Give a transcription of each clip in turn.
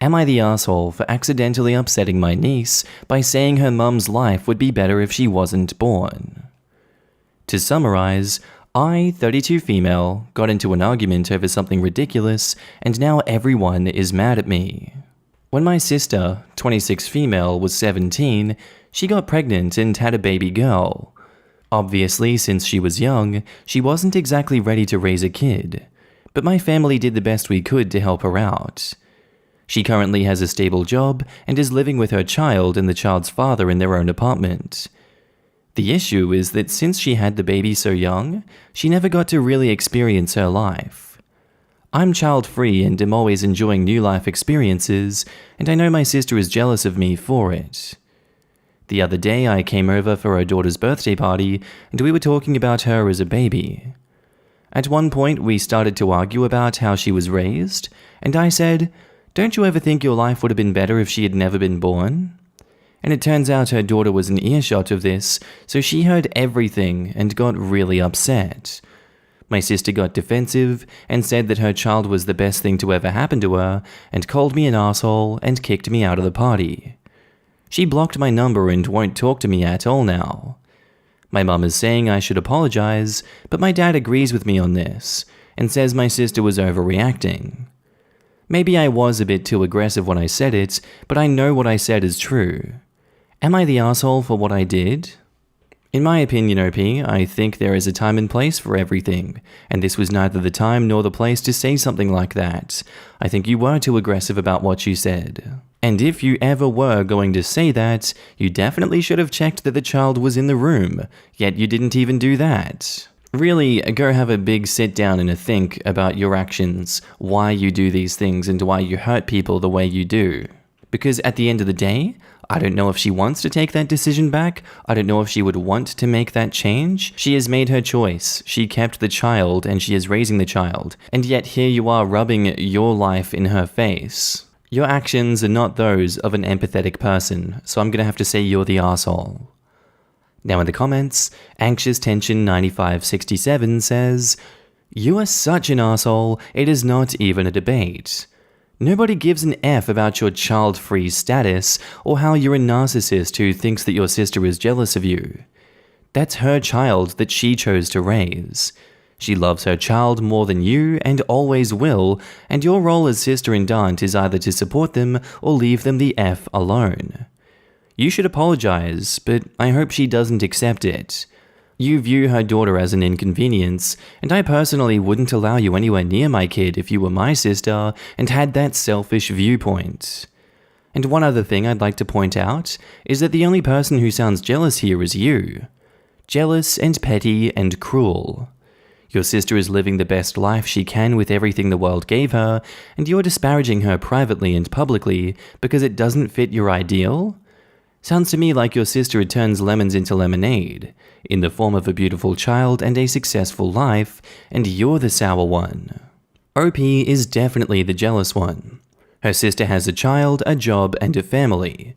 Am I the asshole for accidentally upsetting my niece by saying her mum's life would be better if she wasn't born? To summarize, I, 32 female, got into an argument over something ridiculous, and now everyone is mad at me. When my sister, 26 female, was 17, she got pregnant and had a baby girl. Obviously, since she was young, she wasn't exactly ready to raise a kid, but my family did the best we could to help her out. She currently has a stable job and is living with her child and the child's father in their own apartment. The issue is that since she had the baby so young, she never got to really experience her life. I'm child-free and am always enjoying new life experiences, and I know my sister is jealous of me for it. The other day I came over for her daughter's birthday party, and we were talking about her as a baby. At one point we started to argue about how she was raised, and I said, "Don't you ever think your life would have been better if she had never been born?" And it turns out her daughter was in earshot of this, so she heard everything and got really upset. My sister got defensive and said that her child was the best thing to ever happen to her, and called me an asshole and kicked me out of the party. She blocked my number and won't talk to me at all now. My mum is saying I should apologize, but my dad agrees with me on this, and says my sister was overreacting. Maybe I was a bit too aggressive when I said it, but I know what I said is true. Am I the asshole for what I did? In my opinion, OP, I think there is a time and place for everything, and this was neither the time nor the place to say something like that. I think you were too aggressive about what you said. And if you ever were going to say that, you definitely should have checked that the child was in the room, yet you didn't even do that. Really, go have a big sit down and a think about your actions, why you do these things, and why you hurt people the way you do. Because at the end of the day, I don't know if she wants to take that decision back, I don't know if she would want to make that change. She has made her choice, she kept the child, and she is raising the child, and yet here you are rubbing your life in her face. Your actions are not those of an empathetic person, so I'm gonna have to say you're the asshole. Now in the comments, Anxious Tension 9567 says, "You are such an asshole, it is not even a debate. Nobody gives an F about your child-free status or how you're a narcissist who thinks that your sister is jealous of you. That's her child that she chose to raise. She loves her child more than you and always will, and your role as sister and aunt is either to support them or leave them the F alone. You should apologize, but I hope she doesn't accept it. You view her daughter as an inconvenience, and I personally wouldn't allow you anywhere near my kid if you were my sister and had that selfish viewpoint. And one other thing I'd like to point out is that the only person who sounds jealous here is you. Jealous and petty and cruel. Your sister is living the best life she can with everything the world gave her, and you're disparaging her privately and publicly because it doesn't fit your ideal? Sounds to me like your sister turns lemons into lemonade, in the form of a beautiful child and a successful life, and you're the sour one. OP is definitely the jealous one. Her sister has a child, a job, and a family.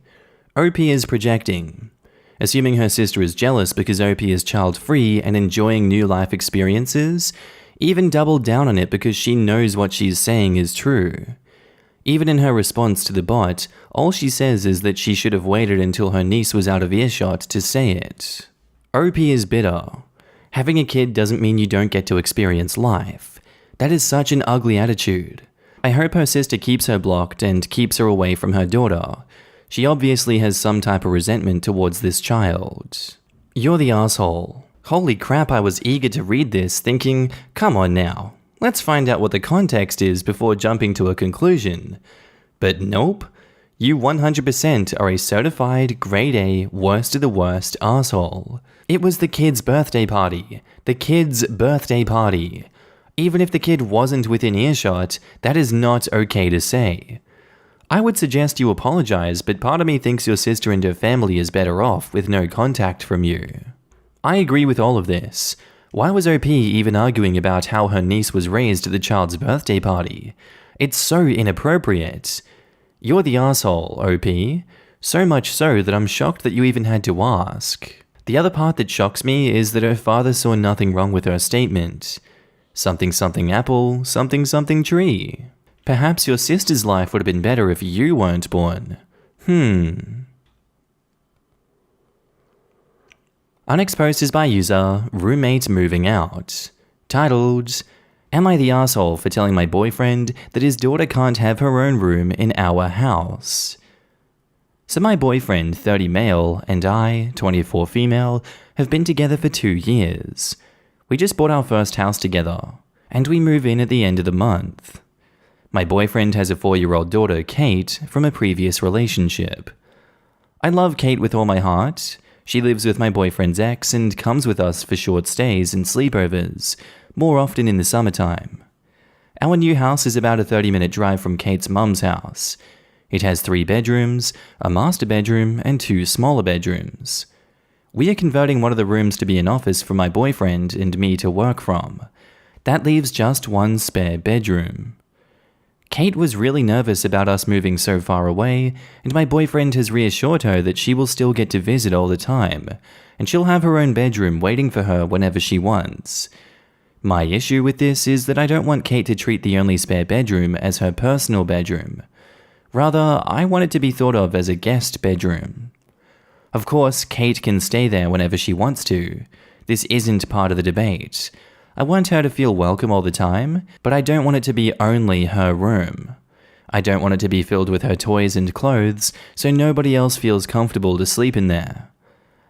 OP is projecting. Assuming her sister is jealous because OP is child-free and enjoying new life experiences, even double down on it because she knows what she's saying is true. Even in her response to the bot, all she says is that she should have waited until her niece was out of earshot to say it. OP is bitter. Having a kid doesn't mean you don't get to experience life. That is such an ugly attitude. I hope her sister keeps her blocked and keeps her away from her daughter. She obviously has some type of resentment towards this child. You're the asshole. Holy crap, I was eager to read this, thinking, come on now. Let's find out what the context is before jumping to a conclusion. But nope. You 100% are a certified grade A worst of the worst asshole. It was the kid's birthday party. The kid's birthday party. Even if the kid wasn't within earshot, that is not okay to say. I would suggest you apologize, but part of me thinks your sister and her family is better off with no contact from you. I agree with all of this. Why was OP even arguing about how her niece was raised at the child's birthday party? It's so inappropriate. You're the asshole, OP. So much so that I'm shocked that you even had to ask. The other part that shocks me is that her father saw nothing wrong with her statement. Something something apple, something something tree. Perhaps your sister's life would have been better if you weren't born. Unexposed is by user Roommate Moving Out. Titled, Am I the asshole for telling my boyfriend that his daughter can't have her own room in our house? So my boyfriend, 30 male, and I, 24 female, have been together for 2 years. We just bought our first house together, and we move in at the end of the month. My boyfriend has a 4-year-old daughter, Kate, from a previous relationship. I love Kate with all my heart. She lives with my boyfriend's ex and comes with us for short stays and sleepovers, more often in the summertime. Our new house is about a 30-minute drive from Kate's mum's house. It has 3 bedrooms, a master bedroom, and 2 smaller bedrooms. We are converting one of the rooms to be an office for my boyfriend and me to work from. That leaves just 1 spare bedroom. Kate was really nervous about us moving so far away, and my boyfriend has reassured her that she will still get to visit all the time, and she'll have her own bedroom waiting for her whenever she wants. My issue with this is that I don't want Kate to treat the only spare bedroom as her personal bedroom. Rather, I want it to be thought of as a guest bedroom. Of course, Kate can stay there whenever she wants to. This isn't part of the debate. I want her to feel welcome all the time, but I don't want it to be only her room. I don't want it to be filled with her toys and clothes, so nobody else feels comfortable to sleep in there.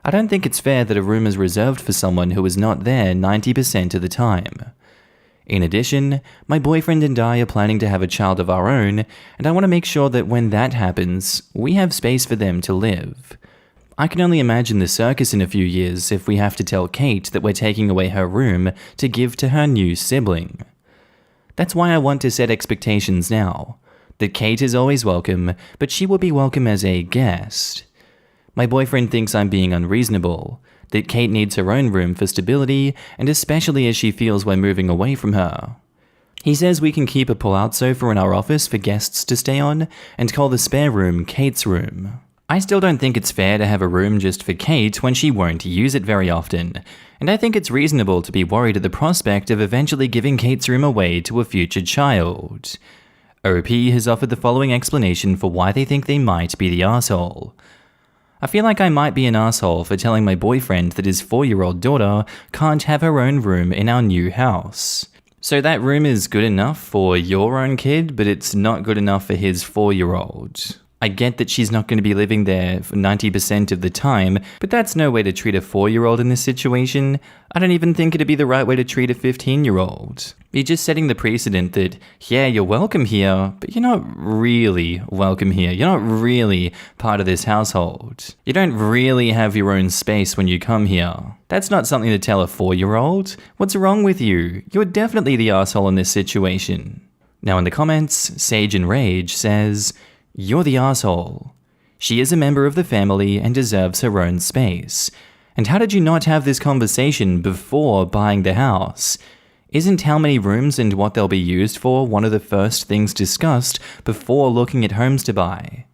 I don't think it's fair that a room is reserved for someone who is not there 90% of the time. In addition, my boyfriend and I are planning to have a child of our own, and I want to make sure that when that happens, we have space for them to live. I can only imagine the circus in a few years if we have to tell Kate that we're taking away her room to give to her new sibling. That's why I want to set expectations now, that Kate is always welcome, but she will be welcome as a guest. My boyfriend thinks I'm being unreasonable, that Kate needs her own room for stability, and especially as she feels we're moving away from her. He says we can keep a pull-out sofa in our office for guests to stay on, and call the spare room Kate's room. I still don't think it's fair to have a room just for Kate when she won't use it very often, and I think it's reasonable to be worried at the prospect of eventually giving Kate's room away to a future child. OP has offered the following explanation for why they think they might be the asshole. I feel like I might be an asshole for telling my boyfriend that his 4-year-old daughter can't have her own room in our new house. So that room is good enough for your own kid, but it's not good enough for his 4-year-old. I get that she's not going to be living there for 90% of the time, but that's no way to treat a 4-year-old in this situation. I don't even think it'd be the right way to treat a 15-year-old. You're just setting the precedent that, yeah, you're welcome here, but you're not really welcome here. You're not really part of this household. You don't really have your own space when you come here. That's not something to tell a 4-year-old. What's wrong with you? You're definitely the asshole in this situation. Now in the comments, Sage and Rage says, "You're the asshole. She is a member of the family and deserves her own space. And how did you not have this conversation before buying the house? Isn't how many rooms and what they'll be used for one of the first things discussed before looking at homes to buy?"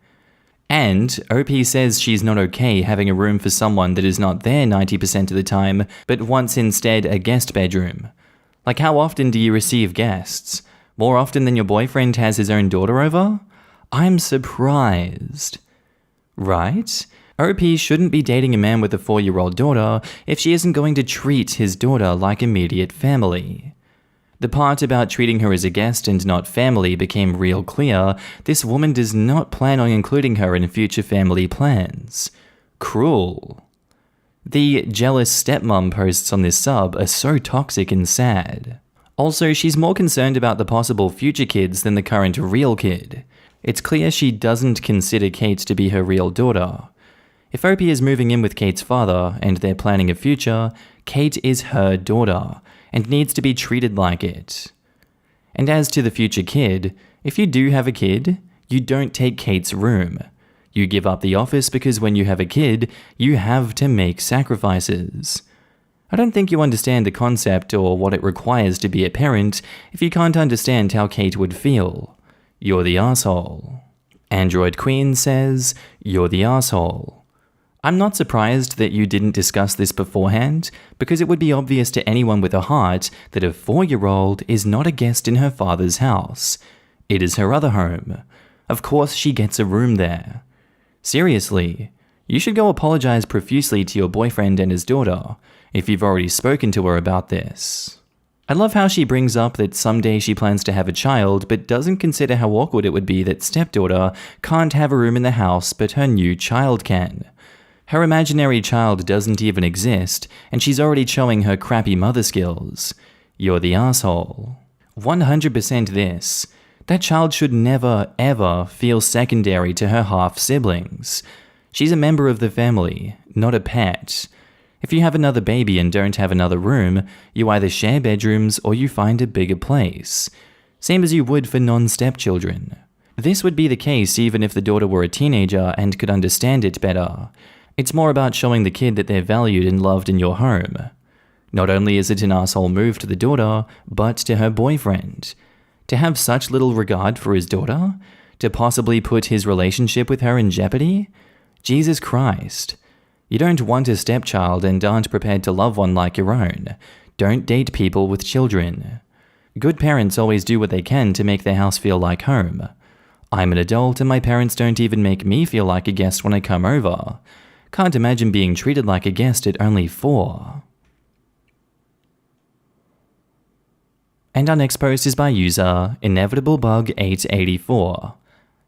And OP says she's not okay having a room for someone that is not there 90% of the time, but wants instead a guest bedroom. Like, how often do you receive guests? More often than your boyfriend has his own daughter over? I'm surprised. Right? OP shouldn't be dating a man with a 4-year-old daughter if she isn't going to treat his daughter like immediate family. The part about treating her as a guest and not family became real clear. This woman does not plan on including her in future family plans. Cruel. The jealous stepmom posts on this sub are so toxic and sad. Also, she's more concerned about the possible future kids than the current real kid. It's clear she doesn't consider Kate to be her real daughter. If OP is moving in with Kate's father and they're planning a future, Kate is her daughter and needs to be treated like it. And as to the future kid, if you do have a kid, you don't take Kate's room. You give up the office because when you have a kid, you have to make sacrifices. I don't think you understand the concept or what it requires to be a parent if you can't understand how Kate would feel. You're the asshole. Android Queen says, "You're the asshole." I'm not surprised that you didn't discuss this beforehand, because it would be obvious to anyone with a heart that a 4-year-old is not a guest in her father's house. It is her other home. Of course she gets a room there. Seriously, you should go apologize profusely to your boyfriend and his daughter if you've already spoken to her about this. I love how she brings up that someday she plans to have a child, but doesn't consider how awkward it would be that stepdaughter can't have a room in the house, but her new child can. Her imaginary child doesn't even exist, and she's already showing her crappy mother skills. You're the asshole. 100% this. That child should never, ever feel secondary to her half-siblings. She's a member of the family, not a pet. If you have another baby and don't have another room, you either share bedrooms or you find a bigger place. Same as you would for non-stepchildren. This would be the case even if the daughter were a teenager and could understand it better. It's more about showing the kid that they're valued and loved in your home. Not only is it an asshole move to the daughter, but to her boyfriend. To have such little regard for his daughter? To possibly put his relationship with her in jeopardy? Jesus Christ. You don't want a stepchild and aren't prepared to love one like your own. Don't date people with children. Good parents always do what they can to make their house feel like home. I'm an adult and my parents don't even make me feel like a guest when I come over. Can't imagine being treated like a guest at only 4. And our next post is by user InevitableBug884.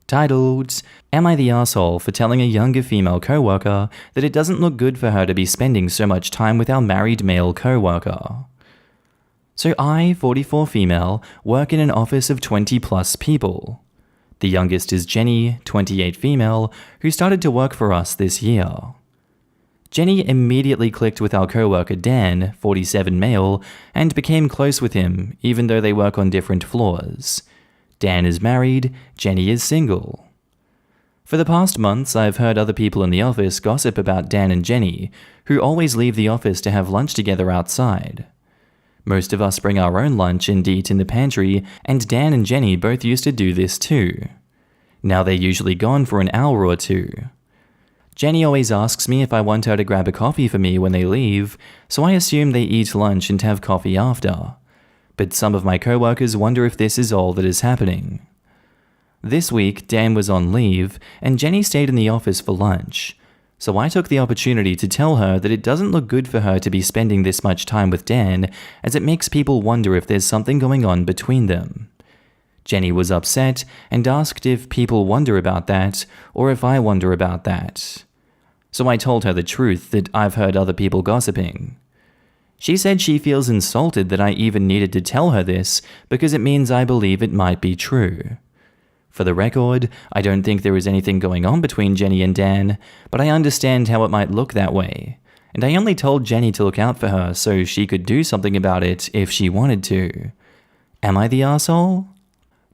Titled, Am I the asshole for telling a younger female co-worker that it doesn't look good for her to be spending so much time with our married male co-worker? So I, 44 female, work in an office of 20 plus people. The youngest is Jenny, 28 female, who started to work for us this year. Jenny immediately clicked with our co-worker Dan, 47 male, and became close with him, even though they work on different floors. Dan is married, Jenny is single. For the past months, I've heard other people in the office gossip about Dan and Jenny, who always leave the office to have lunch together outside. Most of us bring our own lunch and eat in the pantry, and Dan and Jenny both used to do this too. Now they're usually gone for an hour or two. Jenny always asks me if I want her to grab a coffee for me when they leave, so I assume they eat lunch and have coffee after. But some of my co-workers wonder if this is all that is happening. This week, Dan was on leave, and Jenny stayed in the office for lunch. So I took the opportunity to tell her that it doesn't look good for her to be spending this much time with Dan, as it makes people wonder if there's something going on between them. Jenny was upset and asked if people wonder about that, or if I wonder about that. So I told her the truth that I've heard other people gossiping. She said she feels insulted that I even needed to tell her this because it means I believe it might be true. For the record, I don't think there is anything going on between Jenny and Dan, but I understand how it might look that way, and I only told Jenny to look out for her so she could do something about it if she wanted to. Am I the asshole?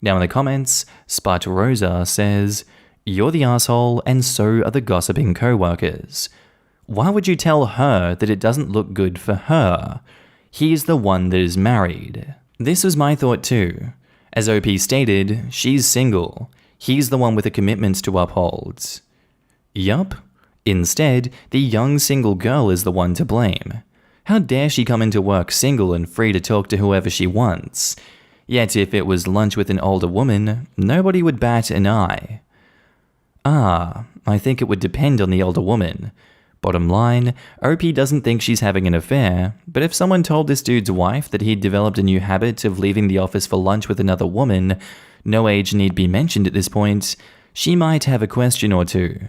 Now in the comments, Spot Rosa says, You're the asshole and so are the gossiping co-workers. Why would you tell her that it doesn't look good for her? He's the one that is married. This was my thought too. As OP stated, she's single. He's the one with a commitment to uphold. Yup. Instead, the young single girl is the one to blame. How dare she come into work single and free to talk to whoever she wants? Yet if it was lunch with an older woman, nobody would bat an eye. I think it would depend on the older woman. Bottom line, OP doesn't think she's having an affair, but if someone told this dude's wife that he'd developed a new habit of leaving the office for lunch with another woman, no age need be mentioned at this point, she might have a question or two.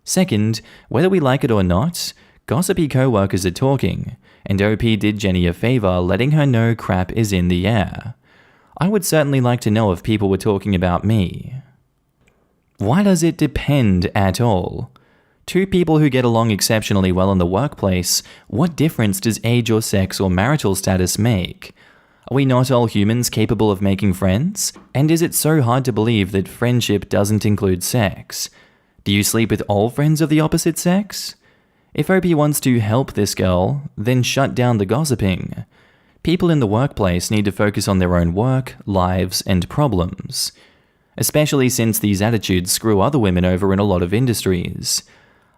Second, whether we like it or not, gossipy co-workers are talking, and OP did Jenny a favor letting her know crap is in the air. I would certainly like to know if people were talking about me. Why does it depend at all? Two people who get along exceptionally well in the workplace, what difference does age or sex or marital status make? Are we not all humans capable of making friends? And is it so hard to believe that friendship doesn't include sex? Do you sleep with all friends of the opposite sex? If OP wants to help this girl, then shut down the gossiping. People in the workplace need to focus on their own work, lives, and problems. Especially since these attitudes screw other women over in a lot of industries.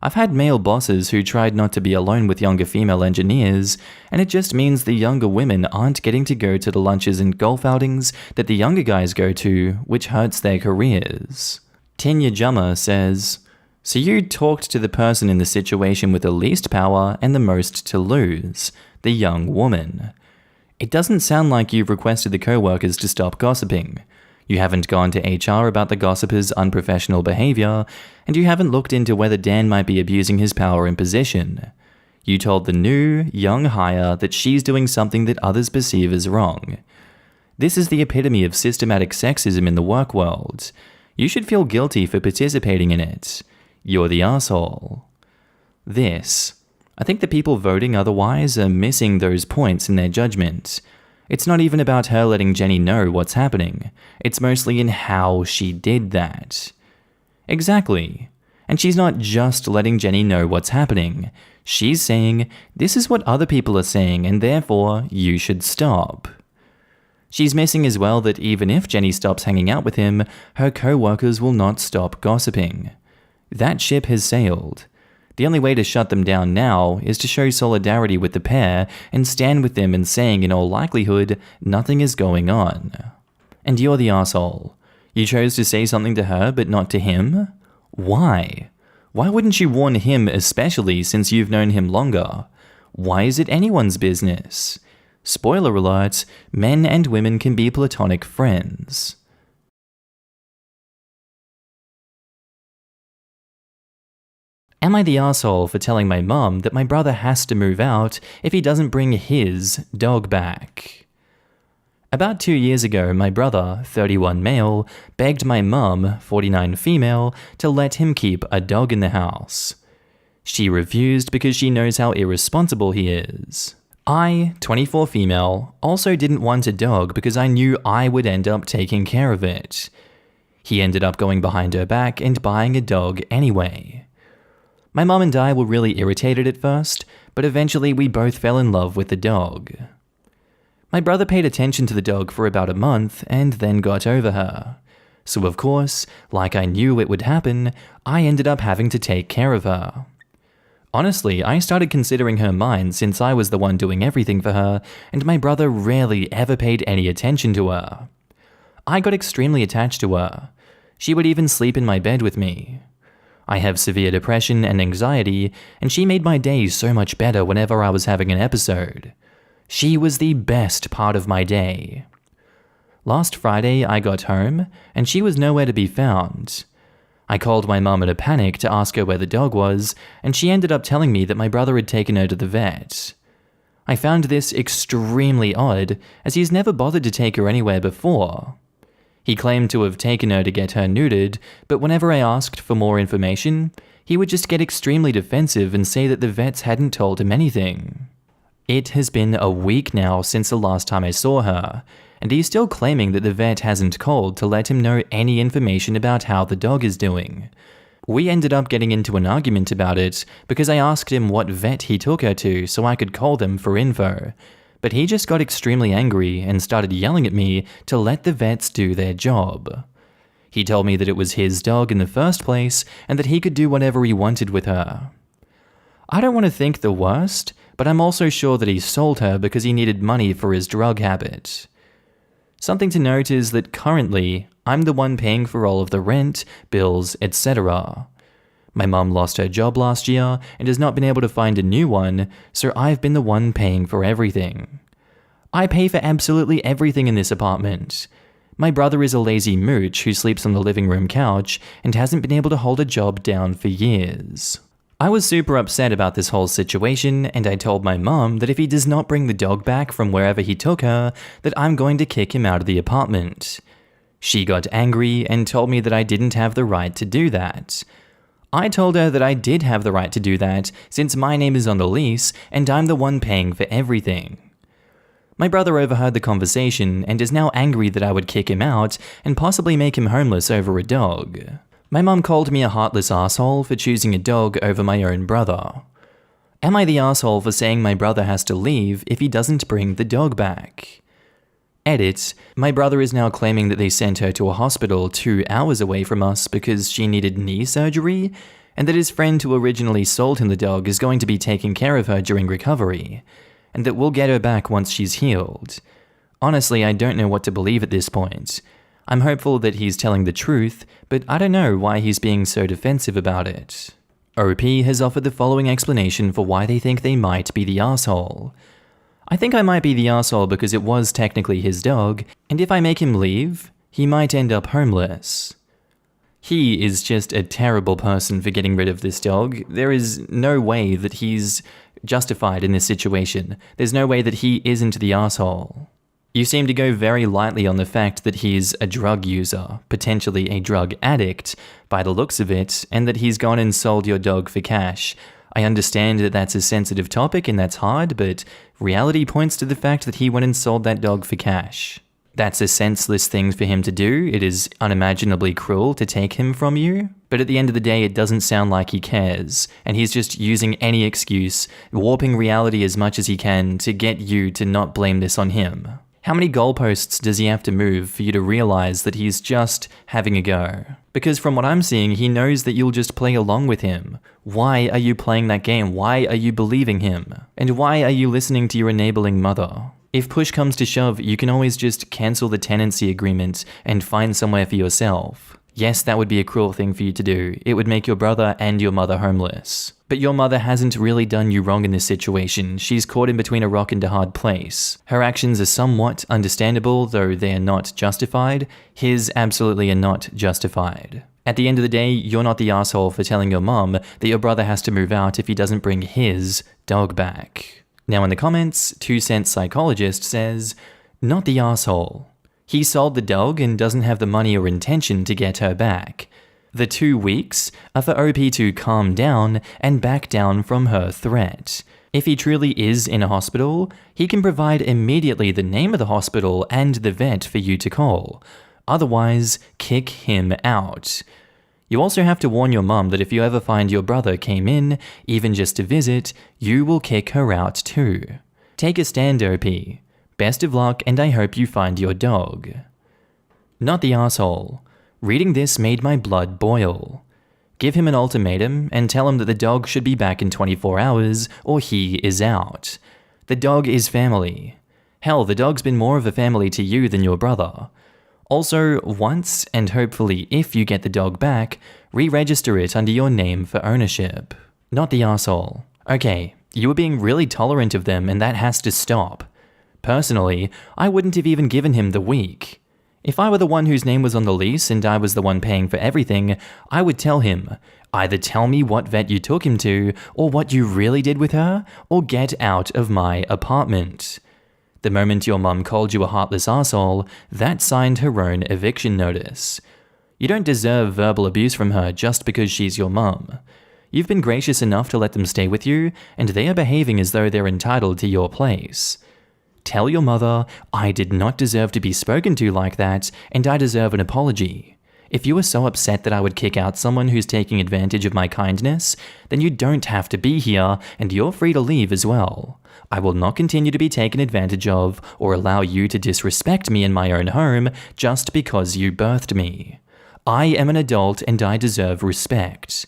I've had male bosses who tried not to be alone with younger female engineers, and it just means the younger women aren't getting to go to the lunches and golf outings that the younger guys go to, which hurts their careers. Tinya Jummer says, "So you talked to the person in the situation with the least power and the most to lose, the young woman. It doesn't sound like you've requested the co-workers to stop gossiping. You haven't gone to HR about the gossiper's unprofessional behavior, and you haven't looked into whether Dan might be abusing his power and position. You told the new, young hire that she's doing something that others perceive as wrong. This is the epitome of systematic sexism in the work world. You should feel guilty for participating in it. You're the asshole." I think the people voting otherwise are missing those points in their judgment. It's not even about her letting Jenny know what's happening. It's mostly in how she did that. Exactly. And she's not just letting Jenny know what's happening. She's saying, this is what other people are saying, and therefore, you should stop. She's missing as well that even if Jenny stops hanging out with him, her co-workers will not stop gossiping. That ship has sailed. The only way to shut them down now is to show solidarity with the pair and stand with them and saying in all likelihood, nothing is going on. And you're the asshole. You chose to say something to her but not to him? Why? Why wouldn't you warn him especially since you've known him longer? Why is it anyone's business? Spoiler alert, men and women can be platonic friends. Am I the asshole for telling my mum that my brother has to move out if he doesn't bring his dog back? About 2 years ago, my brother, 31 male, begged my mum, 49 female, to let him keep a dog in the house. She refused because she knows how irresponsible he is. I, 24 female, also didn't want a dog because I knew I would end up taking care of it. He ended up going behind her back and buying a dog anyway. My mum and I were really irritated at first, but eventually we both fell in love with the dog. My brother paid attention to the dog for about a month and then got over her. So of course, like I knew it would happen, I ended up having to take care of her. Honestly, I started considering her mine since I was the one doing everything for her, and my brother rarely ever paid any attention to her. I got extremely attached to her. She would even sleep in my bed with me. I have severe depression and anxiety, and she made my days so much better whenever I was having an episode. She was the best part of my day. Last Friday, I got home, and she was nowhere to be found. I called my mum in a panic to ask her where the dog was, and she ended up telling me that my brother had taken her to the vet. I found this extremely odd, as he's never bothered to take her anywhere before. He claimed to have taken her to get her neutered, but whenever I asked for more information, he would just get extremely defensive and say that the vets hadn't told him anything. It has been a week now since the last time I saw her, and he's still claiming that the vet hasn't called to let him know any information about how the dog is doing. We ended up getting into an argument about it because I asked him what vet he took her to so I could call them for info. But he just got extremely angry and started yelling at me to let the vets do their job. He told me that it was his dog in the first place and that he could do whatever he wanted with her. I don't want to think the worst, but I'm also sure that he sold her because he needed money for his drug habit. Something to note is that currently, I'm the one paying for all of the rent, bills, etc. My mum lost her job last year and has not been able to find a new one, so I've been the one paying for everything. I pay for absolutely everything in this apartment. My brother is a lazy mooch who sleeps on the living room couch and hasn't been able to hold a job down for years. I was super upset about this whole situation, and I told my mum that if he does not bring the dog back from wherever he took her, that I'm going to kick him out of the apartment. She got angry and told me that I didn't have the right to do that. I told her that I did have the right to do that since my name is on the lease and I'm the one paying for everything. My brother overheard the conversation and is now angry that I would kick him out and possibly make him homeless over a dog. My mum called me a heartless asshole for choosing a dog over my own brother. Am I the asshole for saying my brother has to leave if he doesn't bring the dog back? Edit, my brother is now claiming that they sent her to a hospital 2 hours away from us because she needed knee surgery, and that his friend who originally sold him the dog is going to be taking care of her during recovery, and that we'll get her back once she's healed. Honestly, I don't know what to believe at this point. I'm hopeful that he's telling the truth, but I don't know why he's being so defensive about it. OP has offered the following explanation for why they think they might be the asshole. I think I might be the asshole because it was technically his dog, and if I make him leave, he might end up homeless. He is just a terrible person for getting rid of this dog. There is no way that he's justified in this situation. There's no way that he isn't the asshole. You seem to go very lightly on the fact that he's a drug user, potentially a drug addict, by the looks of it, and that he's gone and sold your dog for cash. I understand that that's a sensitive topic and that's hard, but reality points to the fact that he went and sold that dog for cash. That's a senseless thing for him to do. It is unimaginably cruel to take him from you. But at the end of the day, it doesn't sound like he cares, and he's just using any excuse, warping reality as much as he can to get you to not blame this on him. How many goalposts does he have to move for you to realize that he's just having a go? Because from what I'm seeing, he knows that you'll just play along with him. Why are you playing that game? Why are you believing him? And why are you listening to your enabling mother? If push comes to shove, you can always just cancel the tenancy agreement and find somewhere for yourself. Yes, that would be a cruel thing for you to do. It would make your brother and your mother homeless. But your mother hasn't really done you wrong in this situation. She's caught in between a rock and a hard place. Her actions are somewhat understandable, though they are not justified. His absolutely are not justified. At the end of the day, you're not the asshole for telling your mom that your brother has to move out if he doesn't bring his dog back. Now in the comments, 2 Cent Psychologist says, not the asshole. He sold the dog and doesn't have the money or intention to get her back. The 2 weeks are for OP to calm down and back down from her threat. If he truly is in a hospital, he can provide immediately the name of the hospital and the vet for you to call. Otherwise, kick him out. You also have to warn your mum that if you ever find your brother came in, even just to visit, you will kick her out too. Take a stand, OP. Best of luck, and I hope you find your dog. Not the asshole. Reading this made my blood boil. Give him an ultimatum and tell him that the dog should be back in 24 hours or he is out. The dog is family. Hell, the dog's been more of a family to you than your brother. Also, once, and hopefully if you get the dog back, re-register it under your name for ownership. Not the asshole. Okay, you were being really tolerant of them and that has to stop. Personally, I wouldn't have even given him the week. If I were the one whose name was on the lease and I was the one paying for everything, I would tell him, either tell me what vet you took him to, or what you really did with her, or get out of my apartment. The moment your mum called you a heartless asshole, that signed her own eviction notice. You don't deserve verbal abuse from her just because she's your mum. You've been gracious enough to let them stay with you, and they are behaving as though they're entitled to your place. Tell your mother, I did not deserve to be spoken to like that, and I deserve an apology. If you are so upset that I would kick out someone who's taking advantage of my kindness, then you don't have to be here, and you're free to leave as well. I will not continue to be taken advantage of, or allow you to disrespect me in my own home just because you birthed me. I am an adult and I deserve respect.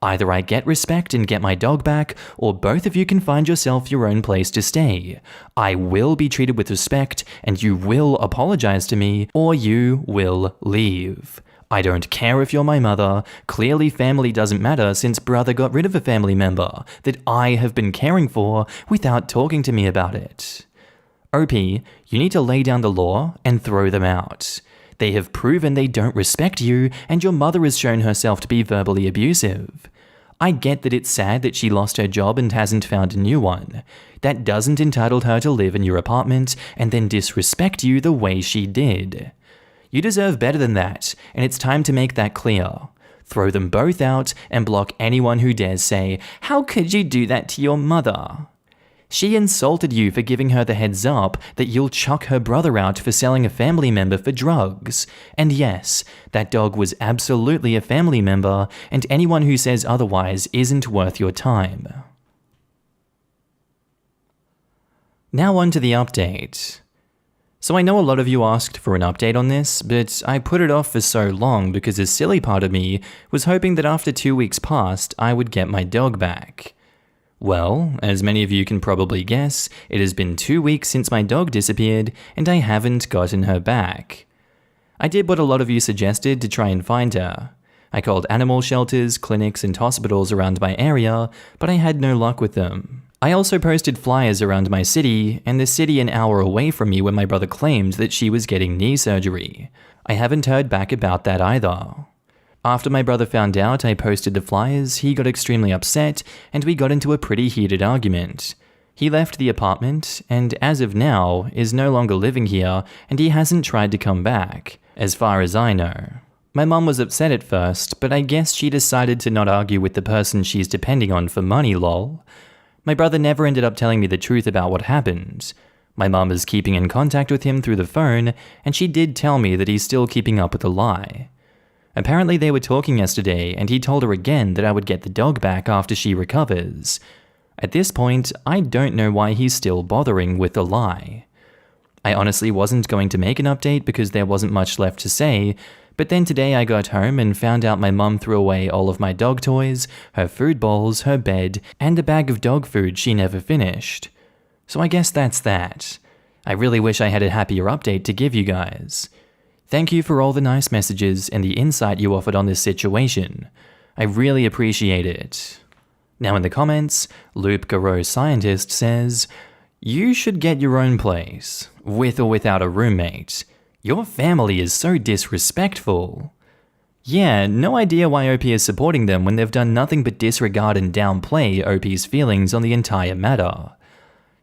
Either I get respect and get my dog back, or both of you can find yourself your own place to stay. I will be treated with respect, and you will apologize to me, or you will leave. I don't care if you're my mother. Clearly family doesn't matter since brother got rid of a family member that I have been caring for without talking to me about it. OP, you need to lay down the law and throw them out. They have proven they don't respect you, and your mother has shown herself to be verbally abusive. I get that it's sad that she lost her job and hasn't found a new one. That doesn't entitle her to live in your apartment and then disrespect you the way she did. You deserve better than that, and it's time to make that clear. Throw them both out and block anyone who dares say, "How could you do that to your mother?" She insulted you for giving her the heads up that you'll chuck her brother out for selling a family member for drugs. And yes, that dog was absolutely a family member, and anyone who says otherwise isn't worth your time. Now on to the update. So I know a lot of you asked for an update on this, but I put it off for so long because a silly part of me was hoping that after 2 weeks passed, I would get my dog back. Well, as many of you can probably guess, it has been 2 weeks since my dog disappeared, and I haven't gotten her back. I did what a lot of you suggested to try and find her. I called animal shelters, clinics, and hospitals around my area, but I had no luck with them. I also posted flyers around my city, and the city an hour away from me when my brother claimed that she was getting knee surgery. I haven't heard back about that either. After my brother found out I posted the flyers, he got extremely upset, and we got into a pretty heated argument. He left the apartment, and as of now, is no longer living here, and he hasn't tried to come back, as far as I know. My mum was upset at first, but I guess she decided to not argue with the person she's depending on for money, lol. My brother never ended up telling me the truth about what happened. My mum is keeping in contact with him through the phone, and she did tell me that he's still keeping up with the lie. Apparently they were talking yesterday, and he told her again that I would get the dog back after she recovers. At this point, I don't know why he's still bothering with the lie. I honestly wasn't going to make an update because there wasn't much left to say, but then today I got home and found out my mum threw away all of my dog toys, her food bowls, her bed, and a bag of dog food she never finished. So I guess that's that. I really wish I had a happier update to give you guys. Thank you for all the nice messages and the insight you offered on this situation. I really appreciate it. Now in the comments, Loop Garou Scientist says, "You should get your own place, with or without a roommate. Your family is so disrespectful." Yeah, no idea why OP is supporting them when they've done nothing but disregard and downplay OP's feelings on the entire matter.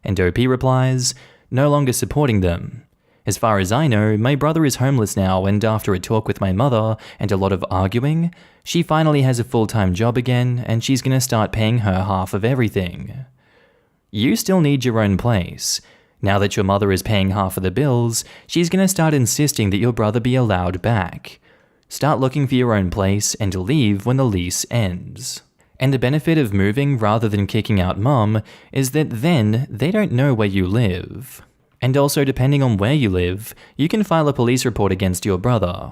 And OP replies, "No longer supporting them. As far as I know, my brother is homeless now, and after a talk with my mother and a lot of arguing, she finally has a full-time job again, and she's gonna start paying her half of everything. You still need your own place. Now that your mother is paying half of the bills, she's gonna start insisting that your brother be allowed back. Start looking for your own place and leave when the lease ends." And the benefit of moving rather than kicking out mom is that then they don't know where you live. And also, depending on where you live, you can file a police report against your brother.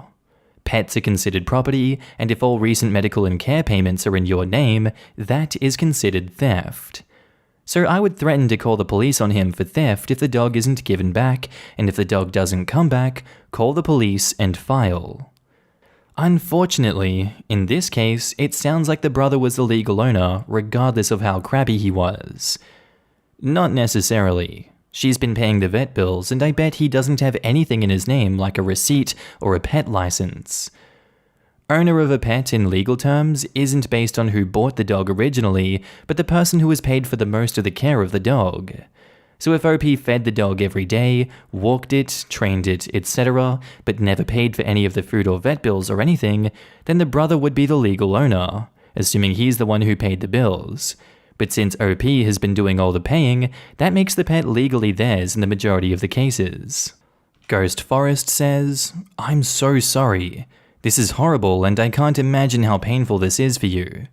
Pets are considered property, and if all recent medical and care payments are in your name, that is considered theft. So I would threaten to call the police on him for theft if the dog isn't given back, and if the dog doesn't come back, call the police and file. Unfortunately, in this case, it sounds like the brother was the legal owner, regardless of how crappy he was. Not necessarily. She's been paying the vet bills, and I bet he doesn't have anything in his name like a receipt or a pet license. Owner of a pet in legal terms isn't based on who bought the dog originally, but the person who has paid for the most of the care of the dog. So if OP fed the dog every day, walked it, trained it, etc., but never paid for any of the food or vet bills or anything, then the brother would be the legal owner, assuming he's the one who paid the bills. But since OP has been doing all the paying, that makes the pet legally theirs in the majority of the cases. Ghost Forest says, "I'm so sorry. This is horrible, and I can't imagine how painful this is for you.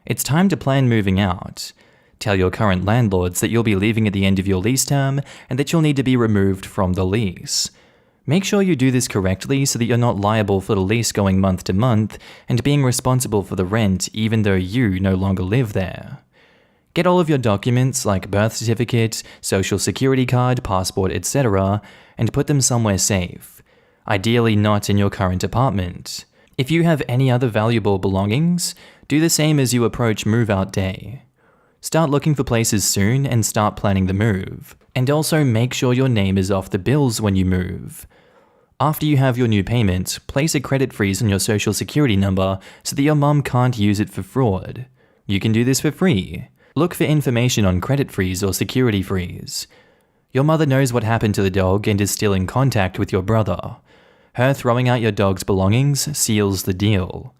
It's time to plan moving out. Tell your current landlords that you'll be leaving at the end of your lease term and that you'll need to be removed from the lease. Make sure you do this correctly so that you're not liable for the lease going month to month and being responsible for the rent even though you no longer live there. Get all of your documents like birth certificate, social security card, passport, etc., and put them somewhere safe. Ideally not in your current apartment. If you have any other valuable belongings, do the same as you approach move-out day. Start looking for places soon and start planning the move. And also make sure your name is off the bills when you move. After you have your new payment, place a credit freeze on your social security number so that your mum can't use it for fraud. You can do this for free. Look for information on credit freeze or security freeze. Your mother knows what happened to the dog and is still in contact with your brother. Her throwing out your dog's belongings seals the deal.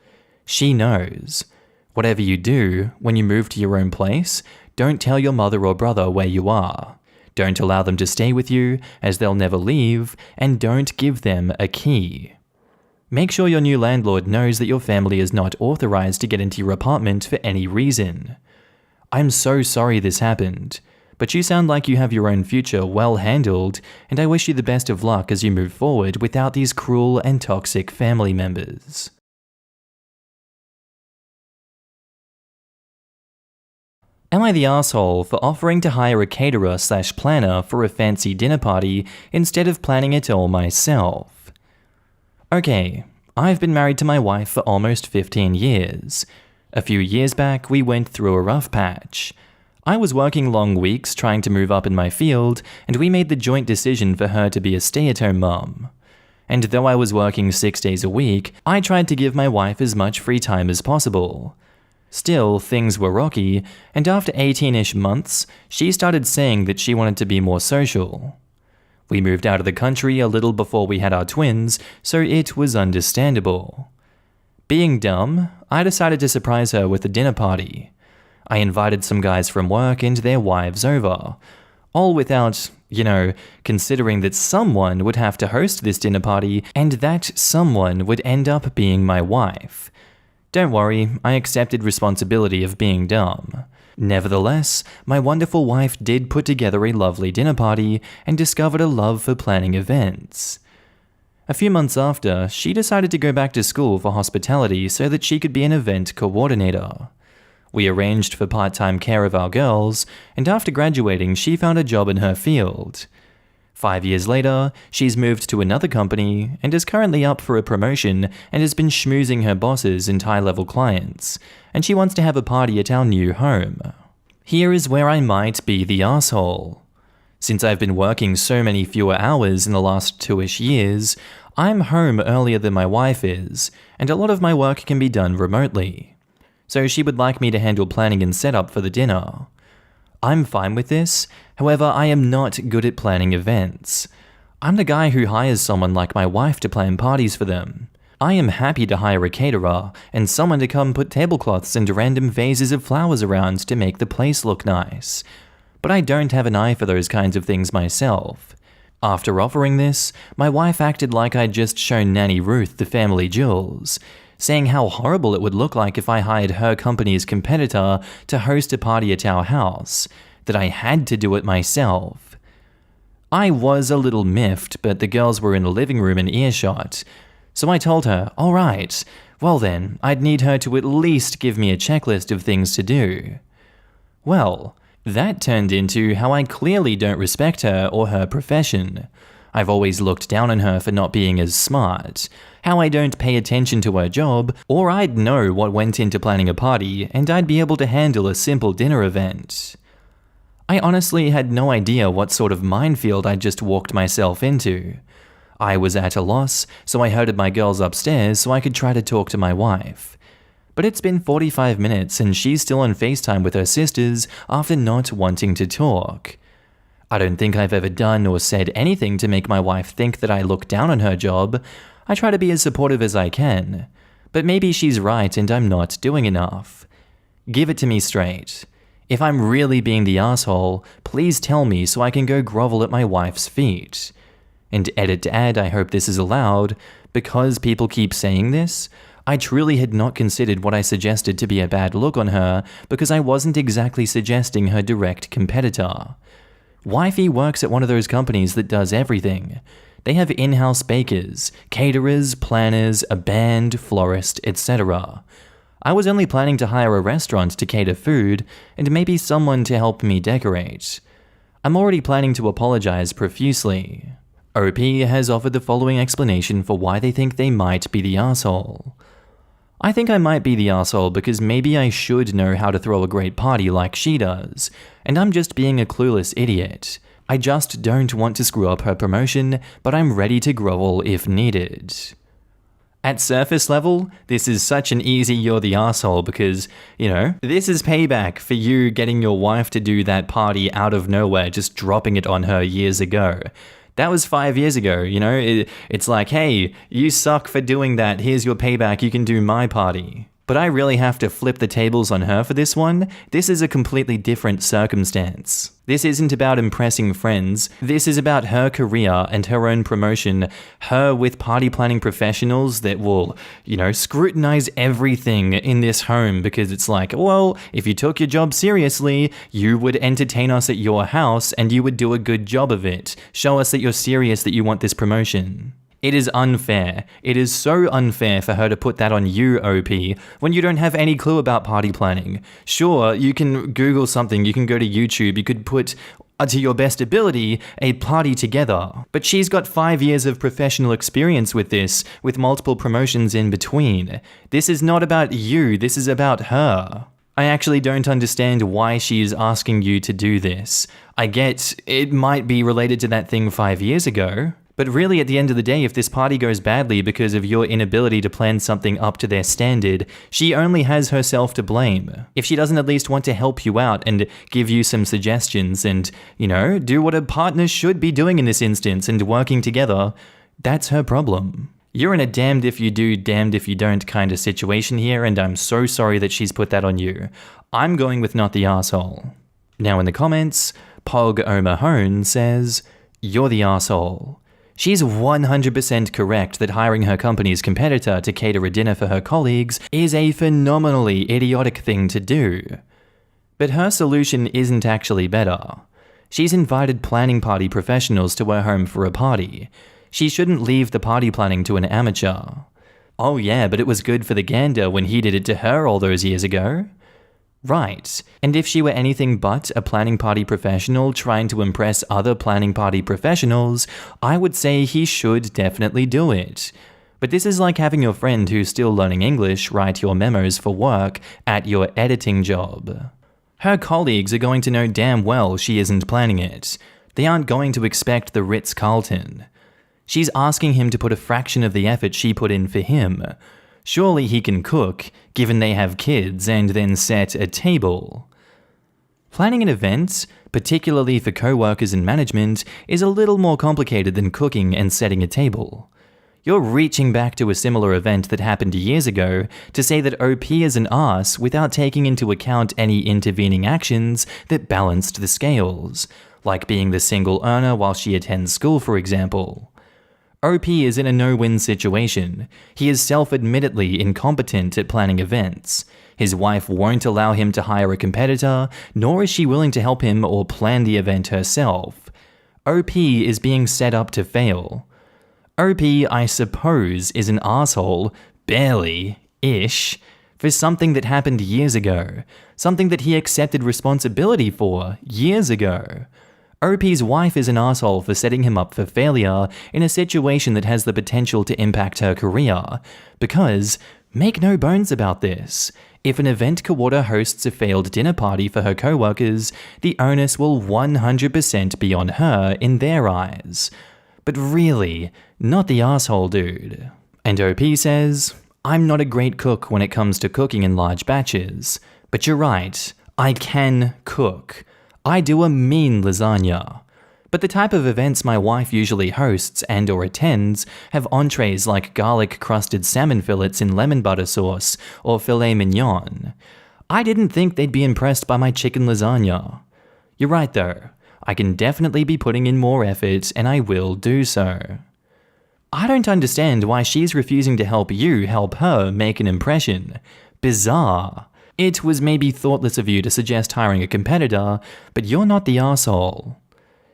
She knows. Whatever you do, when you move to your own place, don't tell your mother or brother where you are. Don't allow them to stay with you, as they'll never leave, and don't give them a key. Make sure your new landlord knows that your family is not authorized to get into your apartment for any reason. I'm so sorry this happened. But you sound like you have your own future well handled, and I wish you the best of luck as you move forward without these cruel and toxic family members. Am I the asshole for offering to hire a caterer/planner for a fancy dinner party instead of planning it all myself? Okay, I've been married to my wife for almost 15 years. A few years back, we went through a rough patch. I was working long weeks trying to move up in my field, and we made the joint decision for her to be a stay-at-home mum. And though I was working 6 days a week, I tried to give my wife as much free time as possible. Still, things were rocky, and after 18-ish months, she started saying that she wanted to be more social. We moved out of the country a little before we had our twins, so it was understandable. Being dumb, I decided to surprise her with a dinner party. I invited some guys from work and their wives over, all without, considering that someone would have to host this dinner party, and that someone would end up being my wife. Don't worry, I accepted responsibility of being dumb. Nevertheless, my wonderful wife did put together a lovely dinner party and discovered a love for planning events. A few months after, she decided to go back to school for hospitality so that she could be an event coordinator. We arranged for part-time care of our girls, and after graduating, she found a job in her field. 5 years later, she's moved to another company and is currently up for a promotion and has been schmoozing her bosses and high-level clients, and she wants to have a party at our new home. Here is where I might be the asshole. Since I've been working so many fewer hours in the last 2-ish years, I'm home earlier than my wife is, and a lot of my work can be done remotely. So she would like me to handle planning and setup for the dinner. I'm fine with this, however, I am not good at planning events. I'm the guy who hires someone like my wife to plan parties for them. I am happy to hire a caterer and someone to come put tablecloths and random vases of flowers around to make the place look nice. But I don't have an eye for those kinds of things myself. After offering this, my wife acted like I'd just shown Nanny Ruth the family jewels, saying how horrible it would look like if I hired her company's competitor to host a party at our house, that I had to do it myself. I was a little miffed, but the girls were in the living room in earshot, so I told her, alright, well then, I'd need her to at least give me a checklist of things to do. Well, that turned into how I clearly don't respect her or her profession. I've always looked down on her for not being as smart, how I don't pay attention to her job, or I'd know what went into planning a party and I'd be able to handle a simple dinner event. I honestly had no idea what sort of minefield I'd just walked myself into. I was at a loss, so I herded my girls upstairs so I could try to talk to my wife. But it's been 45 minutes and she's still on FaceTime with her sisters after not wanting to talk. I don't think I've ever done or said anything to make my wife think that I look down on her job. I try to be as supportive as I can. But maybe she's right and I'm not doing enough. Give it to me straight. If I'm really being the asshole, please tell me so I can go grovel at my wife's feet. And edit to add, I hope this is allowed, because people keep saying this, I truly had not considered what I suggested to be a bad look on her because I wasn't exactly suggesting her direct competitor. Wifey works at one of those companies that does everything. They have in-house bakers, caterers, planners, a band, florist, etc. I was only planning to hire a restaurant to cater food and maybe someone to help me decorate. I'm already planning to apologize profusely. OP has offered the following explanation for why they think they might be the asshole. I think I might be the asshole because maybe I should know how to throw a great party like she does, and I'm just being a clueless idiot. I just don't want to screw up her promotion, but I'm ready to grovel if needed. At surface level, this is such an easy you're the asshole because, this is payback for you getting your wife to do that party out of nowhere, just dropping it on her years ago. That was 5 years ago, it's like, hey, you suck for doing that, here's your payback, you can do my party. But I really have to flip the tables on her for this one. This is a completely different circumstance. This isn't about impressing friends. This is about her career and her own promotion. Her with party planning professionals that will, scrutinize everything in this home because it's like, well, if you took your job seriously, you would entertain us at your house and you would do a good job of it. Show us that you're serious, that you want this promotion. It is unfair. It is so unfair for her to put that on you, OP, when you don't have any clue about party planning. Sure, you can Google something, you can go to YouTube, you could put, to your best ability, a party together. But she's got 5 years of professional experience with this, with multiple promotions in between. This is not about you, this is about her. I actually don't understand why she is asking you to do this. I get it might be related to that thing 5 years ago. But really, at the end of the day, if this party goes badly because of your inability to plan something up to their standard, she only has herself to blame. If she doesn't at least want to help you out and give you some suggestions and, do what a partner should be doing in this instance and working together, that's her problem. You're in a damned if you do, damned if you don't kind of situation here, and I'm so sorry that she's put that on you. I'm going with not the arsehole. Now in the comments, Pog O'Mahone says, "You're the arsehole." She's 100% correct that hiring her company's competitor to cater a dinner for her colleagues is a phenomenally idiotic thing to do. But her solution isn't actually better. She's invited planning party professionals to her home for a party. She shouldn't leave the party planning to an amateur. Oh yeah, but it was good for the gander when he did it to her all those years ago. Right, and if she were anything but a planning party professional trying to impress other planning party professionals, I would say he should definitely do it. But this is like having your friend who's still learning English write your memos for work at your editing job. Her colleagues are going to know damn well she isn't planning it. They aren't going to expect the Ritz-Carlton. She's asking him to put a fraction of the effort she put in for him. Surely he can cook, given they have kids, and then set a table. Planning an event, particularly for co-workers and management, is a little more complicated than cooking and setting a table. You're reaching back to a similar event that happened years ago to say that OP is an arse without taking into account any intervening actions that balanced the scales, like being the single earner while she attends school, for example. OP is in a no-win situation. He is self-admittedly incompetent at planning events. His wife won't allow him to hire a competitor, nor is she willing to help him or plan the event herself. OP is being set up to fail. OP, I suppose, is an asshole, barely-ish, for something that happened years ago. Something that he accepted responsibility for years ago. OP's wife is an asshole for setting him up for failure in a situation that has the potential to impact her career. Because, make no bones about this, if an event coordinator hosts a failed dinner party for her co-workers, the onus will 100% be on her in their eyes. But really, not the asshole dude. And OP says, "I'm not a great cook when it comes to cooking in large batches. But you're right, I can cook. I do a mean lasagna. But the type of events my wife usually hosts and or attends have entrees like garlic-crusted salmon fillets in lemon butter sauce or filet mignon. I didn't think they'd be impressed by my chicken lasagna. You're right though, I can definitely be putting in more effort and I will do so." I don't understand why she's refusing to help you help her make an impression. Bizarre. It was maybe thoughtless of you to suggest hiring a competitor, but you're not the arsehole.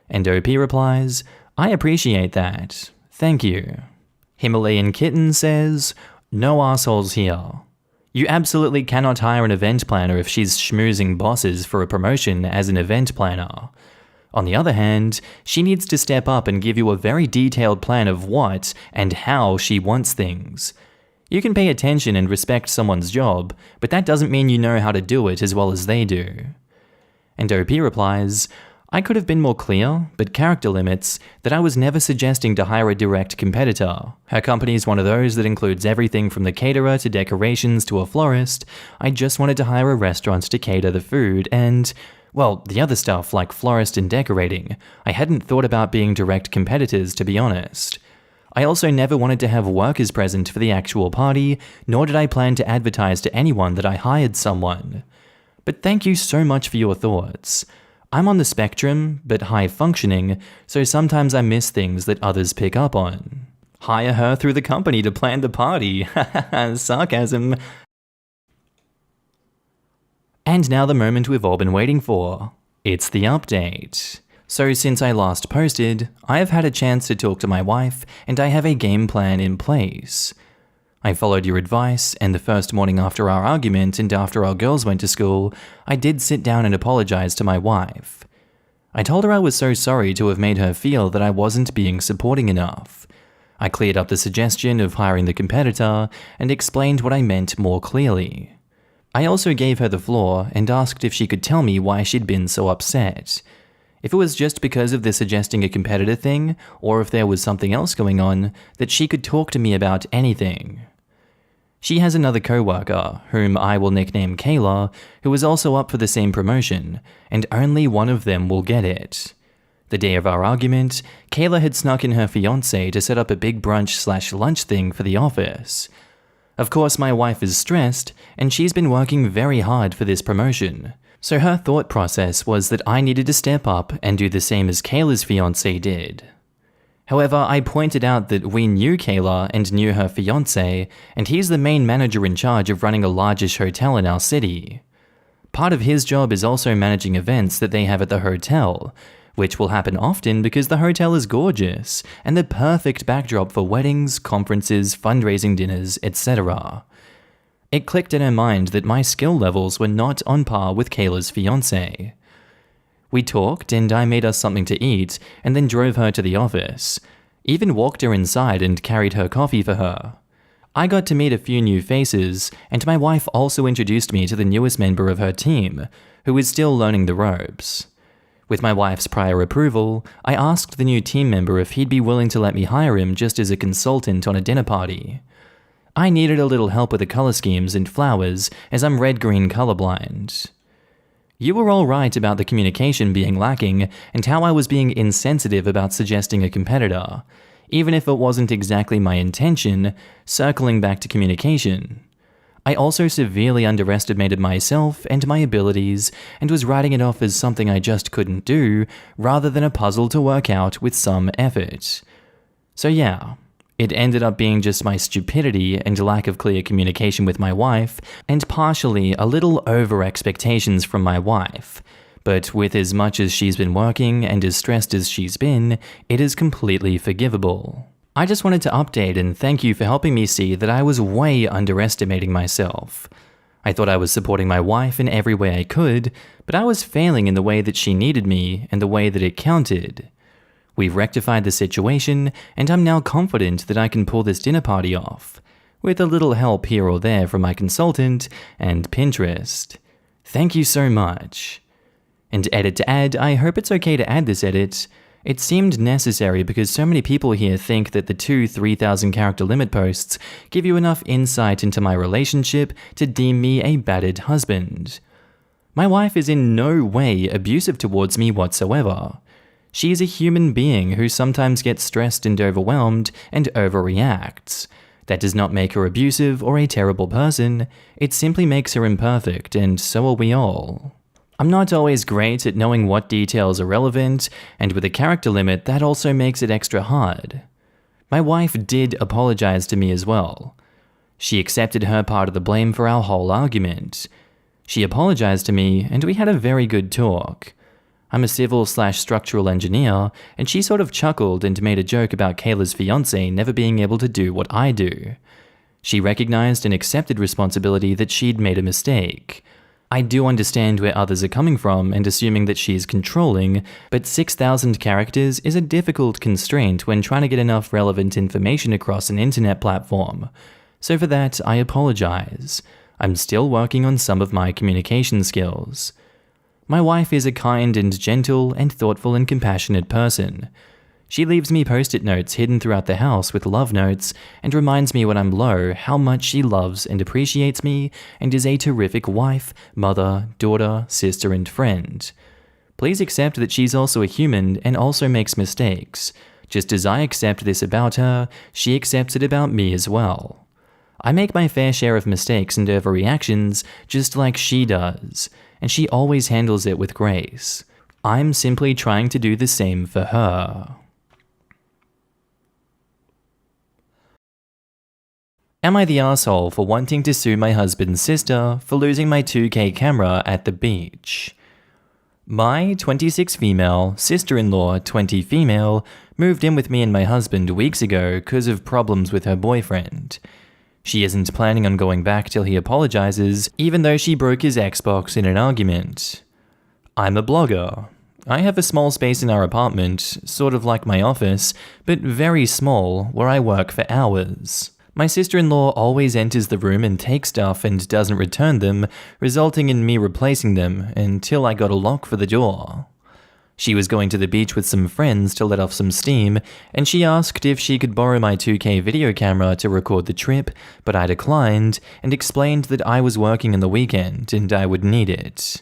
And OP replies, "I appreciate that. Thank you." Himalayan Kitten says, "No arseholes here. You absolutely cannot hire an event planner if she's schmoozing bosses for a promotion as an event planner. On the other hand, she needs to step up and give you a very detailed plan of what and how she wants things. You can pay attention and respect someone's job, but that doesn't mean you know how to do it as well as they do." And OP replies, "I could have been more clear, but character limits, that I was never suggesting to hire a direct competitor. Her company is one of those that includes everything from the caterer to decorations to a florist. I just wanted to hire a restaurant to cater the food and, well, the other stuff like florist and decorating. I hadn't thought about being direct competitors, to be honest. I also never wanted to have workers present for the actual party, nor did I plan to advertise to anyone that I hired someone. But thank you so much for your thoughts. I'm on the spectrum, but high functioning, so sometimes I miss things that others pick up on. Hire her through the company to plan the party. Sarcasm. And now the moment we've all been waiting for. It's the update. So since I last posted, I have had a chance to talk to my wife, and I have a game plan in place. I followed your advice, and the first morning after our argument and after our girls went to school, I did sit down and apologize to my wife. I told her I was so sorry to have made her feel that I wasn't being supporting enough. I cleared up the suggestion of hiring the competitor and explained what I meant more clearly. I also gave her the floor and asked if she could tell me why she'd been so upset. If it was just because of the suggesting a competitor thing, or if there was something else going on, that she could talk to me about anything. She has another co-worker, whom I will nickname Kayla, who is also up for the same promotion, and only one of them will get it. The day of our argument, Kayla had snuck in her fiancé to set up a big brunch/lunch thing for the office. Of course, my wife is stressed, and she's been working very hard for this promotion. So her thought process was that I needed to step up and do the same as Kayla's fiancé did. However, I pointed out that we knew Kayla and knew her fiancé, and he's the main manager in charge of running a largish hotel in our city. Part of his job is also managing events that they have at the hotel, which will happen often because the hotel is gorgeous and the perfect backdrop for weddings, conferences, fundraising dinners, etc. It clicked in her mind that my skill levels were not on par with Kayla's fiancé. We talked and I made us something to eat and then drove her to the office. Even walked her inside and carried her coffee for her. I got to meet a few new faces, and my wife also introduced me to the newest member of her team, who is still learning the ropes. With my wife's prior approval, I asked the new team member if he'd be willing to let me hire him just as a consultant on a dinner party. I needed a little help with the color schemes and flowers, as I'm red-green colorblind. You were all right about the communication being lacking and how I was being insensitive about suggesting a competitor, even if it wasn't exactly my intention, circling back to communication. I also severely underestimated myself and my abilities and was writing it off as something I just couldn't do, rather than a puzzle to work out with some effort. So yeah. It ended up being just my stupidity and lack of clear communication with my wife, and partially a little over-expectations from my wife. But with as much as she's been working and as stressed as she's been, it is completely forgivable. I just wanted to update and thank you for helping me see that I was way underestimating myself. I thought I was supporting my wife in every way I could, but I was failing in the way that she needed me and the way that it counted. We've rectified the situation, and I'm now confident that I can pull this dinner party off, with a little help here or there from my consultant and Pinterest. Thank you so much. And edit to add, I hope it's okay to add this edit. It seemed necessary because so many people here think that the 3,000 character limit posts give you enough insight into my relationship to deem me a battered husband. My wife is in no way abusive towards me whatsoever. She is a human being who sometimes gets stressed and overwhelmed and overreacts. That does not make her abusive or a terrible person, it simply makes her imperfect, and so are we all. I'm not always great at knowing what details are relevant, and with a character limit that also makes it extra hard. My wife did apologize to me as well. She accepted her part of the blame for our whole argument. She apologized to me, and we had a very good talk. I'm a civil/structural engineer, and she sort of chuckled and made a joke about Kayla's fiancé never being able to do what I do. She recognized and accepted responsibility that she'd made a mistake. I do understand where others are coming from and assuming that she's controlling, but 6,000 characters is a difficult constraint when trying to get enough relevant information across an internet platform. So for that, I apologize. I'm still working on some of my communication skills. My wife is a kind and gentle and thoughtful and compassionate person. She leaves me post-it notes hidden throughout the house with love notes and reminds me when I'm low how much she loves and appreciates me and is a terrific wife, mother, daughter, sister, and friend. Please accept that she's also a human and also makes mistakes. Just as I accept this about her, she accepts it about me as well. I make my fair share of mistakes and overreactions just like she does, and she always handles it with grace. I'm simply trying to do the same for her. Am I the asshole for wanting to sue my husband's sister for losing my 2K camera at the beach? My 26 female, sister-in-law 20 female, moved in with me and my husband weeks ago because of problems with her boyfriend. She isn't planning on going back till he apologizes, even though she broke his Xbox in an argument. I'm a blogger. I have a small space in our apartment, sort of like my office, but very small, where I work for hours. My sister-in-law always enters the room and takes stuff and doesn't return them, resulting in me replacing them until I got a lock for the door. She was going to the beach with some friends to let off some steam, and she asked if she could borrow my 2K video camera to record the trip, but I declined and explained that I was working in the weekend and I would need it.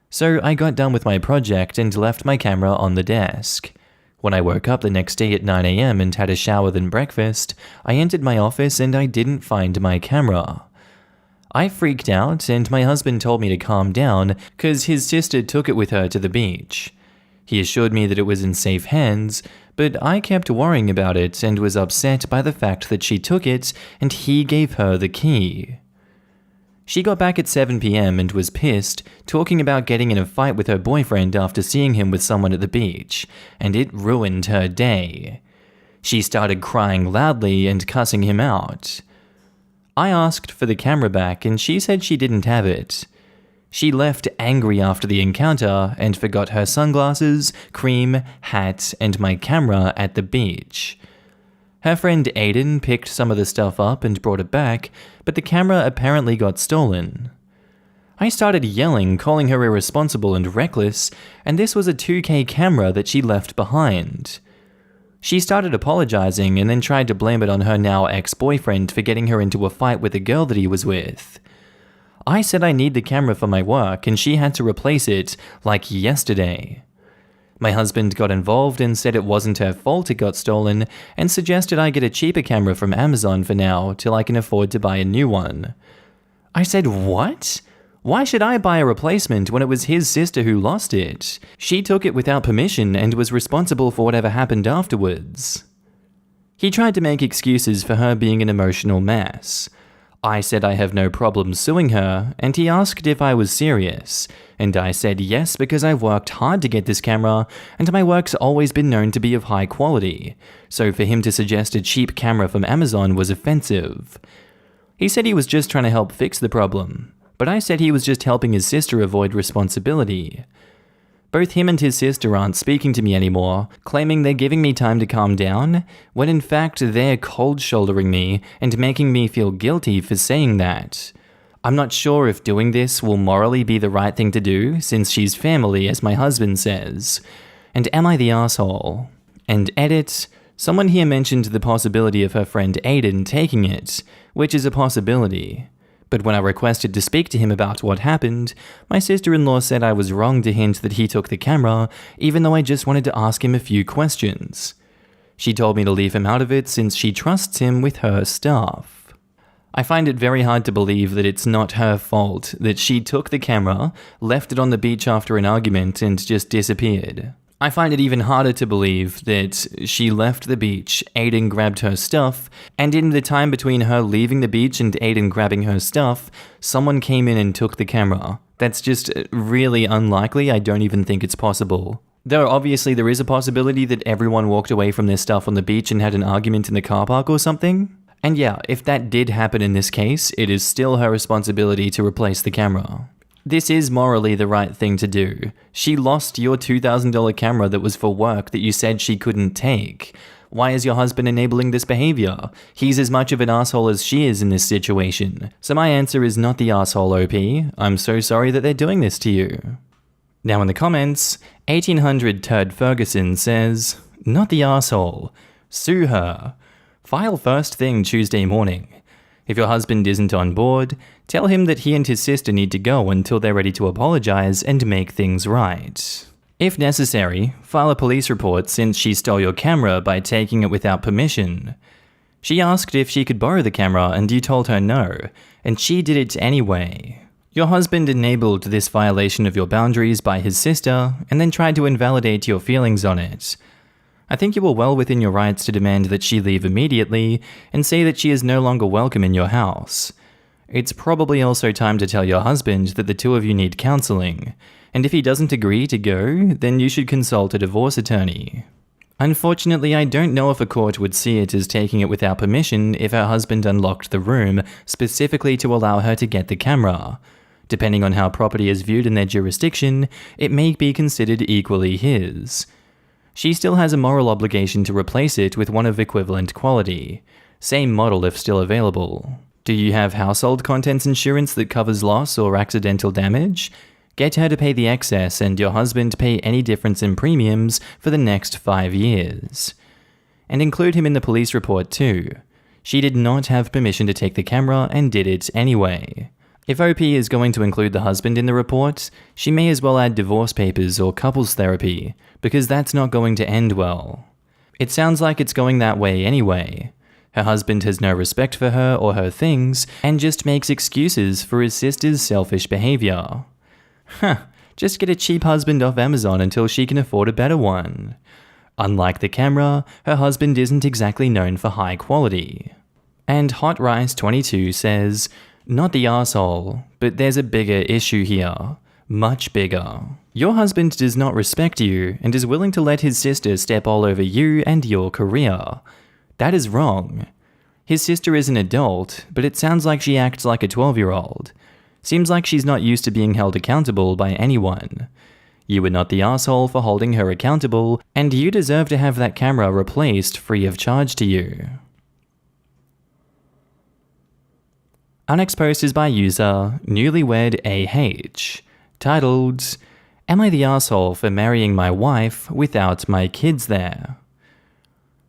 So I got done with my project and left my camera on the desk. When I woke up the next day at 9 AM and had a shower and breakfast, I entered my office and I didn't find my camera. I freaked out and my husband told me to calm down because his sister took it with her to the beach. He assured me that it was in safe hands, but I kept worrying about it and was upset by the fact that she took it and he gave her the key. She got back at 7 PM and was pissed, talking about getting in a fight with her boyfriend after seeing him with someone at the beach, and it ruined her day. She started crying loudly and cussing him out. I asked for the camera back and she said she didn't have it. She left angry after the encounter and forgot her sunglasses, cream, hat, and my camera at the beach. Her friend Aiden picked some of the stuff up and brought it back, but the camera apparently got stolen. I started yelling, calling her irresponsible and reckless, and this was a 2K camera that she left behind. She started apologizing and then tried to blame it on her now ex-boyfriend for getting her into a fight with the girl that he was with. I said I need the camera for my work and she had to replace it, like yesterday. My husband got involved and said it wasn't her fault it got stolen and suggested I get a cheaper camera from Amazon for now till I can afford to buy a new one. I said, what? Why should I buy a replacement when it was his sister who lost it? She took it without permission and was responsible for whatever happened afterwards. He tried to make excuses for her being an emotional mess. I said I have no problem suing her, and he asked if I was serious, and I said yes because I've worked hard to get this camera, and my work's always been known to be of high quality, so for him to suggest a cheap camera from Amazon was offensive. He said he was just trying to help fix the problem, but I said he was just helping his sister avoid responsibility. Both him and his sister aren't speaking to me anymore, claiming they're giving me time to calm down, when in fact they're cold-shouldering me and making me feel guilty for saying that. I'm not sure if doing this will morally be the right thing to do, since she's family, as my husband says. And am I the asshole? And edit, someone here mentioned the possibility of her friend Aiden taking it, which is a possibility. But when I requested to speak to him about what happened, my sister-in-law said I was wrong to hint that he took the camera, even though I just wanted to ask him a few questions. She told me to leave him out of it since she trusts him with her stuff. I find it very hard to believe that it's not her fault that she took the camera, left it on the beach after an argument, and just disappeared. I find it even harder to believe that she left the beach, Aiden grabbed her stuff, and in the time between her leaving the beach and Aiden grabbing her stuff, someone came in and took the camera. That's just really unlikely. I don't even think it's possible. Though obviously there is a possibility that everyone walked away from their stuff on the beach and had an argument in the car park or something. And yeah, if that did happen in this case, it is still her responsibility to replace the camera. This is morally the right thing to do. She lost your $2,000 camera that was for work that you said she couldn't take. Why is your husband enabling this behavior? He's as much of an asshole as she is in this situation. So my answer is not the asshole, OP. I'm so sorry that they're doing this to you. Now in the comments, 1800 Turd Ferguson says, not the asshole. Sue her. File first thing Tuesday morning. If your husband isn't on board, tell him that he and his sister need to go until they're ready to apologize and make things right. If necessary, file a police report since she stole your camera by taking it without permission. She asked if she could borrow the camera and you told her no, and she did it anyway. Your husband enabled this violation of your boundaries by his sister and then tried to invalidate your feelings on it. I think you were well within your rights to demand that she leave immediately and say that she is no longer welcome in your house. It's probably also time to tell your husband that the two of you need counseling, and if he doesn't agree to go, then you should consult a divorce attorney. Unfortunately, I don't know if a court would see it as taking it without permission if her husband unlocked the room specifically to allow her to get the camera. Depending on how property is viewed in their jurisdiction, it may be considered equally his. She still has a moral obligation to replace it with one of equivalent quality. Same model if still available. Do you have household contents insurance that covers loss or accidental damage? Get her to pay the excess and your husband pay any difference in premiums for the next 5 years. And include him in the police report too. She did not have permission to take the camera and did it anyway. If OP is going to include the husband in the report, she may as well add divorce papers or couples therapy, because that's not going to end well. It sounds like it's going that way anyway. Her husband has no respect for her or her things, and just makes excuses for his sister's selfish behavior. Just get a cheap husband off Amazon until she can afford a better one. Unlike the camera, her husband isn't exactly known for high quality. And Hot Rice 22 says, "Not the arsehole, but there's a bigger issue here. Much bigger. Your husband does not respect you and is willing to let his sister step all over you and your career. That is wrong. His sister is an adult, but it sounds like she acts like a 12-year-old. Seems like she's not used to being held accountable by anyone. You were not the asshole for holding her accountable, and you deserve to have that camera replaced free of charge to you." Our next post is by user Newlywed AH, titled, "Am I the asshole for marrying my wife without my kids there?"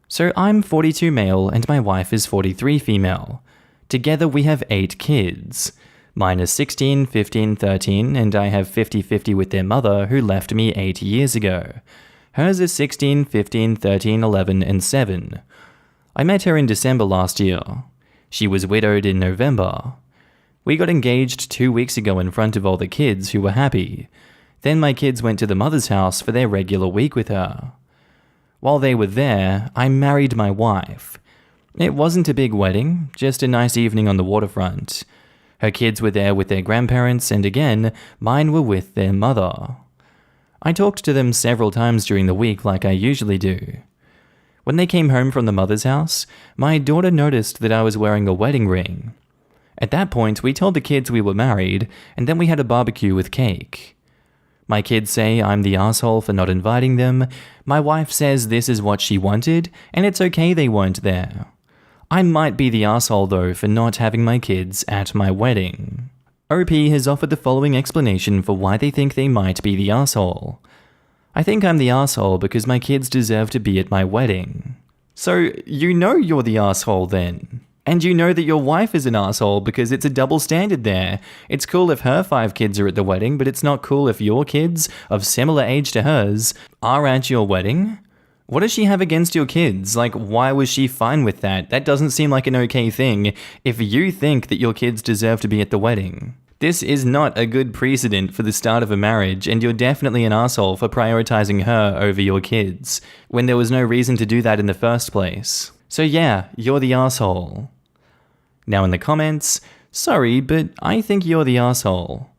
So I'm 42 male and my wife is 43 female. Together we have 8 kids. Mine is 16, 15, 13, and I have 50-50 with their mother who left me 8 years ago. Hers is 16, 15, 13, 11, and 7. I met her in December last year. She was widowed in November. We got engaged 2 weeks ago in front of all the kids who were happy. Then my kids went to the mother's house for their regular week with her. While they were there, I married my wife. It wasn't a big wedding, just a nice evening on the waterfront. Her kids were there with their grandparents, and again, mine were with their mother. I talked to them several times during the week like I usually do. When they came home from the mother's house, my daughter noticed that I was wearing a wedding ring. At that point, we told the kids we were married, and then we had a barbecue with cake. My kids say I'm the asshole for not inviting them. My wife says this is what she wanted, and it's okay they weren't there. I might be the asshole though for not having my kids at my wedding. OP has offered the following explanation for why they think they might be the asshole. I think I'm the asshole because my kids deserve to be at my wedding. So you know you're the asshole then. And you know that your wife is an asshole because it's a double standard there. It's cool if her 5 kids are at the wedding, but it's not cool if your kids, of similar age to hers, are at your wedding? What does she have against your kids? Like, why was she fine with that? That doesn't seem like an okay thing if you think that your kids deserve to be at the wedding. This is not a good precedent for the start of a marriage, and you're definitely an asshole for prioritizing her over your kids, when there was no reason to do that in the first place. So yeah, you're the asshole. Now in the comments, sorry, but I think you're the asshole.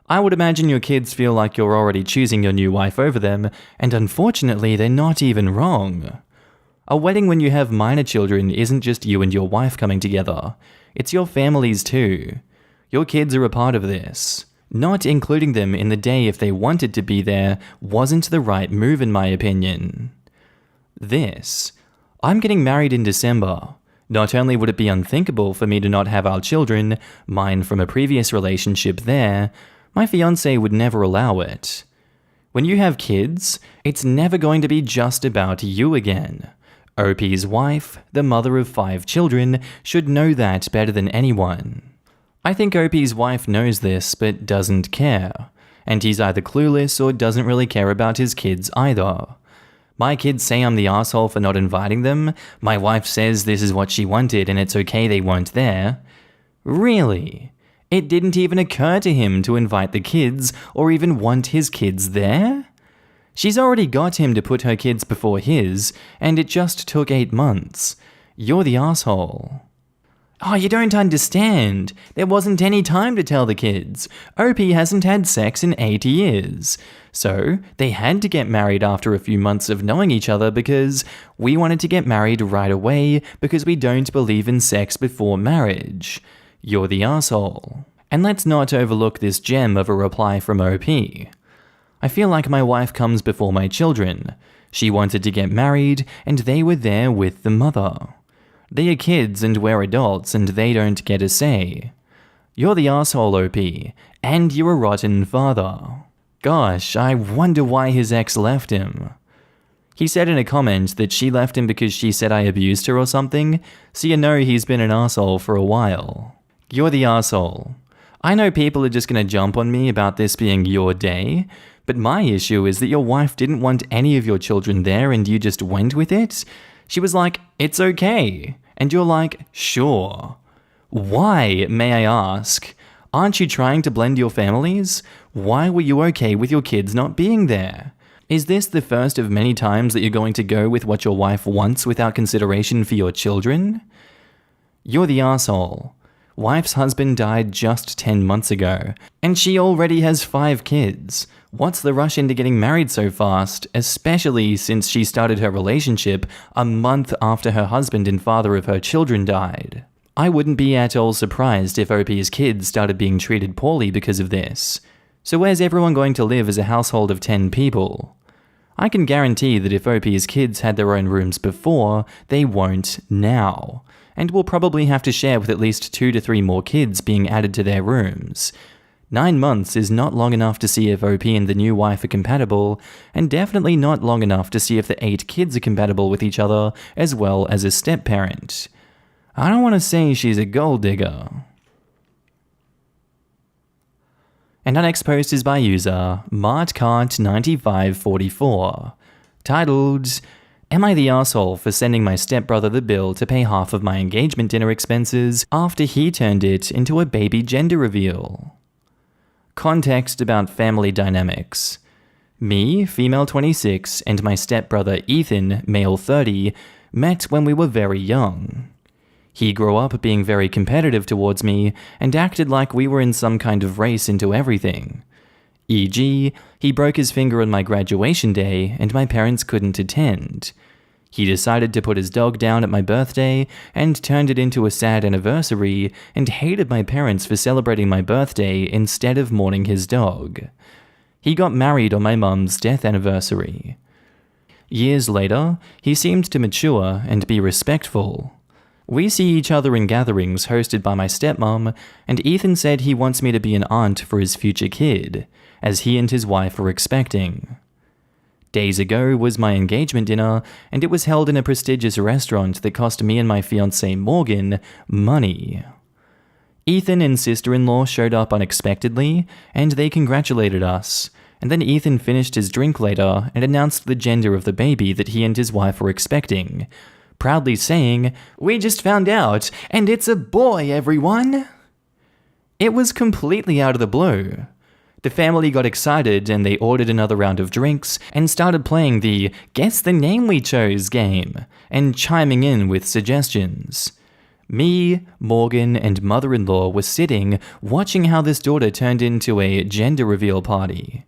I would imagine your kids feel like you're already choosing your new wife over them, and unfortunately they're not even wrong. A wedding when you have minor children isn't just you and your wife coming together, it's your families too. Your kids are a part of this. Not including them in the day if they wanted to be there wasn't the right move in my opinion. I'm getting married in December. Not only would it be unthinkable for me to not have our children, mine from a previous relationship there, my fiancé would never allow it. When you have kids, it's never going to be just about you again. OP's wife, the mother of 5 children, should know that better than anyone. I think OP's wife knows this but doesn't care. And he's either clueless or doesn't really care about his kids either. My kids say I'm the asshole for not inviting them. My wife says this is what she wanted and it's okay they weren't there. Really? It didn't even occur to him to invite the kids or even want his kids there? She's already got him to put her kids before his, and it just took 8 months. You're the asshole. Oh, you don't understand. There wasn't any time to tell the kids. OP hasn't had sex in 8 years. So, they had to get married after a few months of knowing each other because we wanted to get married right away because we don't believe in sex before marriage. You're the asshole. And let's not overlook this gem of a reply from OP. I feel like my wife comes before my children. She wanted to get married, and they were there with the mother. They are kids and we're adults, and they don't get a say. You're the asshole, OP, and you're a rotten father. Gosh, I wonder why his ex left him. He said in a comment that she left him because she said I abused her or something, so you know he's been an asshole for a while. You're the asshole. I know people are just gonna jump on me about this being your day, but my issue is that your wife didn't want any of your children there and you just went with it. She was like, it's okay. And you're like, sure. Why, may I ask? Aren't you trying to blend your families? Why were you okay with your kids not being there? Is this the first of many times that you're going to go with what your wife wants without consideration for your children? You're the asshole. Wife's husband died just 10 months ago, and she already has 5 kids. What's the rush into getting married so fast, especially since she started her relationship a month after her husband and father of her children died? I wouldn't be at all surprised if OP's kids started being treated poorly because of this. So where's everyone going to live as a household of 10 people? I can guarantee that if OP's kids had their own rooms before, they won't now. And will probably have to share with at least 2 to 3 more kids being added to their rooms. 9 months is not long enough to see if OP and the new wife are compatible, and definitely not long enough to see if the 8 kids are compatible with each other as well as a step-parent. I don't want to say she's a gold digger. And our next post is by user Markee9544, titled, Am I the asshole for sending my stepbrother the bill to pay half of my engagement dinner expenses after he turned it into a baby gender reveal? Context about family dynamics. Me, female 26, and my stepbrother Ethan, male 30, met when we were very young. He grew up being very competitive towards me and acted like we were in some kind of race into everything. E.g., he broke his finger on my graduation day and my parents couldn't attend. He decided to put his dog down at my birthday and turned it into a sad anniversary and hated my parents for celebrating my birthday instead of mourning his dog. He got married on my mum's death anniversary. Years later, he seemed to mature and be respectful. We see each other in gatherings hosted by my stepmom, and Ethan said he wants me to be an aunt for his future kid, as he and his wife are expecting. Days ago was my engagement dinner, and it was held in a prestigious restaurant that cost me and my fiancée Morgan money. Ethan and sister-in-law showed up unexpectedly, and they congratulated us, and then Ethan finished his drink later and announced the gender of the baby that he and his wife were expecting, proudly saying, "We just found out, and it's a boy, everyone!" It was completely out of the blue. The family got excited and they ordered another round of drinks and started playing the Guess the Name We Chose game and chiming in with suggestions. Me, Morgan, and mother-in-law were sitting watching how this daughter turned into a gender reveal party.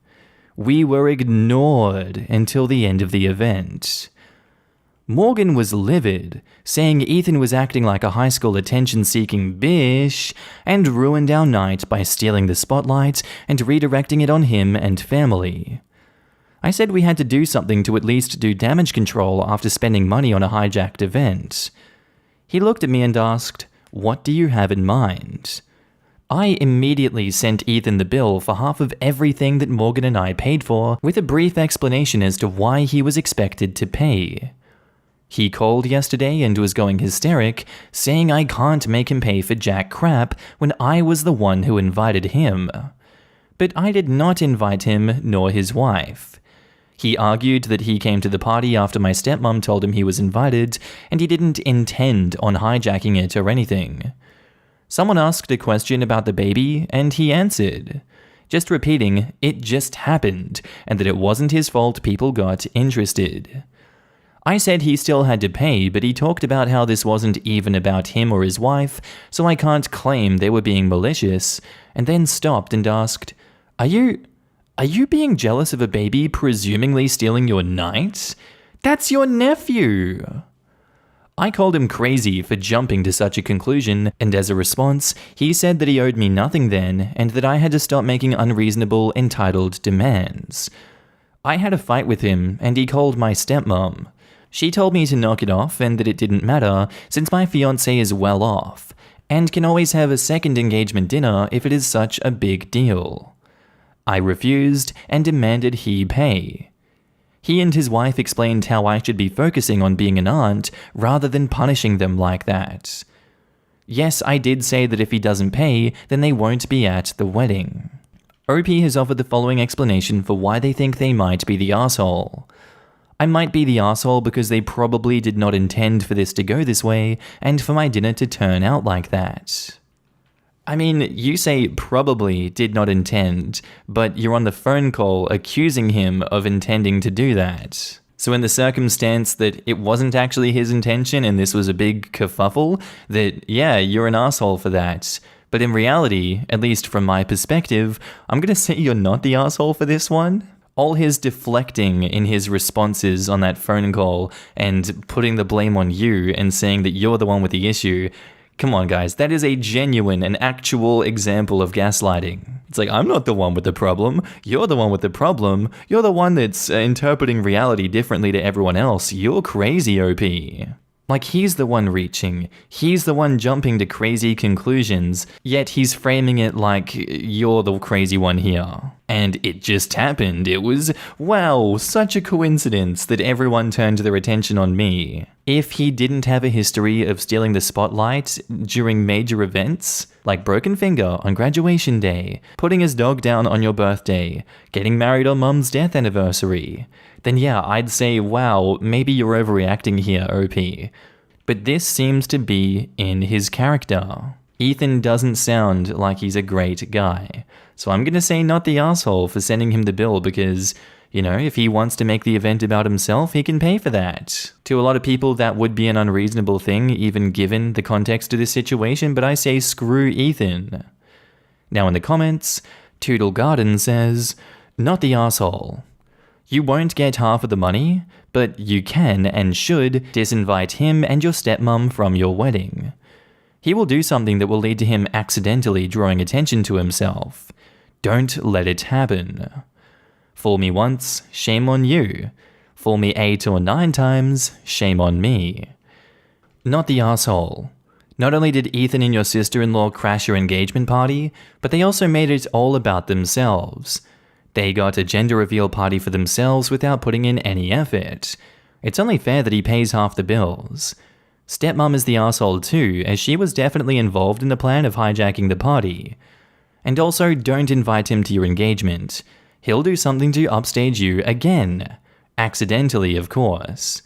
We were ignored until the end of the event. Morgan was livid, saying Ethan was acting like a high school attention-seeking bish, and ruined our night by stealing the spotlight and redirecting it on him and family. I said we had to do something to at least do damage control after spending money on a hijacked event. He looked at me and asked, "What do you have in mind?" I immediately sent Ethan the bill for half of everything that Morgan and I paid for, with a brief explanation as to why he was expected to pay. He called yesterday and was going hysteric, saying I can't make him pay for jack crap when I was the one who invited him. but I did not invite him nor his wife. He argued that he came to the party after my stepmom told him he was invited, and he didn't intend on hijacking it or anything. Someone asked a question about the baby, and he answered, just repeating it just happened, and that it wasn't his fault people got interested. I said he still had to pay, but he talked about how this wasn't even about him or his wife, so I can't claim they were being malicious, and then stopped and asked, Are you being jealous of a baby presumably stealing your night? That's your nephew! I called him crazy for jumping to such a conclusion, and as a response, he said that he owed me nothing then, and that I had to stop making unreasonable, entitled demands. I had a fight with him, and he called my stepmom. She told me to knock it off and that it didn't matter, since my fiancé is well off, and can always have a second engagement dinner if it is such a big deal. I refused and demanded he pay. He and his wife explained how I should be focusing on being an aunt rather than punishing them like that. Yes, I did say that if he doesn't pay, then they won't be at the wedding. OP has offered the following explanation for why they think they might be the asshole. I might be the asshole because they probably did not intend for this to go this way and for my dinner to turn out like that. I mean, you say probably did not intend, but you're on the phone call accusing him of intending to do that. So in the circumstance that it wasn't actually his intention and this was a big kerfuffle, that yeah, you're an asshole for that. But in reality, at least from my perspective, I'm gonna say you're not the asshole for this one. All his deflecting in his responses on that phone call and putting the blame on you and saying that you're the one with the issue. Come on, guys, that is a genuine and actual example of gaslighting. It's like, I'm not the one with the problem. You're the one with the problem. You're the one that's interpreting reality differently to everyone else. You're crazy, OP. Like, he's the one reaching. He's the one jumping to crazy conclusions, yet he's framing it like you're the crazy one here. And it just happened. It was, wow, such a coincidence that everyone turned their attention on me. If he didn't have a history of stealing the spotlight during major events, like broken finger on graduation day, putting his dog down on your birthday, getting married on mum's death anniversary, then yeah, I'd say, wow, maybe you're overreacting here, OP. But this seems to be in his character. Ethan doesn't sound like he's a great guy. So I'm gonna say not the asshole for sending him the bill because, you know, if he wants to make the event about himself, he can pay for that. To a lot of people, that would be an unreasonable thing, even given the context of this situation, but I say screw Ethan. Now in the comments, Toodle Garden says, not the asshole. You won't get half of the money, but you can and should disinvite him and your stepmom from your wedding. He will do something that will lead to him accidentally drawing attention to himself. Don't let it happen. Fool me once, shame on you. Fool me 8 or 9 times, shame on me. Not the asshole. Not only did Ethan and your sister-in-law crash your engagement party, but they also made it all about themselves. They got a gender reveal party for themselves without putting in any effort. It's only fair that he pays half the bills. Stepmom is the asshole too, as she was definitely involved in the plan of hijacking the party. And also, don't invite him to your engagement. He'll do something to upstage you again. Accidentally, of course.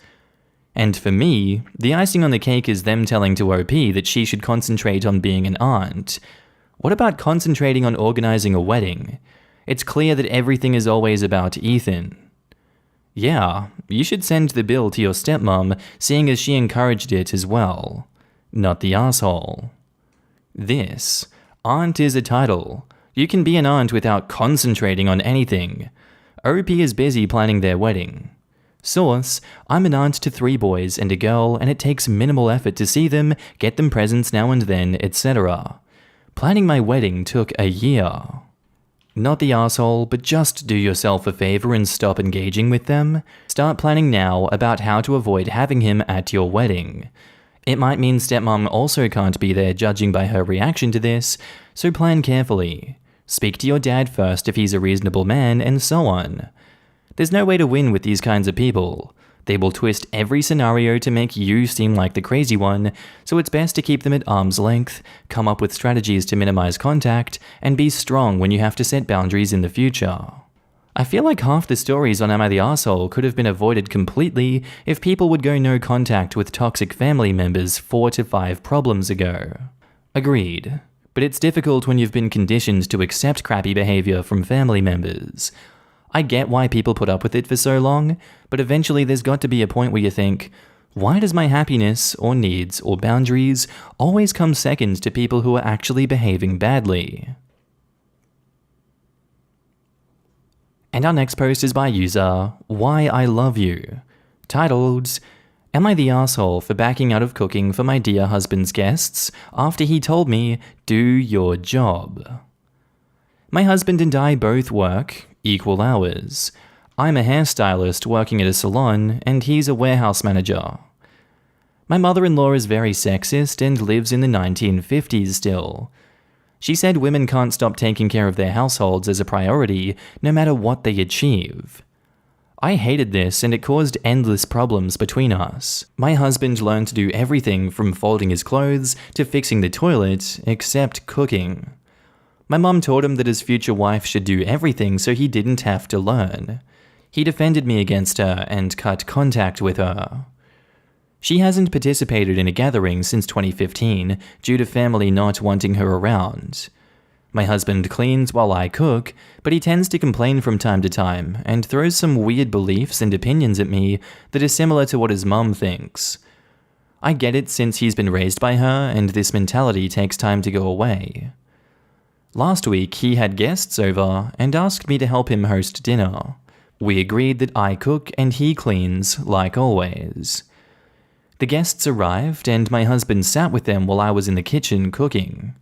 And for me, the icing on the cake is them telling to OP that she should concentrate on being an aunt. What about concentrating on organizing a wedding? It's clear that everything is always about Ethan. Yeah, you should send the bill to your stepmom, seeing as she encouraged it as well. Not the asshole. This, aunt is a title. You can be an aunt without concentrating on anything. OP is busy planning their wedding. Source, I'm an aunt to 3 boys and a girl, and it takes minimal effort to see them, get them presents now and then, etc. Planning my wedding took a year. Not the asshole, but just do yourself a favor and stop engaging with them. Start planning now about how to avoid having him at your wedding. It might mean stepmom also can't be there judging by her reaction to this, so plan carefully. Speak to your dad first if he's a reasonable man, and so on. There's no way to win with these kinds of people. They will twist every scenario to make you seem like the crazy one, so it's best to keep them at arm's length, come up with strategies to minimize contact, and be strong when you have to set boundaries in the future. I feel like half the stories on Am I the Arsehole could have been avoided completely if people would go no contact with toxic family members 4 to 5 problems ago. Agreed. But it's difficult when you've been conditioned to accept crappy behavior from family members. I get why people put up with it for so long, but eventually there's got to be a point where you think, why does my happiness or needs or boundaries always come second to people who are actually behaving badly? And our next post is by user Why I Love You, titled, Am I the asshole for backing out of cooking for my dear husband's guests after he told me, do your job? My husband and I both work equal hours. I'm a hairstylist working at a salon, and he's a warehouse manager. My mother-in-law is very sexist and lives in the 1950s still. She said women can't stop taking care of their households as a priority, no matter what they achieve. I hated this, and it caused endless problems between us. My husband learned to do everything from folding his clothes to fixing the toilet, except cooking. My mum taught him that his future wife should do everything so he didn't have to learn. He defended me against her and cut contact with her. She hasn't participated in a gathering since 2015 due to family not wanting her around. My husband cleans while I cook, but he tends to complain from time to time and throws some weird beliefs and opinions at me that are similar to what his mum thinks. I get it since he's been raised by her and this mentality takes time to go away. Last week, he had guests over and asked me to help him host dinner. We agreed that I cook and he cleans, like always. The guests arrived and my husband sat with them while I was in the kitchen cooking.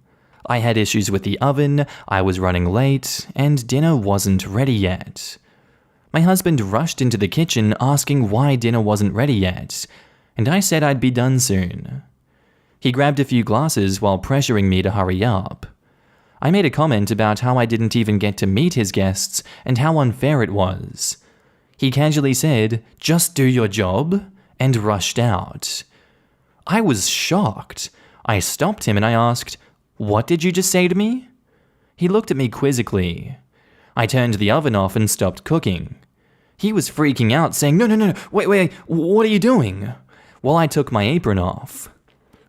I had issues with the oven, I was running late, and dinner wasn't ready yet. My husband rushed into the kitchen asking why dinner wasn't ready yet, and I said I'd be done soon. He grabbed a few glasses while pressuring me to hurry up. I made a comment about how I didn't even get to meet his guests and how unfair it was. He casually said, "Just do your job," and rushed out. I was shocked. I stopped him and I asked, "What did you just say to me?" He looked at me quizzically. I turned the oven off and stopped cooking. He was freaking out, saying, No, wait, what are you doing?" While I took my apron off.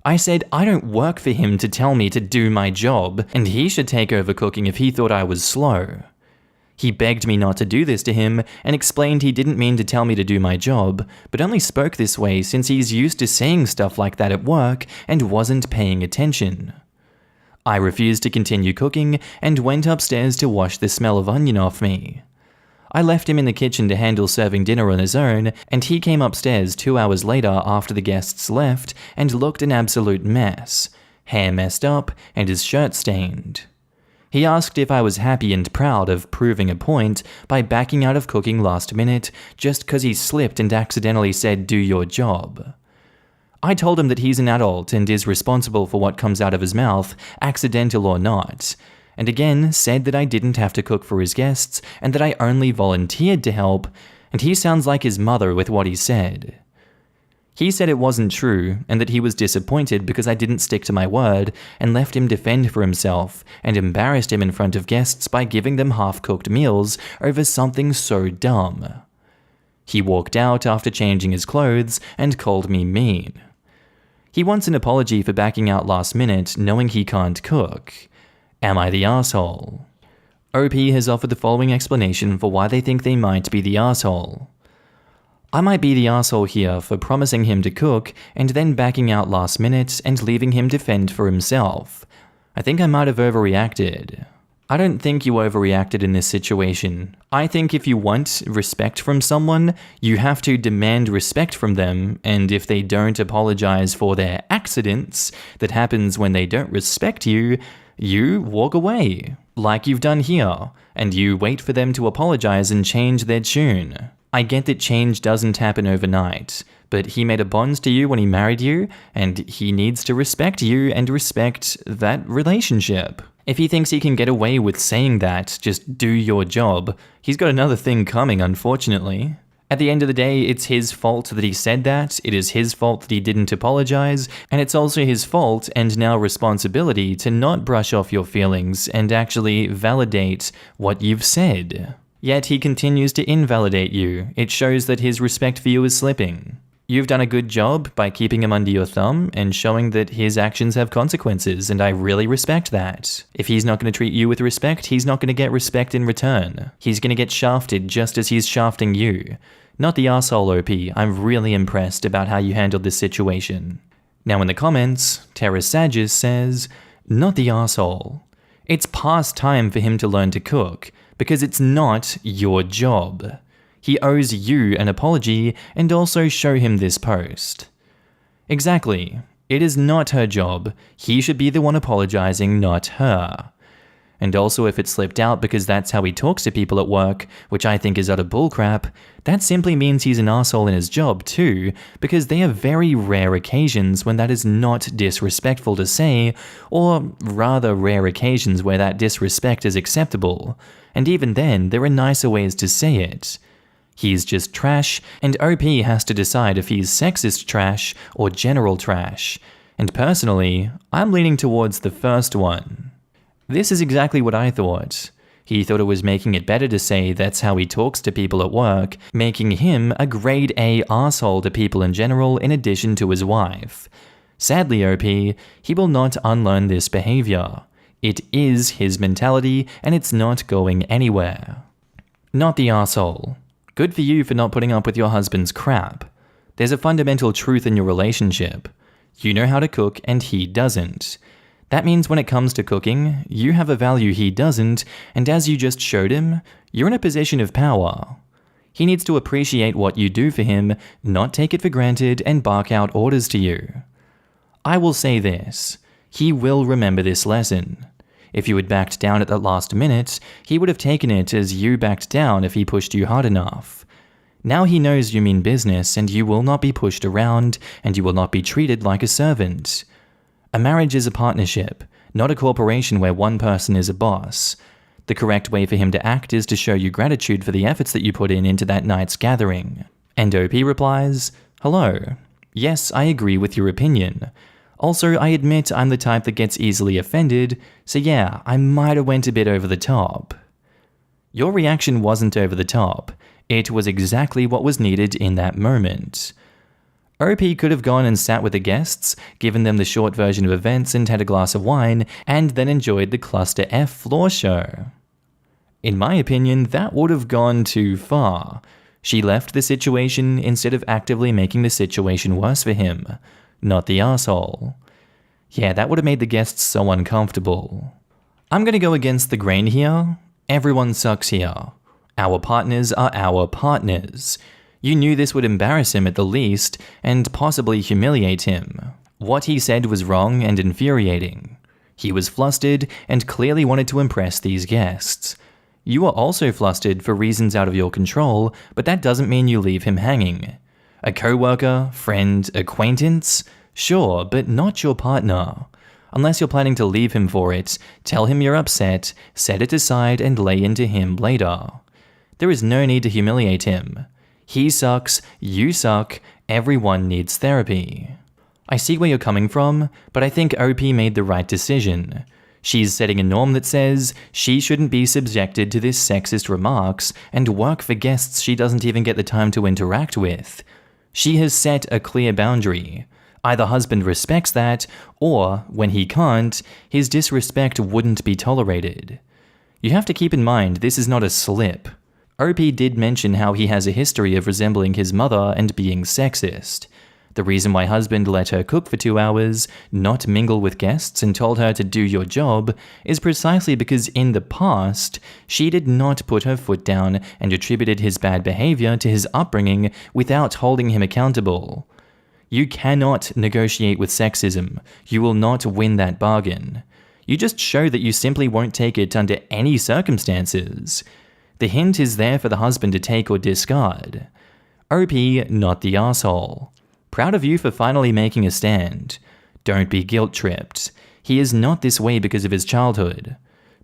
I said I don't work for him to tell me to do my job, and he should take over cooking if he thought I was slow. He begged me not to do this to him and explained he didn't mean to tell me to do my job, but only spoke this way since he's used to saying stuff like that at work and wasn't paying attention. I refused to continue cooking and went upstairs to wash the smell of onion off me. I left him in the kitchen to handle serving dinner on his own, and he came upstairs 2 hours later after the guests left and looked an absolute mess, hair messed up and his shirt stained. He asked if I was happy and proud of proving a point by backing out of cooking last minute just 'cause he slipped and accidentally said do your job. I told him that he's an adult and is responsible for what comes out of his mouth, accidental or not, and again said that I didn't have to cook for his guests and that I only volunteered to help, and he sounds like his mother with what he said. He said it wasn't true and that he was disappointed because I didn't stick to my word and left him defend for himself and embarrassed him in front of guests by giving them half-cooked meals over something so dumb. He walked out after changing his clothes and called me mean. He wants an apology for backing out last minute knowing he can't cook. Am I the asshole? OP has offered the following explanation for why they think they might be the asshole. I might be the asshole here for promising him to cook and then backing out last minute and leaving him to fend for himself. I think I might have overreacted. I don't think you overreacted in this situation. I think if you want respect from someone, you have to demand respect from them, and if they don't apologize for their accidents that happens when they don't respect you, you walk away, like you've done here, and you wait for them to apologize and change their tune. I get that change doesn't happen overnight, but he made a bond to you when he married you, and he needs to respect you and respect that relationship. If he thinks he can get away with saying that, just do your job, he's got another thing coming, unfortunately. At the end of the day, it's his fault that he said that, it is his fault that he didn't apologize, and it's also his fault and now responsibility to not brush off your feelings and actually validate what you've said. Yet he continues to invalidate you. It shows that his respect for you is slipping. You've done a good job by keeping him under your thumb and showing that his actions have consequences, and I really respect that. If he's not going to treat you with respect, he's not going to get respect in return. He's going to get shafted just as he's shafting you. Not the arsehole, OP. I'm really impressed about how you handled this situation. Now in the comments, Terra Sagis says, not the arsehole. It's past time for him to learn to cook, because it's not your job. He owes you an apology and also show him this post. Exactly. It is not her job. He should be the one apologizing, not her. And also if it slipped out because that's how he talks to people at work, which I think is utter bullcrap, that simply means he's an arsehole in his job too, because they are very rare occasions when that is not disrespectful to say, or rather rare occasions where that disrespect is acceptable. And even then, there are nicer ways to say it. He's just trash, and OP has to decide if he's sexist trash or general trash. And personally, I'm leaning towards the first one. This is exactly what I thought. He thought it was making it better to say that's how he talks to people at work, making him a grade A arsehole to people in general in addition to his wife. Sadly, OP, he will not unlearn this behavior. It is his mentality, and it's not going anywhere. Not the arsehole. Good for you for not putting up with your husband's crap. There's a fundamental truth in your relationship. You know how to cook and he doesn't. That means when it comes to cooking, you have a value he doesn't, and as you just showed him, you're in a position of power. He needs to appreciate what you do for him, not take it for granted and bark out orders to you. I will say this, he will remember this lesson. If you had backed down at the last minute, he would have taken it as you backed down if he pushed you hard enough. Now he knows you mean business and you will not be pushed around and you will not be treated like a servant. A marriage is a partnership, not a corporation where one person is a boss. The correct way for him to act is to show you gratitude for the efforts that you put into that night's gathering. And OP replies, hello. Yes, I agree with your opinion. Also, I admit I'm the type that gets easily offended, so yeah, I might have went a bit over the top. Your reaction wasn't over the top. It was exactly what was needed in that moment. OP could have gone and sat with the guests, given them the short version of events and had a glass of wine, and then enjoyed the Cluster F floor show. In my opinion, that would have gone too far. She left the situation instead of actively making the situation worse for him. Not the arsehole. Yeah, that would have made the guests so uncomfortable. I'm gonna go against the grain here. Everyone sucks here. Our partners are our partners. You knew this would embarrass him at the least, and possibly humiliate him. What he said was wrong and infuriating. He was flustered and clearly wanted to impress these guests. You are also flustered for reasons out of your control, but that doesn't mean you leave him hanging. A co-worker, friend, acquaintance? Sure, but not your partner. Unless you're planning to leave him for it, tell him you're upset, set it aside and lay into him later. There is no need to humiliate him. He sucks, you suck, everyone needs therapy. I see where you're coming from, but I think OP made the right decision. She's setting a norm that says she shouldn't be subjected to this sexist remarks and work for guests she doesn't even get the time to interact with. She has set a clear boundary. Either husband respects that, or, when he can't, his disrespect wouldn't be tolerated. You have to keep in mind this is not a slip. OP did mention how he has a history of resembling his mother and being sexist. The reason why husband let her cook for 2 hours, not mingle with guests and told her to do your job, is precisely because in the past, she did not put her foot down and attributed his bad behavior to his upbringing without holding him accountable. You cannot negotiate with sexism. You will not win that bargain. You just show that you simply won't take it under any circumstances. The hint is there for the husband to take or discard. OP, not the arsehole. Proud of you for finally making a stand. Don't be guilt-tripped. He is not this way because of his childhood.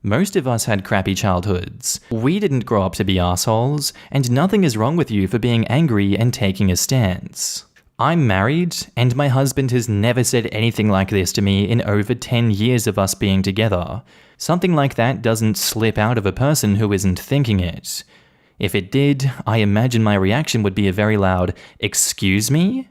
Most of us had crappy childhoods. We didn't grow up to be assholes, and nothing is wrong with you for being angry and taking a stance. I'm married, and my husband has never said anything like this to me in over 10 years of us being together. Something like that doesn't slip out of a person who isn't thinking it. If it did, I imagine my reaction would be a very loud, "Excuse me?"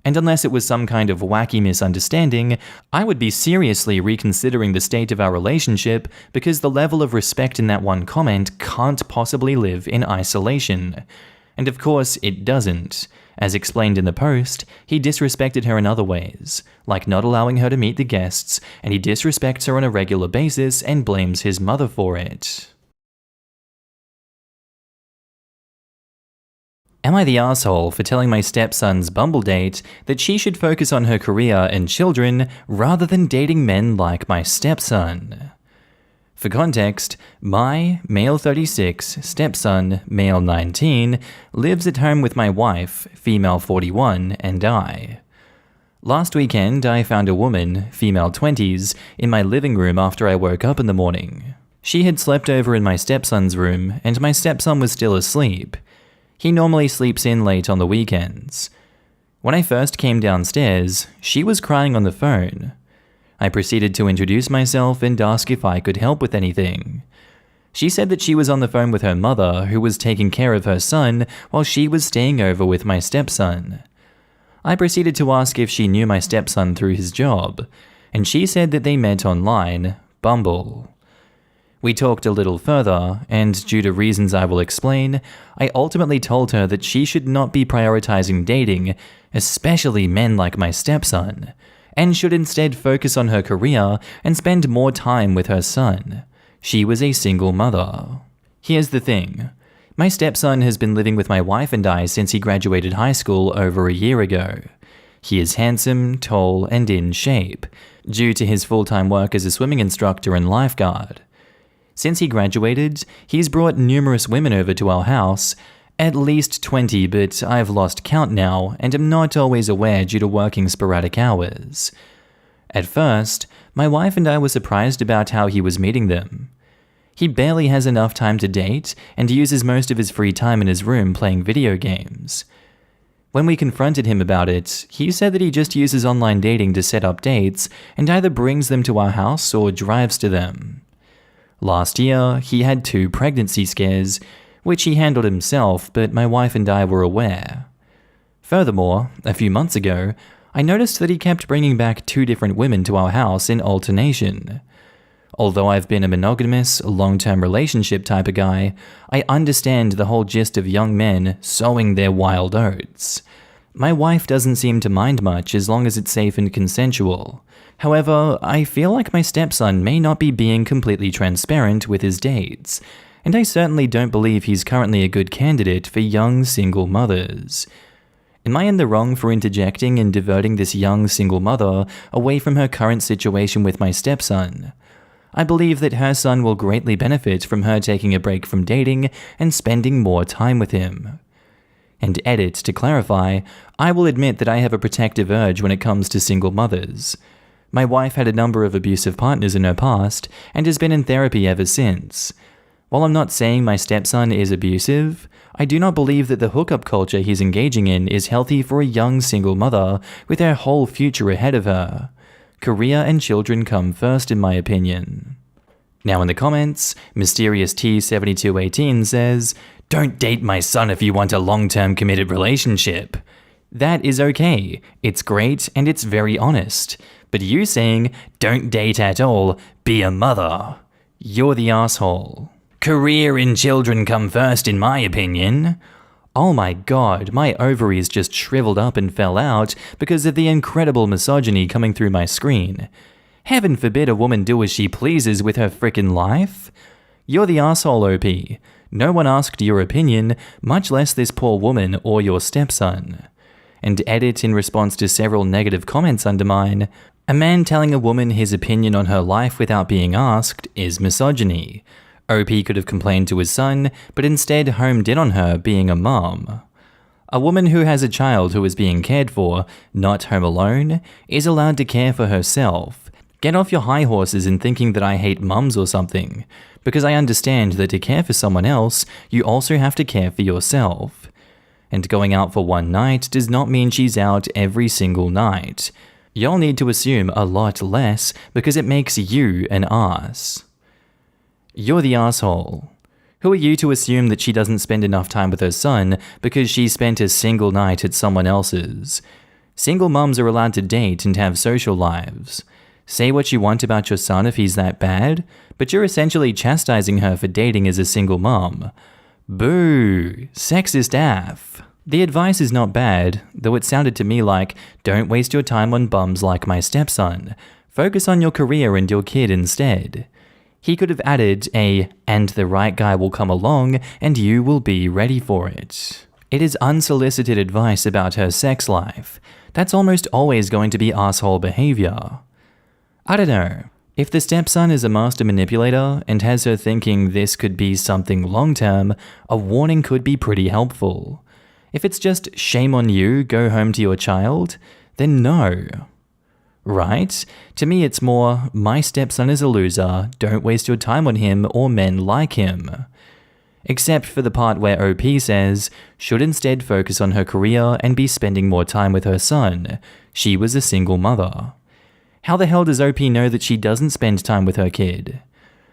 And unless it was some kind of wacky misunderstanding, I would be seriously reconsidering the state of our relationship because the level of respect in that one comment can't possibly live in isolation. And of course, it doesn't. As explained in the post, he disrespected her in other ways, like not allowing her to meet the guests, and he disrespects her on a regular basis and blames his mother for it. Am I the asshole for telling my stepson's Bumble date that she should focus on her career and children rather than dating men like my stepson? For context, my, male 36, stepson, male 19, lives at home with my wife, female 41, and I. Last weekend, I found a woman, female 20s, in my living room after I woke up in the morning. She had slept over in my stepson's room, and my stepson was still asleep. He normally sleeps in late on the weekends. When I first came downstairs, she was crying on the phone. I proceeded to introduce myself and ask if I could help with anything. She said that she was on the phone with her mother, who was taking care of her son while she was staying over with my stepson. I proceeded to ask if she knew my stepson through his job, and she said that they met online, Bumble. We talked a little further, and due to reasons I will explain, I ultimately told her that she should not be prioritizing dating, especially men like my stepson, and should instead focus on her career and spend more time with her son. She was a single mother. Here's the thing. My stepson has been living with my wife and I since he graduated high school over a year ago. He is handsome, tall, and in shape, due to his full-time work as a swimming instructor and lifeguard. Since he graduated, he's brought numerous women over to our house, at least 20, but I've lost count now and am not always aware due to working sporadic hours. At first, my wife and I were surprised about how he was meeting them. He barely has enough time to date and uses most of his free time in his room playing video games. When we confronted him about it, he said that he just uses online dating to set up dates and either brings them to our house or drives to them. Last year, he had 2 pregnancy scares, which he handled himself, but my wife and I were aware. Furthermore, a few months ago, I noticed that he kept bringing back 2 different women to our house in alternation. Although I've been a monogamous, long-term relationship type of guy, I understand the whole gist of young men sowing their wild oats. My wife doesn't seem to mind much as long as it's safe and consensual. However, I feel like my stepson may not be being completely transparent with his dates, and I certainly don't believe he's currently a good candidate for young single mothers. Am I in the wrong for interjecting and diverting this young single mother away from her current situation with my stepson? I believe that her son will greatly benefit from her taking a break from dating and spending more time with him. And edit, to clarify, I will admit that I have a protective urge when it comes to single mothers. My wife had a number of abusive partners in her past and has been in therapy ever since. While I'm not saying my stepson is abusive, I do not believe that the hookup culture he's engaging in is healthy for a young single mother with her whole future ahead of her. Career and children come first, in my opinion. Now in the comments, Mysterious T7218 says, "Don't date my son if you want a long-term committed relationship." That is okay, it's great, and it's very honest. But you saying, "Don't date at all, be a mother," you're the asshole. Career and children come first, in my opinion. Oh my god, my ovaries just shriveled up and fell out because of the incredible misogyny coming through my screen. Heaven forbid a woman do as she pleases with her frickin' life. You're the asshole, OP. No one asked your opinion, much less this poor woman or your stepson. And edit in response to several negative comments under mine, a man telling a woman his opinion on her life without being asked is misogyny. OP could have complained to his son, but instead homed in on her being a mom. A woman who has a child who is being cared for, not home alone, is allowed to care for herself. Get off your high horses in thinking that I hate mums or something, because I understand that to care for someone else, you also have to care for yourself. And going out for one night does not mean she's out every single night. You'll need to assume a lot less because it makes you an ass. You're the asshole. Who are you to assume that she doesn't spend enough time with her son because she spent a single night at someone else's? Single mums are allowed to date and have social lives. Say what you want about your son if he's that bad, but you're essentially chastising her for dating as a single mum. Boo! Sexist AF. The advice is not bad, though it sounded to me like, don't waste your time on bums like my stepson. Focus on your career and your kid instead. He could have added and the right guy will come along and you will be ready for it. It is unsolicited advice about her sex life. That's almost always going to be asshole behavior. I don't know. If the stepson is a master manipulator and has her thinking this could be something long-term, a warning could be pretty helpful. If it's just shame on you, go home to your child, then no. Right? To me it's more, my stepson is a loser, don't waste your time on him or men like him. Except for the part where OP says, should instead focus on her career and be spending more time with her son. She was a single mother. How the hell does OP know that she doesn't spend time with her kid?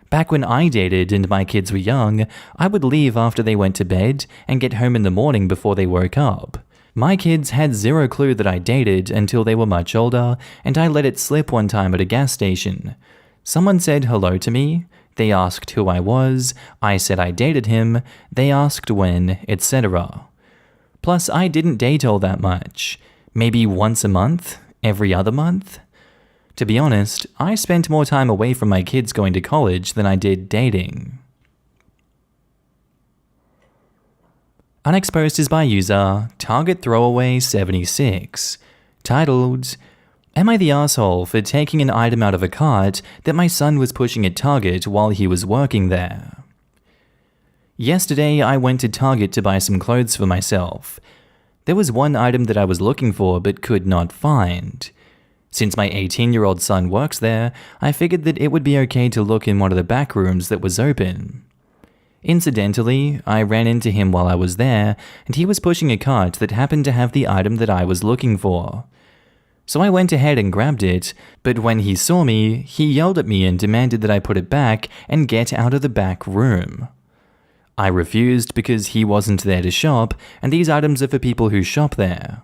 Back when I dated and my kids were young, I would leave after they went to bed and get home in the morning before they woke up. My kids had zero clue that I dated until they were much older, and I let it slip one time at a gas station. Someone said hello to me, they asked who I was, I said I dated him, they asked when, etc. Plus, I didn't date all that much. Maybe once a month? Every other month? To be honest, I spent more time away from my kids going to college than I did dating. Unexposed is by user Target Throwaway 76, titled, Am I the asshole for taking an item out of a cart that my son was pushing at Target while he was working there? Yesterday, I went to Target to buy some clothes for myself. There was one item that I was looking for but could not find. Since my 18-year-old son works there, I figured that it would be okay to look in one of the back rooms that was open. Incidentally, I ran into him while I was there, and he was pushing a cart that happened to have the item that I was looking for. So I went ahead and grabbed it, but when he saw me, he yelled at me and demanded that I put it back and get out of the back room. I refused because he wasn't there to shop, and these items are for people who shop there.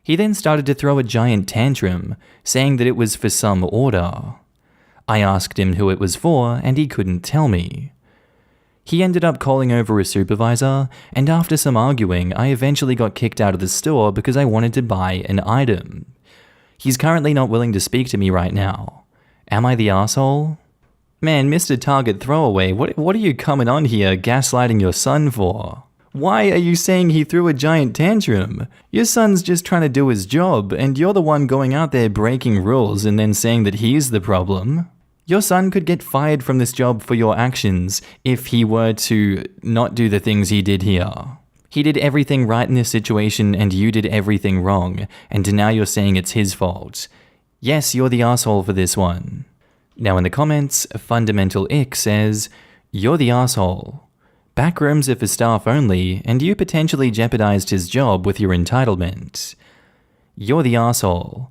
He then started to throw a giant tantrum, saying that it was for some order. I asked him who it was for, and he couldn't tell me. He ended up calling over a supervisor, and after some arguing, I eventually got kicked out of the store because I wanted to buy an item. He's currently not willing to speak to me right now. Am I the asshole? Man, Mr. Target Throwaway, what are you coming on here gaslighting your son for? Why are you saying he threw a giant tantrum? Your son's just trying to do his job, and you're the one going out there breaking rules and then saying that he's the problem. Your son could get fired from this job for your actions if he were to not do the things he did here. He did everything right in this situation and you did everything wrong, and now you're saying it's his fault. Yes, you're the asshole for this one. Now in the comments, Fundamental Ick says, you're the asshole. Backrooms are for staff only, and you potentially jeopardized his job with your entitlement. You're the asshole.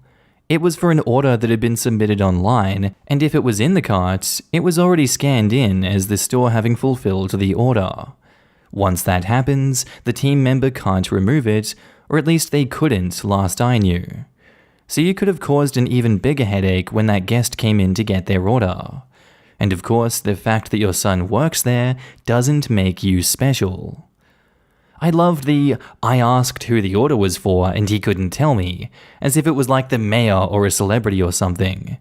It was for an order that had been submitted online, and if it was in the cart, it was already scanned in as the store having fulfilled the order. Once that happens, the team member can't remove it, or at least they couldn't last I knew. So you could have caused an even bigger headache when that guest came in to get their order. And of course, the fact that your son works there doesn't make you special. I loved the, I asked who the order was for and he couldn't tell me, as if it was like the mayor or a celebrity or something.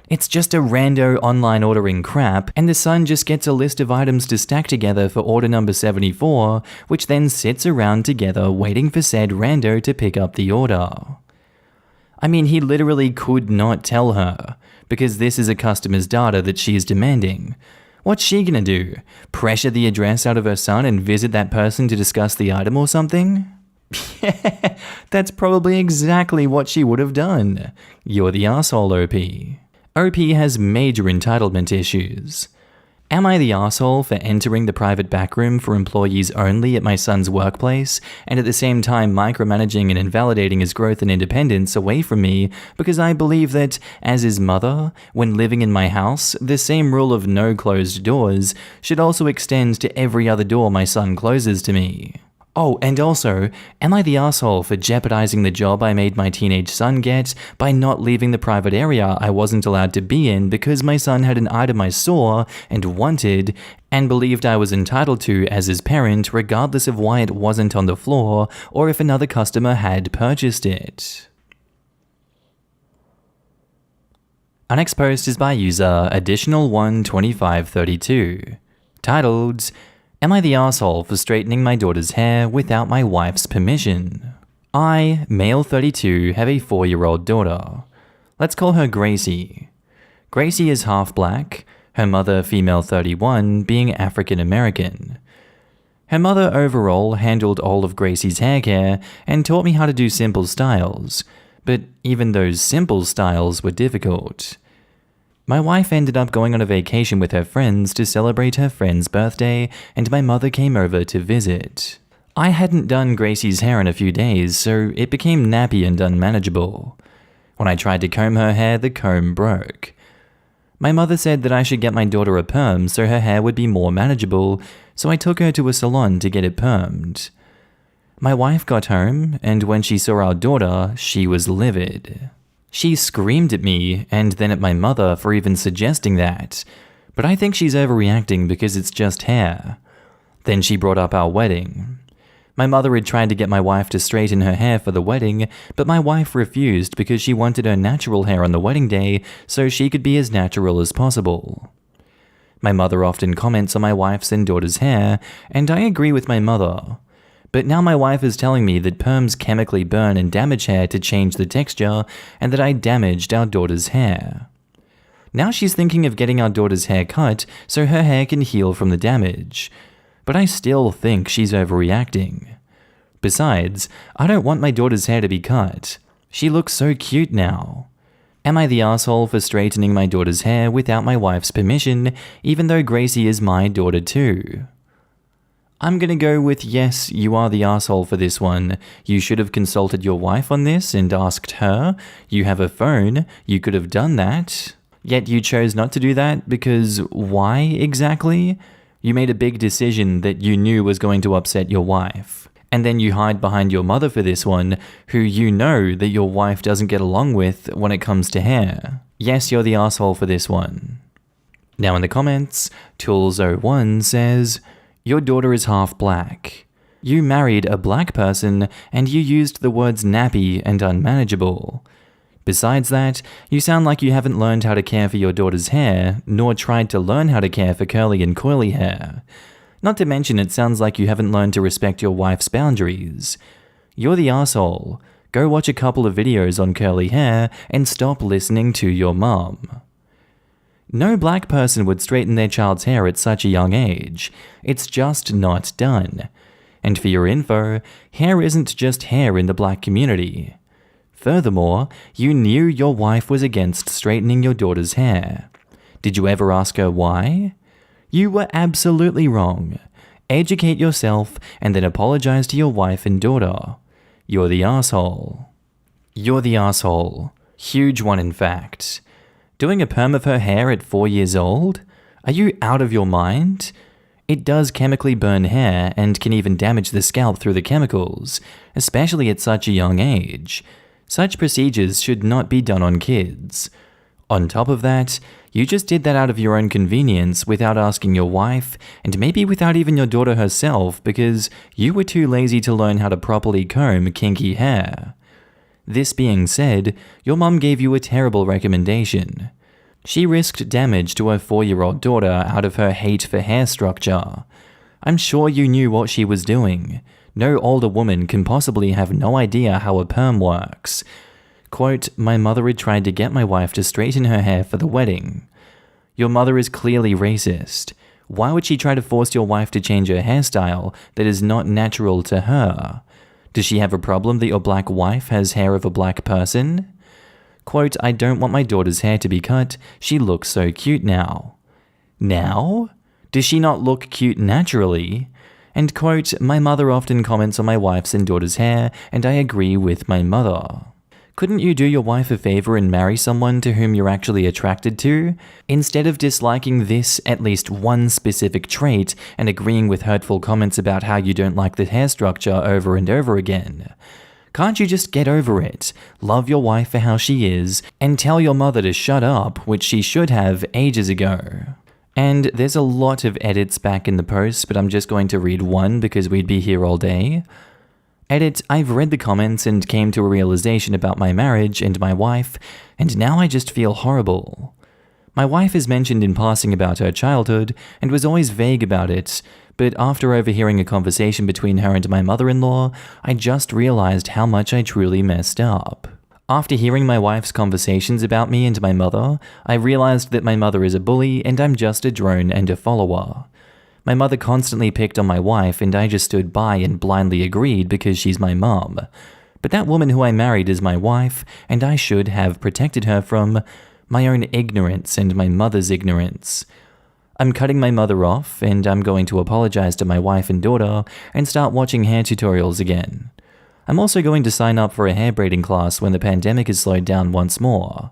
It's just a rando online ordering crap, and the son just gets a list of items to stack together for order number 74, which then sits around together waiting for said rando to pick up the order. I mean, he literally could not tell her, because this is a customer's data that she is demanding. What's she gonna do? Pressure the address out of her son and visit that person to discuss the item or something? That's probably exactly what she would have done. You're the asshole, OP. OP has major entitlement issues. Am I the asshole for entering the private backroom for employees only at my son's workplace, and at the same time micromanaging and invalidating his growth and independence away from me because I believe that, as his mother, when living in my house, the same rule of no closed doors should also extend to every other door my son closes to me? Oh, and also, am I the asshole for jeopardizing the job I made my teenage son get by not leaving the private area I wasn't allowed to be in because my son had an item I saw and wanted and believed I was entitled to as his parent regardless of why it wasn't on the floor or if another customer had purchased it? Our next post is by user additional12532, titled, Am I the asshole for straightening my daughter's hair without my wife's permission? I, male 32, have a 4-year-old daughter. Let's call her Gracie. Gracie is half black, her mother, female 31, being African American. Her mother overall handled all of Gracie's hair care and taught me how to do simple styles, but even those simple styles were difficult. My wife ended up going on a vacation with her friends to celebrate her friend's birthday, and my mother came over to visit. I hadn't done Gracie's hair in a few days, so it became nappy and unmanageable. When I tried to comb her hair, the comb broke. My mother said that I should get my daughter a perm so her hair would be more manageable, so I took her to a salon to get it permed. My wife got home, and when she saw our daughter, she was livid. She screamed at me and then at my mother for even suggesting that, but I think she's overreacting because it's just hair. Then she brought up our wedding. My mother had tried to get my wife to straighten her hair for the wedding, but my wife refused because she wanted her natural hair on the wedding day so she could be as natural as possible. My mother often comments on my wife's and daughter's hair, and I agree with my mother. But now my wife is telling me that perms chemically burn and damage hair to change the texture, and that I damaged our daughter's hair. Now she's thinking of getting our daughter's hair cut so her hair can heal from the damage. But I still think she's overreacting. Besides, I don't want my daughter's hair to be cut. She looks so cute now. Am I the asshole for straightening my daughter's hair without my wife's permission, even though Gracie is my daughter too? I'm gonna go with yes, you are the asshole for this one. You should have consulted your wife on this and asked her. You have a phone, you could have done that. Yet you chose not to do that because why exactly? You made a big decision that you knew was going to upset your wife. And then you hide behind your mother for this one, who you know that your wife doesn't get along with when it comes to hair. Yes, you're the asshole for this one. Now in the comments, Tools01 says, your daughter is half black. You married a black person and you used the words nappy and unmanageable. Besides that, you sound like you haven't learned how to care for your daughter's hair, nor tried to learn how to care for curly and coily hair. Not to mention it sounds like you haven't learned to respect your wife's boundaries. You're the asshole. Go watch a couple of videos on curly hair and stop listening to your mum. No black person would straighten their child's hair at such a young age. It's just not done. And for your info, hair isn't just hair in the black community. Furthermore, you knew your wife was against straightening your daughter's hair. Did you ever ask her why? You were absolutely wrong. Educate yourself and then apologize to your wife and daughter. You're the asshole. You're the asshole. Huge one, in fact. Doing a perm of her hair at 4 years old? Are you out of your mind? It does chemically burn hair and can even damage the scalp through the chemicals, especially at such a young age. Such procedures should not be done on kids. On top of that, you just did that out of your own convenience without asking your wife, and maybe without even your daughter herself because you were too lazy to learn how to properly comb kinky hair. This being said, your mum gave you a terrible recommendation. She risked damage to her 4-year-old daughter out of her hate for hair structure. I'm sure you knew what she was doing. No older woman can possibly have no idea how a perm works. Quote, my mother had tried to get my wife to straighten her hair for the wedding. Your mother is clearly racist. Why would she try to force your wife to change her hairstyle that is not natural to her? Does she have a problem that your black wife has hair of a black person? Quote, I don't want my daughter's hair to be cut. She looks so cute now. Now? Does she not look cute naturally? And quote, my mother often comments on my wife's and daughter's hair, and I agree with my mother. Couldn't you do your wife a favor and marry someone to whom you're actually attracted to? Instead of disliking this, at least one specific trait, and agreeing with hurtful comments about how you don't like the hair structure over and over again. Can't you just get over it, love your wife for how she is, and tell your mother to shut up, which she should have ages ago? And there's a lot of edits back in the post, but I'm just going to read one because we'd be here all day. Edit, I've read the comments and came to a realization about my marriage and my wife, and now I just feel horrible. My wife has mentioned in passing about her childhood and was always vague about it, but after overhearing a conversation between her and my mother-in-law, I just realized how much I truly messed up. After hearing my wife's conversations about me and my mother, I realized that my mother is a bully and I'm just a drone and a follower. My mother constantly picked on my wife and I just stood by and blindly agreed because she's my mom. But that woman who I married is my wife, and I should have protected her from my own ignorance and my mother's ignorance. I'm cutting my mother off, and I'm going to apologize to my wife and daughter and start watching hair tutorials again. I'm also going to sign up for a hair braiding class when the pandemic is slowed down once more.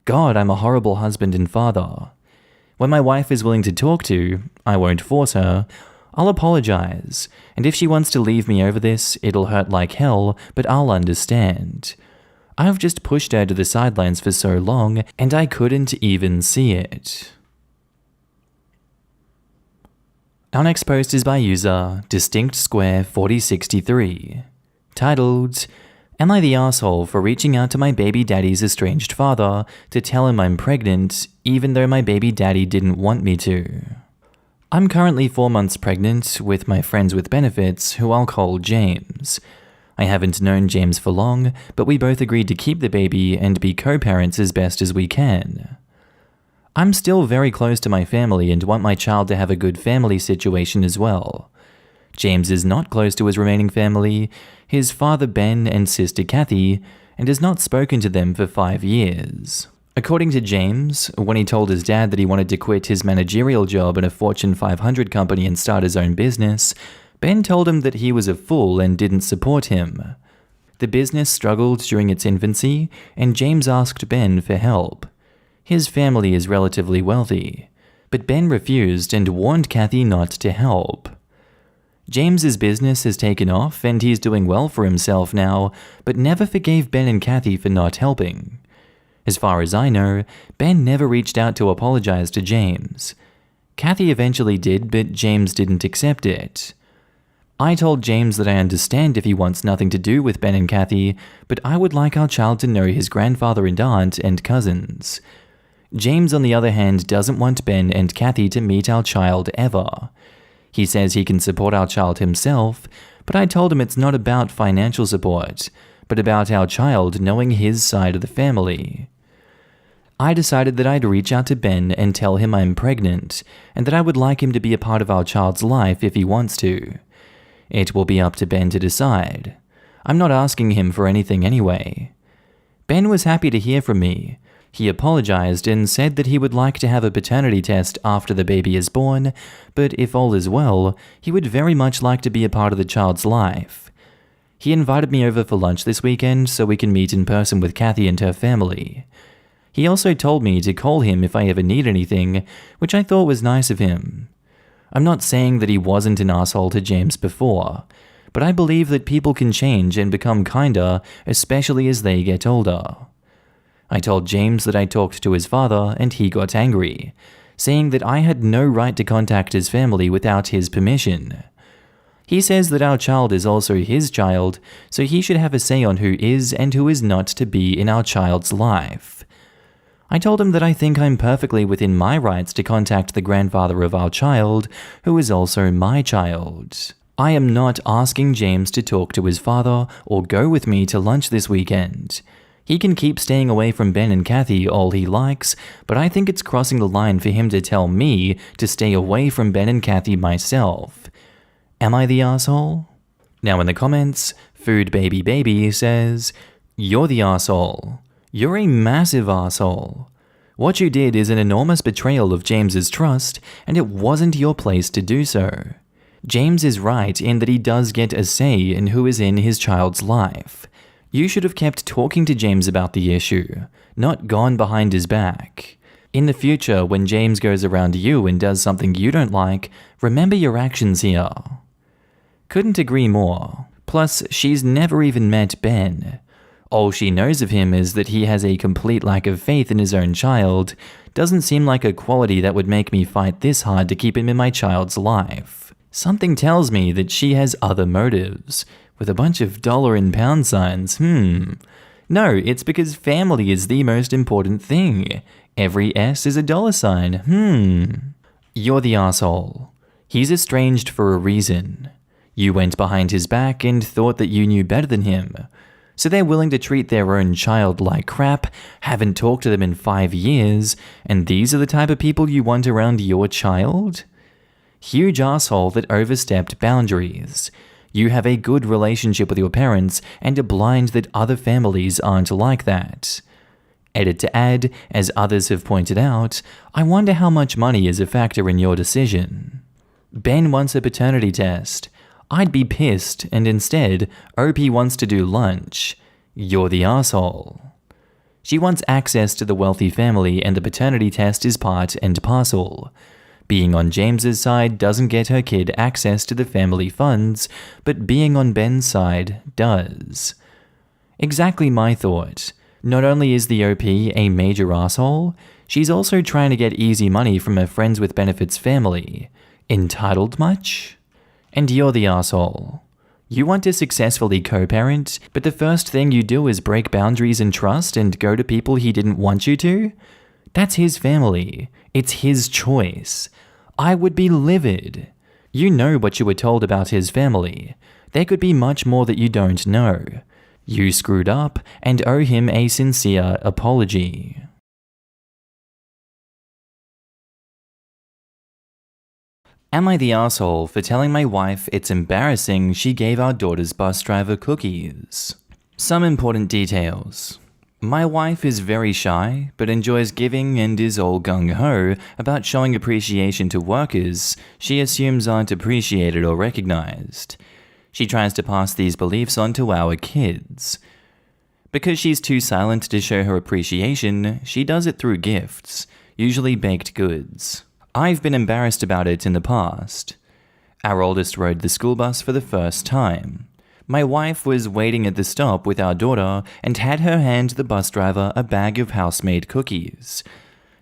God, I'm a horrible husband and father. When my wife is willing to talk to, I won't force her, I'll apologize, and if she wants to leave me over this, it'll hurt like hell, but I'll understand. I've just pushed her to the sidelines for so long, and I couldn't even see it. Our next post is by user Distinct Square 4063, titled, Am I the asshole for reaching out to my baby daddy's estranged father to tell him I'm pregnant, even though my baby daddy didn't want me to? I'm currently 4 months pregnant with my friends with benefits, who I'll call James. I haven't known James for long, but we both agreed to keep the baby and be co-parents as best as we can. I'm still very close to my family and want my child to have a good family situation as well. James is not close to his remaining family, his father Ben and sister Kathy, and has not spoken to them for 5 years. According to James, when he told his dad that he wanted to quit his managerial job in a Fortune 500 company and start his own business, Ben told him that he was a fool and didn't support him. The business struggled during its infancy, and James asked Ben for help. His family is relatively wealthy, but Ben refused and warned Kathy not to help. James's business has taken off and he's doing well for himself now, but never forgave Ben and Kathy for not helping. As far as I know, Ben never reached out to apologize to James. Kathy eventually did, but James didn't accept it. I told James that I understand if he wants nothing to do with Ben and Kathy, but I would like our child to know his grandfather and aunt and cousins. James, on the other hand, doesn't want Ben and Kathy to meet our child ever. He says he can support our child himself, but I told him it's not about financial support, but about our child knowing his side of the family. I decided that I'd reach out to Ben and tell him I'm pregnant, and that I would like him to be a part of our child's life if he wants to. It will be up to Ben to decide. I'm not asking him for anything anyway. Ben was happy to hear from me. He apologized and said that he would like to have a paternity test after the baby is born, but if all is well, he would very much like to be a part of the child's life. He invited me over for lunch this weekend so we can meet in person with Kathy and her family. He also told me to call him if I ever need anything, which I thought was nice of him. I'm not saying that he wasn't an asshole to James before, but I believe that people can change and become kinder, especially as they get older. I told James that I talked to his father and he got angry, saying that I had no right to contact his family without his permission. He says that our child is also his child, so he should have a say on who is and who is not to be in our child's life. I told him that I think I'm perfectly within my rights to contact the grandfather of our child, who is also my child. I am not asking James to talk to his father or go with me to lunch this weekend. He can keep staying away from Ben and Kathy all he likes, but I think it's crossing the line for him to tell me to stay away from Ben and Kathy myself. Am I the asshole? Now in the comments, Food Baby Baby says, You're the asshole. You're a massive asshole. What you did is an enormous betrayal of James's trust, and it wasn't your place to do so. James is right in that he does get a say in who is in his child's life. You should have kept talking to James about the issue, not gone behind his back. In the future, when James goes around you and does something you don't like, remember your actions here. Couldn't agree more. Plus, she's never even met Ben. All she knows of him is that he has a complete lack of faith in his own child. Doesn't seem like a quality that would make me fight this hard to keep him in my child's life. Something tells me that she has other motives, with a bunch of dollar and pound signs. No, it's because family is the most important thing. Every S is a dollar sign. You're the asshole. He's estranged for a reason. You went behind his back and thought that you knew better than him. So they're willing to treat their own child like crap, haven't talked to them in 5 years, and these are the type of people you want around your child? Huge asshole that overstepped boundaries. You have a good relationship with your parents and are blind that other families aren't like that. Edit to add, as others have pointed out, I wonder how much money is a factor in your decision. Ben wants a paternity test. I'd be pissed, and instead, OP wants to do lunch. You're the asshole. She wants access to the wealthy family, and the paternity test is part and parcel. Being on James's side doesn't get her kid access to the family funds, but being on Ben's side does. Exactly my thought. Not only is the OP a major asshole, she's also trying to get easy money from her friends with benefits family. Entitled much? And you're the asshole. You want to successfully co-parent, but the first thing you do is break boundaries and trust and go to people he didn't want you to? That's his family. It's his choice. I would be livid. You know what you were told about his family. There could be much more that you don't know. You screwed up and owe him a sincere apology. Am I the asshole for telling my wife it's embarrassing she gave our daughter's bus driver cookies? Some important details. My wife is very shy, but enjoys giving and is all gung-ho about showing appreciation to workers she assumes aren't appreciated or recognized. She tries to pass these beliefs on to our kids. Because she's too silent to show her appreciation, she does it through gifts, usually baked goods. I've been embarrassed about it in the past. Our oldest rode the school bus for the first time. My wife was waiting at the stop with our daughter and had her hand the bus driver a bag of house-made cookies.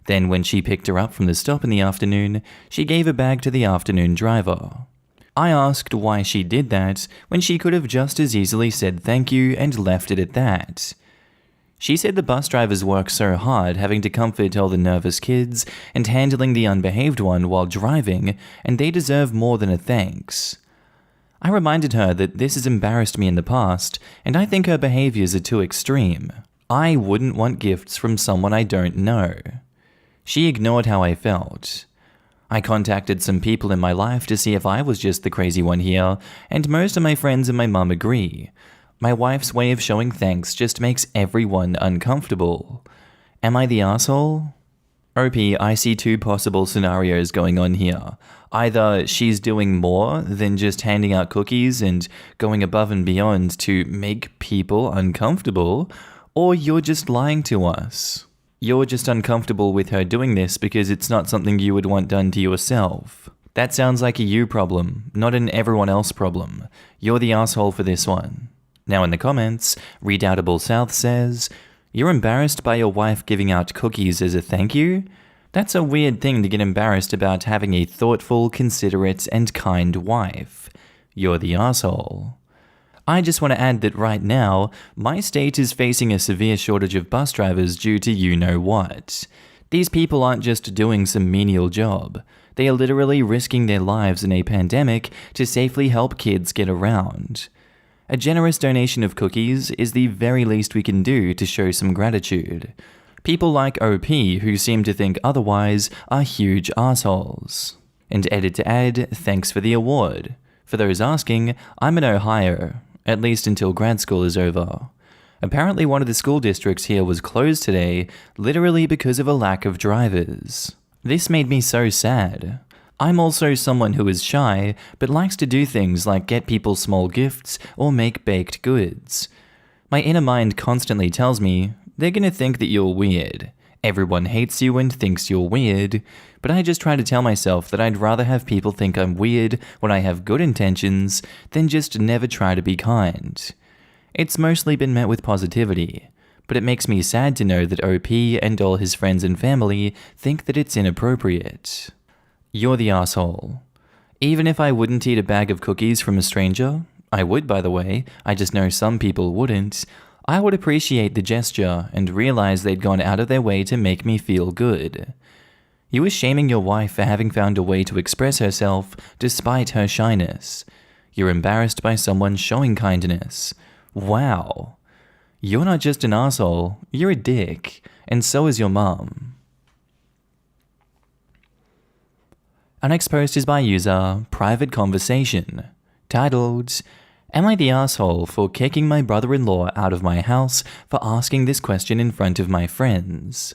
Then when she picked her up from the stop in the afternoon, she gave a bag to the afternoon driver. I asked why she did that when she could have just as easily said thank you and left it at that. She said the bus drivers work so hard having to comfort all the nervous kids and handling the unbehaved one while driving, and they deserve more than a thanks. I reminded her that this has embarrassed me in the past, and I think her behaviors are too extreme. I wouldn't want gifts from someone I don't know. She ignored how I felt. I contacted some people in my life to see if I was just the crazy one here, and most of my friends and my mum agree. My wife's way of showing thanks just makes everyone uncomfortable. Am I the asshole? OP, I see 2 possible scenarios going on here. Either she's doing more than just handing out cookies and going above and beyond to make people uncomfortable, or you're just lying to us. You're just uncomfortable with her doing this because it's not something you would want done to yourself. That sounds like a you problem, not an everyone else problem. You're the asshole for this one. Now in the comments, Redoubtable South says, "You're embarrassed by your wife giving out cookies as a thank you? That's a weird thing to get embarrassed about having a thoughtful, considerate, and kind wife. You're the asshole." I just want to add that right now, my state is facing a severe shortage of bus drivers due to you-know-what. These people aren't just doing some menial job. They are literally risking their lives in a pandemic to safely help kids get around. A generous donation of cookies is the very least we can do to show some gratitude. People like OP who seem to think otherwise are huge assholes. And edit to add, thanks for the award. For those asking, I'm in Ohio, at least until grad school is over. Apparently one of the school districts here was closed today, literally because of a lack of drivers. This made me so sad. I'm also someone who is shy, but likes to do things like get people small gifts or make baked goods. My inner mind constantly tells me, they're gonna think that you're weird. Everyone hates you and thinks you're weird, but I just try to tell myself that I'd rather have people think I'm weird when I have good intentions than just never try to be kind. It's mostly been met with positivity, but it makes me sad to know that OP and all his friends and family think that it's inappropriate. You're the asshole. Even if I wouldn't eat a bag of cookies from a stranger, I would by the way, I just know some people wouldn't, I would appreciate the gesture and realize they'd gone out of their way to make me feel good. You were shaming your wife for having found a way to express herself despite her shyness. You're embarrassed by someone showing kindness. Wow. You're not just an asshole, you're a dick, and so is your mum. Our next post is by user Private Conversation, titled, Am I the asshole for kicking my brother-in-law out of my house for asking this question in front of my friends?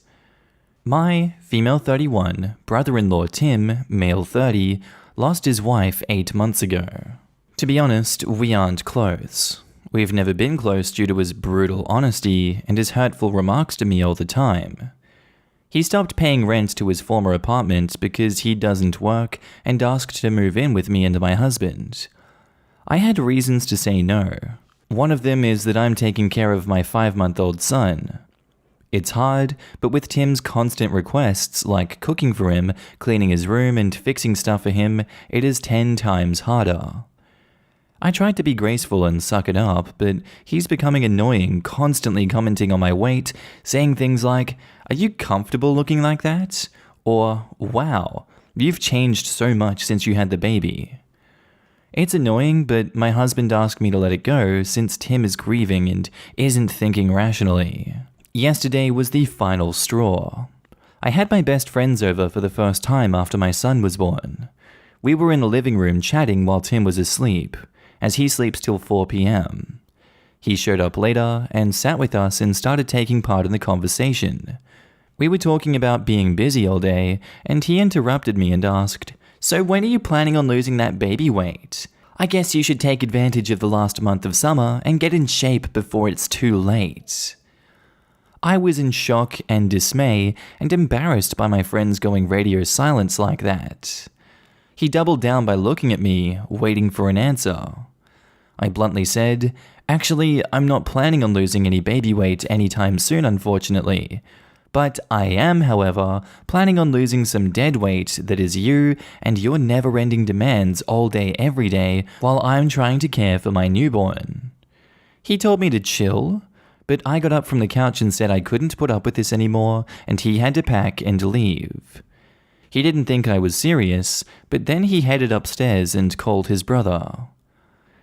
My, female 31, brother-in-law Tim, male 30, lost his wife 8 months ago. To be honest, we aren't close. We've never been close due to his brutal honesty and his hurtful remarks to me all the time. He stopped paying rent to his former apartment because he doesn't work and asked to move in with me and my husband. I had reasons to say no. One of them is that I'm taking care of my 5-month-old son. It's hard, but with Tim's constant requests, like cooking for him, cleaning his room, and fixing stuff for him, it is 10 times harder. I tried to be graceful and suck it up, but he's becoming annoying, constantly commenting on my weight, saying things like, "Are you comfortable looking like that?" Or, "Wow, you've changed so much since you had the baby." It's annoying, but my husband asked me to let it go since Tim is grieving and isn't thinking rationally. Yesterday was the final straw. I had my best friends over for the first time after my son was born. We were in the living room chatting while Tim was asleep, as he sleeps till 4 p.m. He showed up later and sat with us and started taking part in the conversation. We were talking about being busy all day, and he interrupted me and asked, "So when are you planning on losing that baby weight? I guess you should take advantage of the last month of summer and get in shape before it's too late." I was in shock and dismay and embarrassed by my friends going radio silence like that. He doubled down by looking at me, waiting for an answer. I bluntly said, "Actually, I'm not planning on losing any baby weight anytime soon, unfortunately. But I am, however, planning on losing some dead weight that is you and your never-ending demands all day every day while I'm trying to care for my newborn." He told me to chill, but I got up from the couch and said I couldn't put up with this anymore and he had to pack and leave. He didn't think I was serious, but then he headed upstairs and called his brother.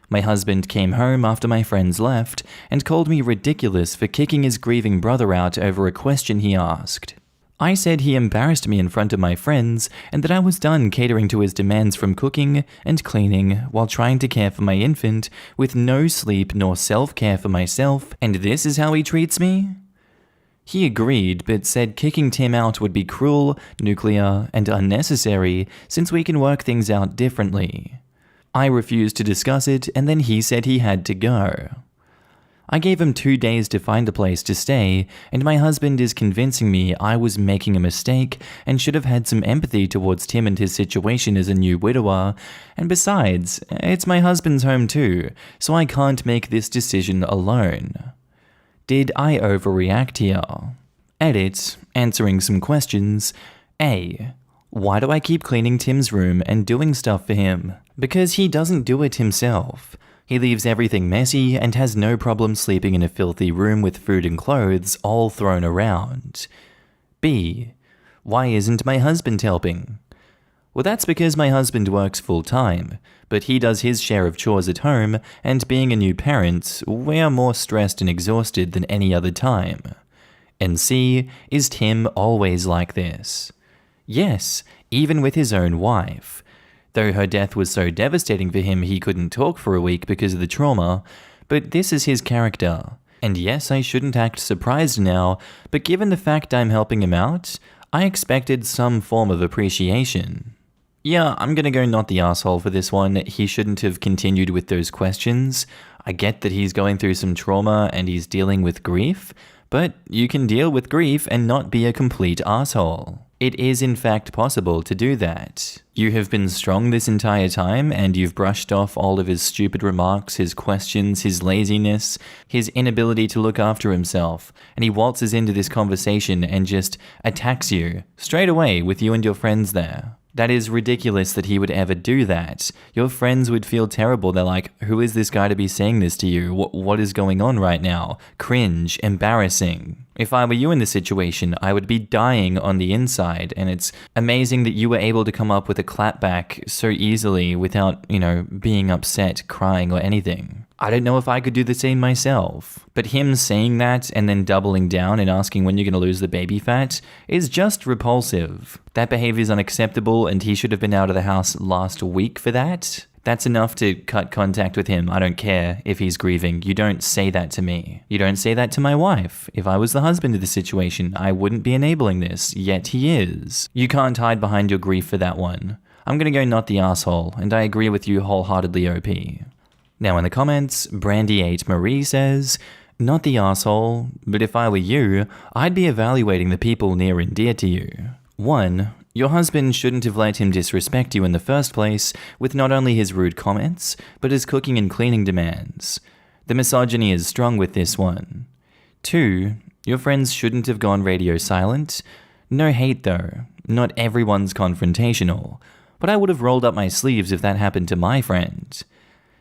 My husband came home after my friends left and called me ridiculous for kicking his grieving brother out over a question he asked. I said he embarrassed me in front of my friends and that I was done catering to his demands from cooking and cleaning while trying to care for my infant with no sleep nor self-care for myself, and this is how he treats me? He agreed, but said kicking Tim out would be cruel, nuclear, and unnecessary since we can work things out differently. I refused to discuss it, and then he said he had to go. I gave him 2 days to find a place to stay, and my husband is convincing me I was making a mistake and should have had some empathy towards Tim and his situation as a new widower, and besides, it's my husband's home too, so I can't make this decision alone. Did I overreact here? Edit, answering some questions. A. Why do I keep cleaning Tim's room and doing stuff for him? Because he doesn't do it himself. He leaves everything messy and has no problem sleeping in a filthy room with food and clothes all thrown around. B. Why isn't my husband helping? Well, that's because my husband works full-time, but he does his share of chores at home, and being a new parent, we're more stressed and exhausted than any other time. And C. Is Tim always like this? Yes, even with his own wife. Though her death was so devastating for him he couldn't talk for a week because of the trauma, but this is his character. And yes, I shouldn't act surprised now, but given the fact I'm helping him out, I expected some form of appreciation. Yeah, I'm gonna go not the asshole for this one. He shouldn't have continued with those questions. I get that he's going through some trauma and he's dealing with grief, but you can deal with grief and not be a complete asshole. It is in fact possible to do that. You have been strong this entire time and you've brushed off all of his stupid remarks, his questions, his laziness, his inability to look after himself, and he waltzes into this conversation and just attacks you straight away with you and your friends there. That is ridiculous that he would ever do that. Your friends would feel terrible. They're like, who is this guy to be saying this to you? What is going on right now? Cringe, embarrassing. If I were you in this situation, I would be dying on the inside, and it's amazing that you were able to come up with a clapback so easily without, being upset, crying, or anything. I don't know if I could do the same myself. But him saying that and then doubling down and asking when you're going to lose the baby fat is just repulsive. That behavior is unacceptable and he should have been out of the house last week for that. That's enough to cut contact with him. I don't care if he's grieving. You don't say that to me. You don't say that to my wife. If I was the husband of the situation, I wouldn't be enabling this, yet he is. You can't hide behind your grief for that one. I'm gonna go not the asshole, and I agree with you wholeheartedly, OP. Now in the comments, Brandy8 Marie says, not the asshole, but if I were you, I'd be evaluating the people near and dear to you. 1. Your husband shouldn't have let him disrespect you in the first place with not only his rude comments, but his cooking and cleaning demands. The misogyny is strong with this one. 2. Your friends shouldn't have gone radio silent. No hate though, not everyone's confrontational, but I would have rolled up my sleeves if that happened to my friend.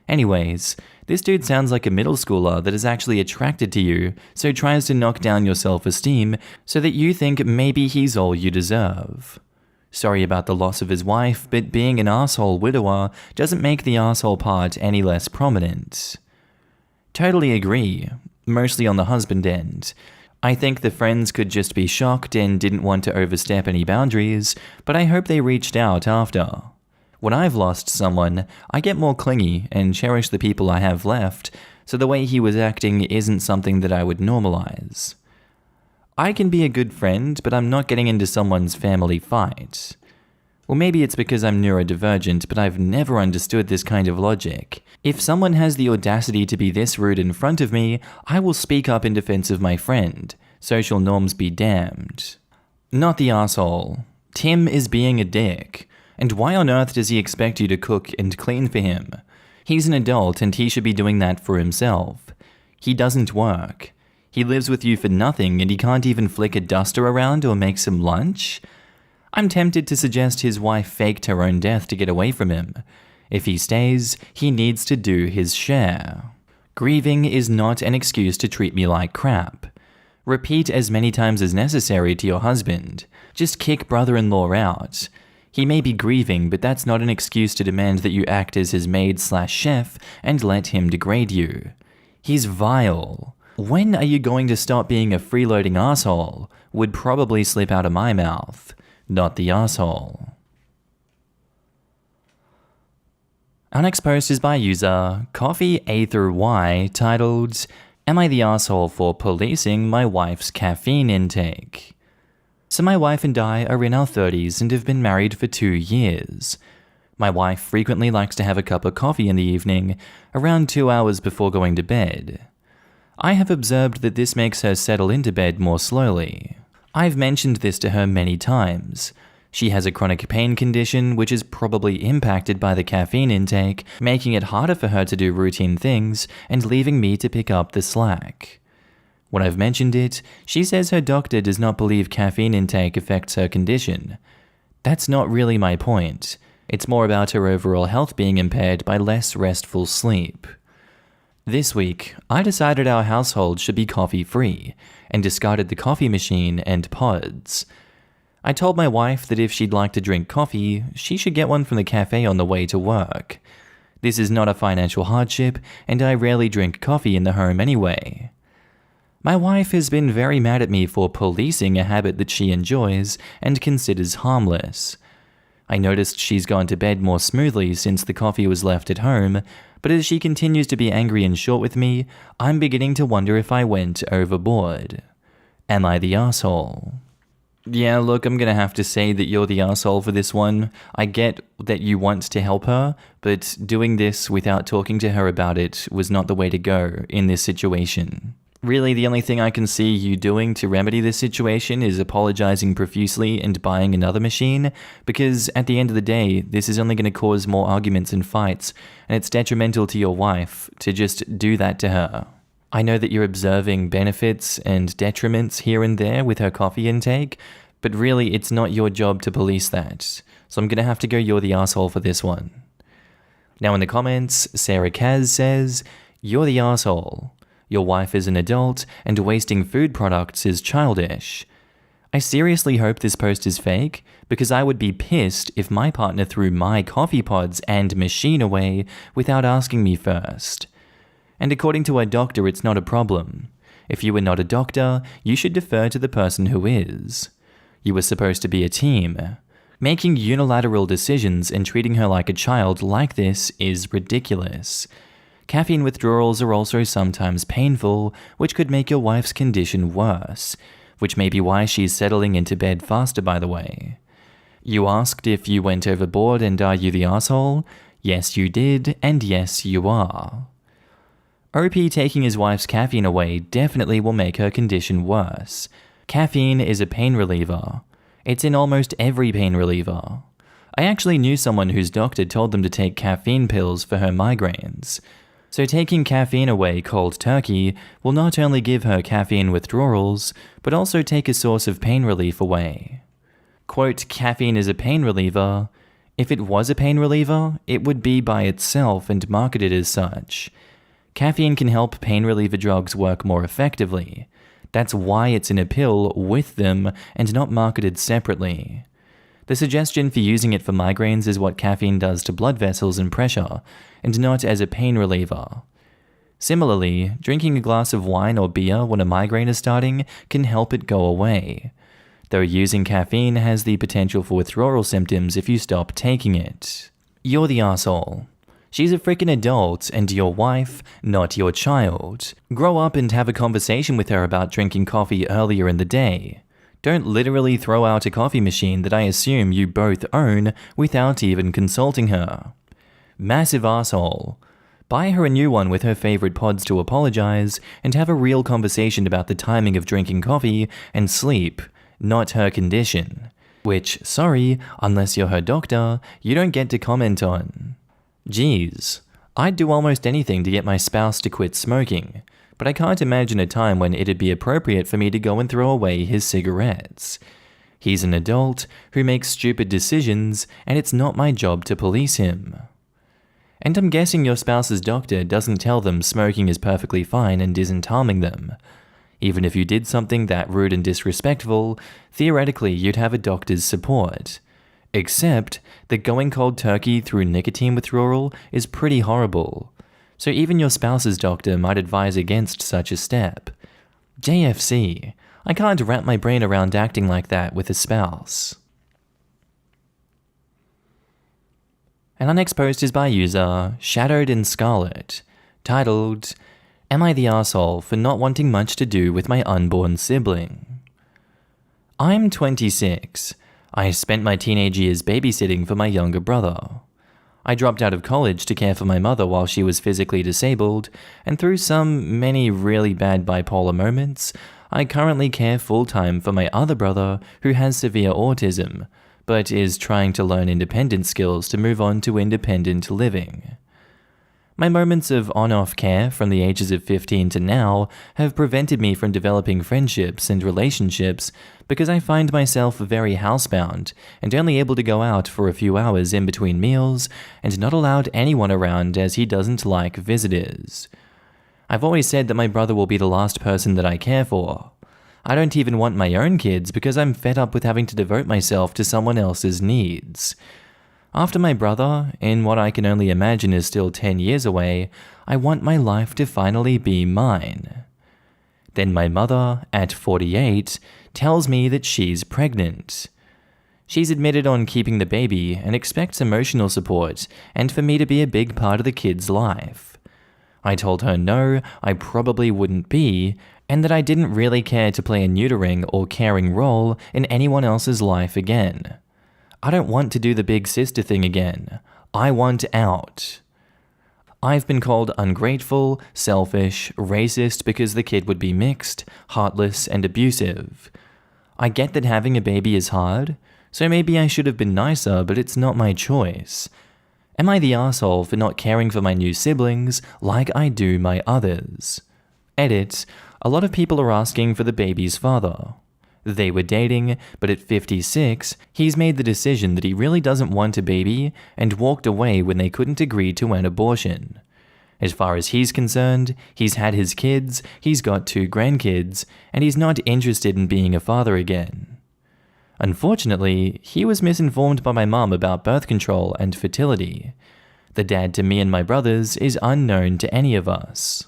Anyways, this dude sounds like a middle schooler that is actually attracted to you, so tries to knock down your self-esteem so that you think maybe he's all you deserve. Sorry about the loss of his wife, but being an asshole widower doesn't make the asshole part any less prominent. Totally agree, mostly on the husband end. I think the friends could just be shocked and didn't want to overstep any boundaries, but I hope they reached out after. When I've lost someone, I get more clingy and cherish the people I have left, so the way he was acting isn't something that I would normalize. I can be a good friend, but I'm not getting into someone's family fight. Or maybe it's because I'm neurodivergent, but I've never understood this kind of logic. If someone has the audacity to be this rude in front of me, I will speak up in defense of my friend. Social norms be damned. Not the asshole. Tim is being a dick. And why on earth does he expect you to cook and clean for him? He's an adult and he should be doing that for himself. He doesn't work. He lives with you for nothing and he can't even flick a duster around or make some lunch? I'm tempted to suggest his wife faked her own death to get away from him. If he stays, he needs to do his share. Grieving is not an excuse to treat me like crap. Repeat as many times as necessary to your husband. Just kick brother-in-law out. He may be grieving, but that's not an excuse to demand that you act as his maid/chef and let him degrade you. He's vile. When are you going to stop being a freeloading asshole? Would probably slip out of my mouth. Not the asshole. Our next post is by user Coffee A through Y, titled, Am I the asshole for policing my wife's caffeine intake? So my wife and I are in our 30s and have been married for 2 years. My wife frequently likes to have a cup of coffee in the evening, around 2 hours before going to bed. I have observed that this makes her settle into bed more slowly. I've mentioned this to her many times. She has a chronic pain condition which is probably impacted by the caffeine intake, making it harder for her to do routine things and leaving me to pick up the slack. When I've mentioned it, she says her doctor does not believe caffeine intake affects her condition. That's not really my point. It's more about her overall health being impaired by less restful sleep. This week, I decided our household should be coffee-free and discarded the coffee machine and pods. I told my wife that if she'd like to drink coffee, she should get one from the cafe on the way to work. This is not a financial hardship, and I rarely drink coffee in the home anyway. My wife has been very mad at me for policing a habit that she enjoys and considers harmless. I noticed she's gone to bed more smoothly since the coffee was left at home, but as she continues to be angry and short with me, I'm beginning to wonder if I went overboard. Am I the asshole? Yeah, look, I'm gonna have to say that you're the asshole for this one. I get that you want to help her, but doing this without talking to her about it was not the way to go in this situation. Really, the only thing I can see you doing to remedy this situation is apologizing profusely and buying another machine, because at the end of the day, this is only going to cause more arguments and fights, and it's detrimental to your wife to just do that to her. I know that you're observing benefits and detriments here and there with her coffee intake, but really it's not your job to police that. So I'm going to have to go you're the asshole for this one. Now in the comments, Sarah Kaz says, "You're the asshole. Your wife is an adult and wasting food products is childish." I seriously hope this post is fake, because I would be pissed if my partner threw my coffee pods and machine away without asking me first. And according to a doctor, it's not a problem. If you are not a doctor, you should defer to the person who is. You are supposed to be a team. Making unilateral decisions and treating her like a child like this is ridiculous. Caffeine withdrawals are also sometimes painful, which could make your wife's condition worse, which may be why she's settling into bed faster, by the way. You asked if you went overboard and are you the asshole? Yes, you did, and yes, you are. OP taking his wife's caffeine away definitely will make her condition worse. Caffeine is a pain reliever. It's in almost every pain reliever. I actually knew someone whose doctor told them to take caffeine pills for her migraines. So taking caffeine away cold turkey will not only give her caffeine withdrawals, but also take a source of pain relief away. Quote, "Caffeine is a pain reliever." If it was a pain reliever, it would be by itself and marketed as such. Caffeine can help pain reliever drugs work more effectively. That's why it's in a pill with them and not marketed separately. The suggestion for using it for migraines is what caffeine does to blood vessels and pressure, and not as a pain reliever. Similarly, drinking a glass of wine or beer when a migraine is starting can help it go away, though using caffeine has the potential for withdrawal symptoms if you stop taking it. You're the asshole. She's a freaking adult and your wife, not your child. Grow up and have a conversation with her about drinking coffee earlier in the day. Don't literally throw out a coffee machine that I assume you both own without even consulting her. Massive asshole. Buy her a new one with her favorite pods to apologize and have a real conversation about the timing of drinking coffee and sleep, not her condition. Which, sorry, unless you're her doctor, you don't get to comment on. Geez, I'd do almost anything to get my spouse to quit smoking, but I can't imagine a time when it'd be appropriate for me to go and throw away his cigarettes. He's an adult who makes stupid decisions, and it's not my job to police him. And I'm guessing your spouse's doctor doesn't tell them smoking is perfectly fine and isn't harming them. Even if you did something that rude and disrespectful, theoretically you'd have a doctor's support. Except that going cold turkey through nicotine withdrawal is pretty horrible, so even your spouse's doctor might advise against such a step. JFC, I can't wrap my brain around acting like that with a spouse. And our next post is by user Shadowed in Scarlet, titled, "Am I the asshole for not wanting much to do with my unborn sibling?" I'm 26. I spent my teenage years babysitting for my younger brother. I dropped out of college to care for my mother while she was physically disabled, and through many really bad bipolar moments, I currently care full-time for my other brother who has severe autism, but is trying to learn independent skills to move on to independent living. My moments of on-off care from the ages of 15 to now have prevented me from developing friendships and relationships because I find myself very housebound and only able to go out for a few hours in between meals and not allowed anyone around as he doesn't like visitors. I've always said that my brother will be the last person that I care for. I don't even want my own kids because I'm fed up with having to devote myself to someone else's needs. After my brother, in what I can only imagine is still 10 years away, I want my life to finally be mine. Then my mother, at 48, tells me that she's pregnant. She's admitted on keeping the baby and expects emotional support and for me to be a big part of the kid's life. I told her no, I probably wouldn't be, and that I didn't really care to play a neutering or caring role in anyone else's life again. I don't want to do the big sister thing again. I want out. I've been called ungrateful, selfish, racist because the kid would be mixed, heartless, and abusive. I get that having a baby is hard, so maybe I should have been nicer, but it's not my choice. Am I the asshole for not caring for my new siblings like I do my others? Edit, a lot of people are asking for the baby's father. They were dating, but at 56, he's made the decision that he really doesn't want a baby and walked away when they couldn't agree to an abortion. As far as he's concerned, he's had his kids, he's got 2 grandkids, and he's not interested in being a father again. Unfortunately, he was misinformed by my mum about birth control and fertility. The dad to me and my brothers is unknown to any of us.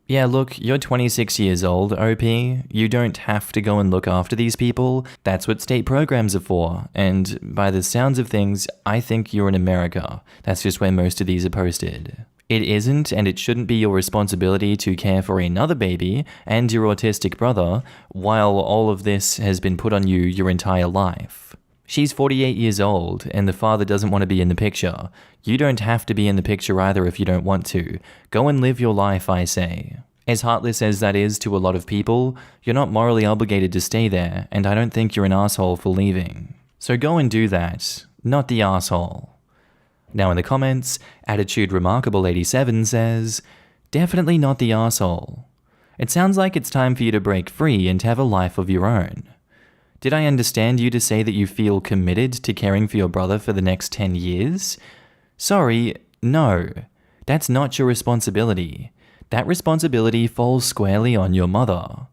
Yeah, look, you're 26 years old, OP. You don't have to go and look after these people. That's what state programs are for. And by the sounds of things, I think you're in America. That's just where most of these are posted. It isn't, and it shouldn't be your responsibility to care for another baby and your autistic brother while all of this has been put on you your entire life. She's 48 years old, and the father doesn't want to be in the picture. You don't have to be in the picture either if you don't want to. Go and live your life, I say. As heartless as that is to a lot of people, you're not morally obligated to stay there, and I don't think you're an asshole for leaving. So go and do that, not the asshole. Now in the comments, Attitude Remarkable 87 says, definitely not the asshole. It sounds like it's time for you to break free and have a life of your own. Did I understand you to say that you feel committed to caring for your brother for the next 10 years? Sorry, no. That's not your responsibility. That responsibility falls squarely on your mother.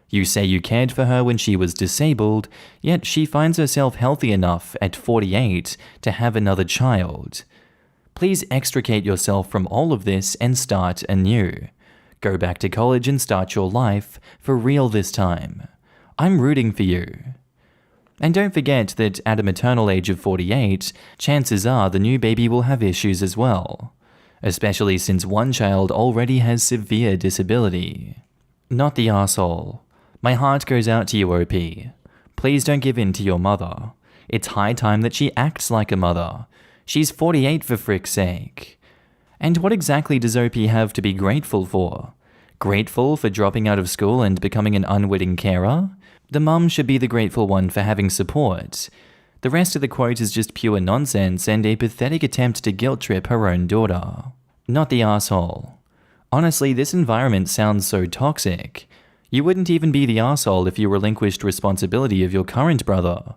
You say you cared for her when she was disabled, yet she finds herself healthy enough at 48 to have another child. Please extricate yourself from all of this and start anew. Go back to college and start your life, for real this time. I'm rooting for you. And don't forget that at a maternal age of 48, chances are the new baby will have issues as well, especially since one child already has severe disability. Not the arsehole. My heart goes out to you, OP. Please don't give in to your mother. It's high time that she acts like a mother. She's 48 for frick's sake. And what exactly does OP have to be grateful for? Grateful for dropping out of school and becoming an unwitting carer? The mum should be the grateful one for having support. The rest of the quote is just pure nonsense and a pathetic attempt to guilt trip her own daughter. Not the asshole. Honestly, this environment sounds so toxic. You wouldn't even be the arsehole if you relinquished responsibility of your current brother.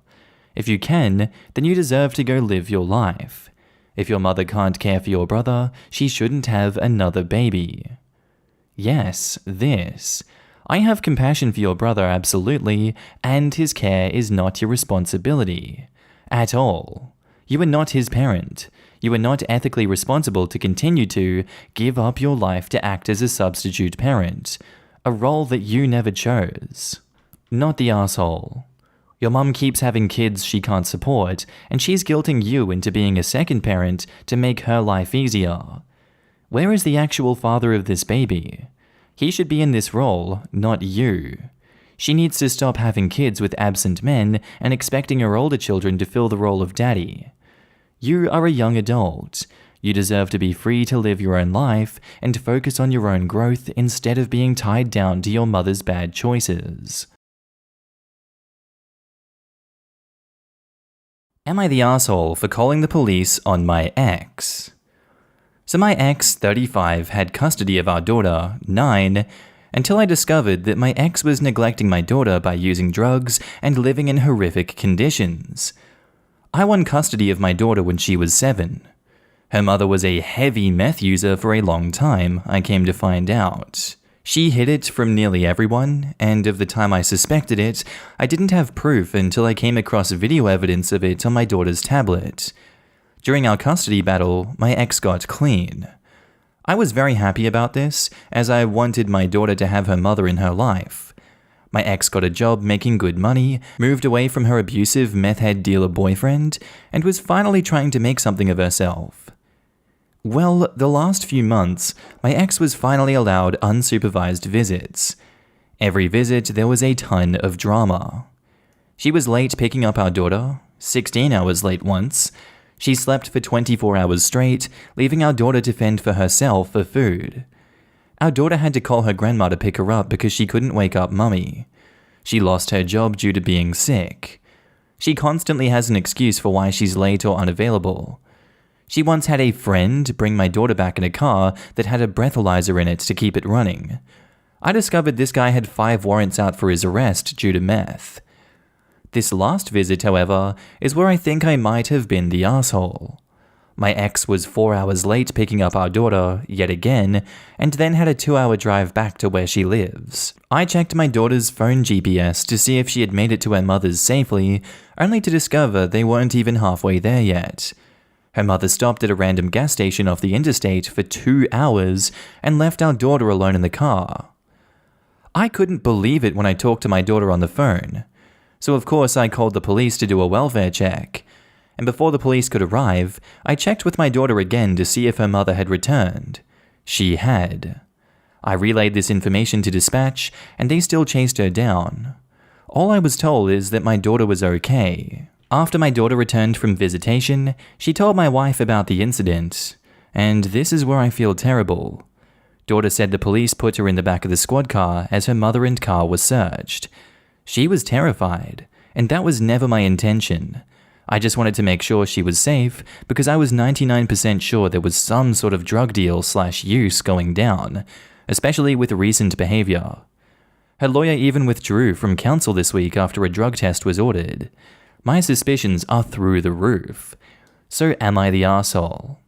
If you can, then you deserve to go live your life. If your mother can't care for your brother, she shouldn't have another baby. Yes, this. I have compassion for your brother, absolutely, and his care is not your responsibility. At all. You are not his parent. You are not ethically responsible to continue to give up your life to act as a substitute parent. A role that you never chose. Not the asshole. Your mum keeps having kids she can't support, and she's guilting you into being a second parent to make her life easier. Where is the actual father of this baby? He should be in this role, not you. She needs to stop having kids with absent men and expecting her older children to fill the role of daddy. You are a young adult. You deserve to be free to live your own life and focus on your own growth instead of being tied down to your mother's bad choices. Am I the asshole for calling the police on my ex? So my ex, 35, had custody of our daughter, 9, until I discovered that my ex was neglecting my daughter by using drugs and living in horrific conditions. I won custody of my daughter when she was 7. Her mother was a heavy meth user for a long time, I came to find out. She hid it from nearly everyone, and of the time I suspected it, I didn't have proof until I came across video evidence of it on my daughter's tablet. During our custody battle, my ex got clean. I was very happy about this, as I wanted my daughter to have her mother in her life. My ex got a job making good money, moved away from her abusive meth head dealer boyfriend, and was finally trying to make something of herself. Well, the last few months, my ex was finally allowed unsupervised visits. Every visit, there was a ton of drama. She was late picking up our daughter, 16 hours late once. She slept for 24 hours straight, leaving our daughter to fend for herself for food. Our daughter had to call her grandma to pick her up because she couldn't wake up mummy. She lost her job due to being sick. She constantly has an excuse for why she's late or unavailable. She once had a friend bring my daughter back in a car that had a breathalyzer in it to keep it running. I discovered this guy had 5 warrants out for his arrest due to meth. This last visit, however, is where I think I might have been the asshole. My ex was 4 hours late picking up our daughter, yet again, and then had a 2-hour drive back to where she lives. I checked my daughter's phone GPS to see if she had made it to her mother's safely, only to discover they weren't even halfway there yet. Her mother stopped at a random gas station off the interstate for 2 hours and left our daughter alone in the car. I couldn't believe it when I talked to my daughter on the phone. So of course I called the police to do a welfare check. And before the police could arrive, I checked with my daughter again to see if her mother had returned. She had. I relayed this information to dispatch, and they still chased her down. All I was told is that my daughter was okay. After my daughter returned from visitation, she told my wife about the incident. And this is where I feel terrible. Daughter said the police put her in the back of the squad car as her mother and car was searched. She was terrified, and that was never my intention. I just wanted to make sure she was safe because I was 99% sure there was some sort of drug deal/use going down, especially with recent behavior. Her lawyer even withdrew from counsel this week after a drug test was ordered. My suspicions are through the roof. So am I the asshole?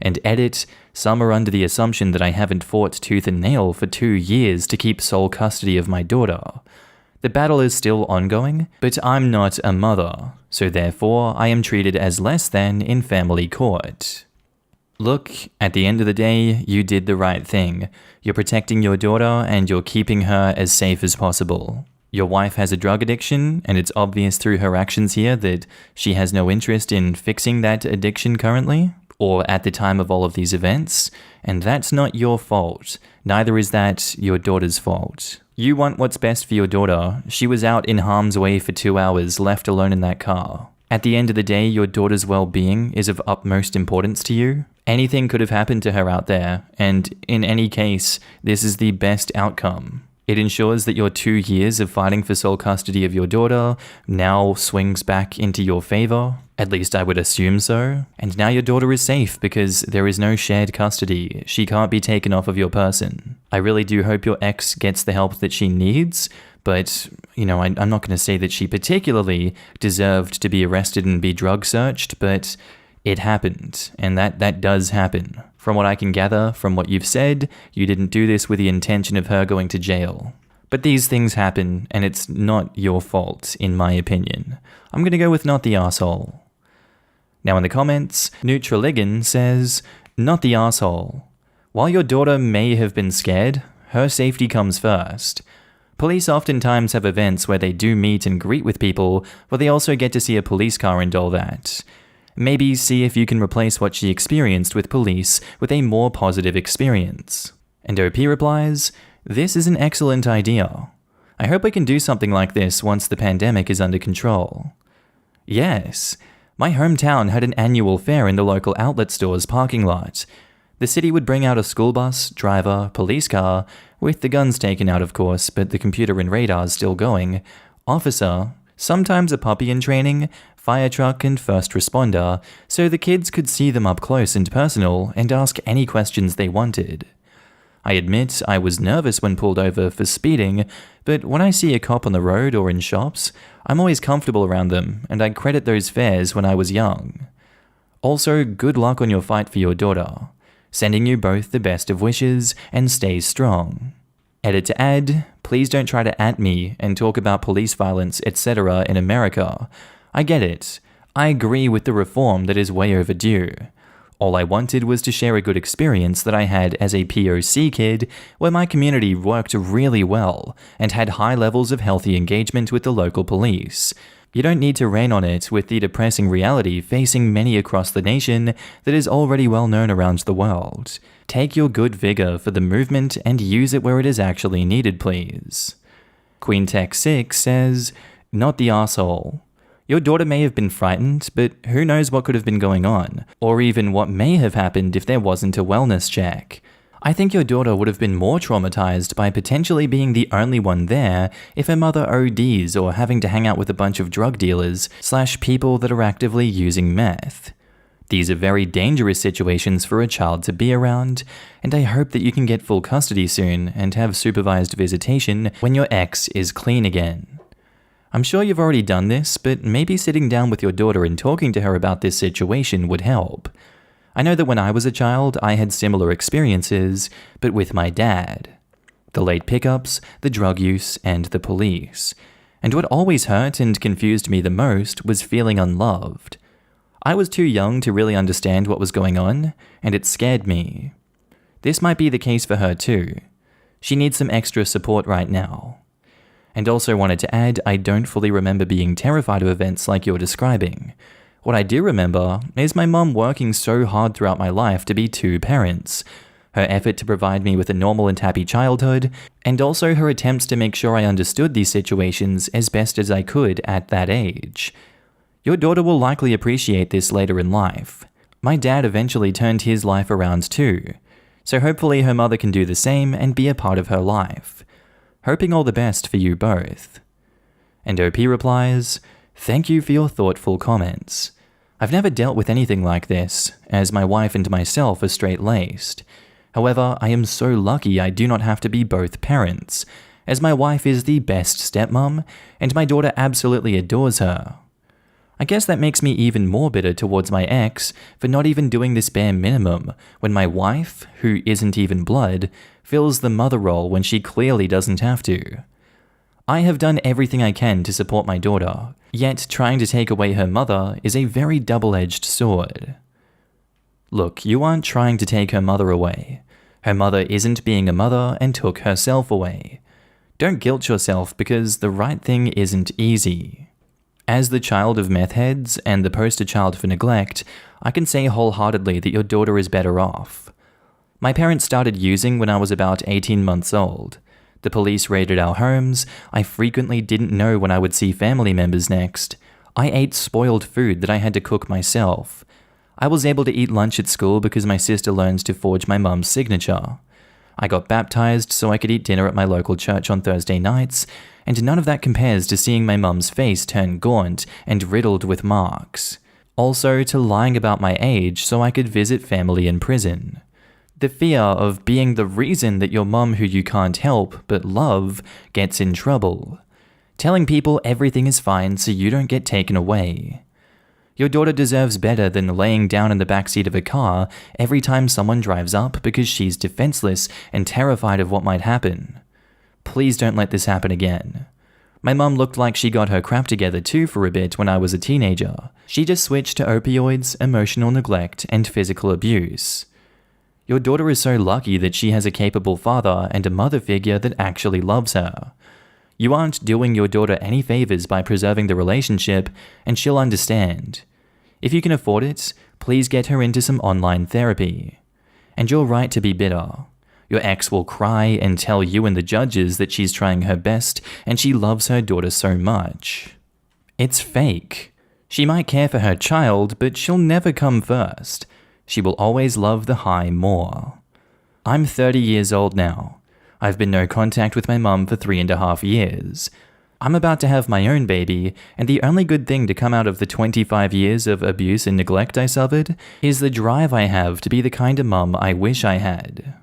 And edit, some are under the assumption that I haven't fought tooth and nail for 2 years to keep sole custody of my daughter. The battle is still ongoing, but I'm not a mother, so therefore I am treated as less than in family court. Look, at the end of the day, you did the right thing. You're protecting your daughter and you're keeping her as safe as possible. Your wife has a drug addiction, and it's obvious through her actions here that she has no interest in fixing that addiction currently, or at the time of all of these events, and that's not your fault. Neither is that your daughter's fault. You want what's best for your daughter. She was out in harm's way for 2 hours, left alone in that car. At the end of the day, your daughter's well-being is of utmost importance to you. Anything could have happened to her out there, and in any case, this is the best outcome. It ensures that your 2 years of fighting for sole custody of your daughter now swings back into your favor. At least I would assume so. And now your daughter is safe because there is no shared custody. She can't be taken off of your person. I really do hope your ex gets the help that she needs, but, I'm not going to say that she particularly deserved to be arrested and be drug searched, but it happened, and that does happen. From what I can gather, from what you've said, you didn't do this with the intention of her going to jail. But these things happen, and it's not your fault, in my opinion. I'm going to go with not the asshole. Now in the comments, Neutraligan says, not the asshole. While your daughter may have been scared, her safety comes first. Police oftentimes have events where they do meet and greet with people, but they also get to see a police car and all that. Maybe see if you can replace what she experienced with police with a more positive experience. And OP replies, this is an excellent idea. I hope we can do something like this once the pandemic is under control. Yes, my hometown had an annual fair in the local outlet store's parking lot. The city would bring out a school bus, driver, police car, with the guns taken out of course, but the computer and radars still going, officer, sometimes a puppy in training, fire truck and first responder, so the kids could see them up close and personal and ask any questions they wanted. I admit I was nervous when pulled over for speeding, but when I see a cop on the road or in shops, I'm always comfortable around them, and I credit those fairs when I was young. Also, good luck on your fight for your daughter. Sending you both the best of wishes, and stay strong. Edit to add, please don't try to @me and talk about police violence, etc. in America. I get it. I agree with the reform that is way overdue. All I wanted was to share a good experience that I had as a POC kid, where my community worked really well and had high levels of healthy engagement with the local police. You don't need to rain on it with the depressing reality facing many across the nation that is already well known around the world. Take your good vigor for the movement and use it where it is actually needed, please. QueenTech6 says, "Not the asshole. Your daughter may have been frightened, but who knows what could have been going on, or even what may have happened if there wasn't a wellness check. I think your daughter would have been more traumatized by potentially being the only one there if her mother ODs or having to hang out with a bunch of drug dealers / people that are actively using meth. These are very dangerous situations for a child to be around, and I hope that you can get full custody soon and have supervised visitation when your ex is clean again. I'm sure you've already done this, but maybe sitting down with your daughter and talking to her about this situation would help. I know that when I was a child, I had similar experiences, but with my dad. The late pickups, the drug use, and the police. And what always hurt and confused me the most was feeling unloved. I was too young to really understand what was going on, and it scared me. This might be the case for her too. She needs some extra support right now. And also wanted to add, I don't fully remember being terrified of events like you're describing. What I do remember is my mum working so hard throughout my life to be two parents, her effort to provide me with a normal and happy childhood, and also her attempts to make sure I understood these situations as best as I could at that age. Your daughter will likely appreciate this later in life. My dad eventually turned his life around too, so hopefully her mother can do the same and be a part of her life. Hoping all the best for you both." And OP replies, "Thank you for your thoughtful comments. I've never dealt with anything like this, as my wife and myself are straight-laced. However, I am so lucky I do not have to be both parents, as my wife is the best stepmom, and my daughter absolutely adores her. I guess that makes me even more bitter towards my ex for not even doing this bare minimum when my wife, who isn't even blood, fills the mother role when she clearly doesn't have to. I have done everything I can to support my daughter, yet trying to take away her mother is a very double-edged sword. Look, you aren't trying to take her mother away. Her mother isn't being a mother and took herself away. Don't guilt yourself because the right thing isn't easy. As the child of meth heads and the poster child for neglect, I can say wholeheartedly that your daughter is better off. My parents started using when I was about 18 months old. The police raided our homes. I frequently didn't know when I would see family members next. I ate spoiled food that I had to cook myself. I was able to eat lunch at school because my sister learned to forge my mum's signature. I got baptized so I could eat dinner at my local church on Thursday nights, and none of that compares to seeing my mum's face turn gaunt and riddled with marks. Also to lying about my age so I could visit family in prison. The fear of being the reason that your mum who you can't help but love gets in trouble. Telling people everything is fine so you don't get taken away. Your daughter deserves better than laying down in the backseat of a car every time someone drives up because she's defenseless and terrified of what might happen. Please don't let this happen again. My mum looked like she got her crap together too for a bit when I was a teenager. She just switched to opioids, emotional neglect, and physical abuse. Your daughter is so lucky that she has a capable father and a mother figure that actually loves her. You aren't doing your daughter any favors by preserving the relationship, and she'll understand. If you can afford it, please get her into some online therapy. And you're right to be bitter. Your ex will cry and tell you and the judges that she's trying her best and she loves her daughter so much. It's fake. She might care for her child, but she'll never come first. She will always love the high more. I'm 30 years old now. I've been no contact with my mum for 3.5 years. I'm about to have my own baby, and the only good thing to come out of the 25 years of abuse and neglect I suffered is the drive I have to be the kind of mum I wish I had.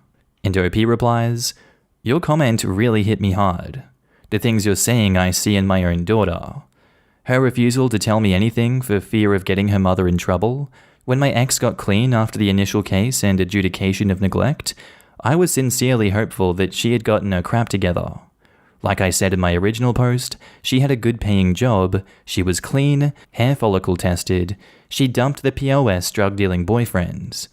And OP replies, "Your comment really hit me hard. The things you're saying I see in my own daughter. Her refusal to tell me anything for fear of getting her mother in trouble. When my ex got clean after the initial case and adjudication of neglect, I was sincerely hopeful that she had gotten her crap together. Like I said in my original post, she had a good paying job, she was clean, hair follicle tested, she dumped the POS drug dealing boyfriends.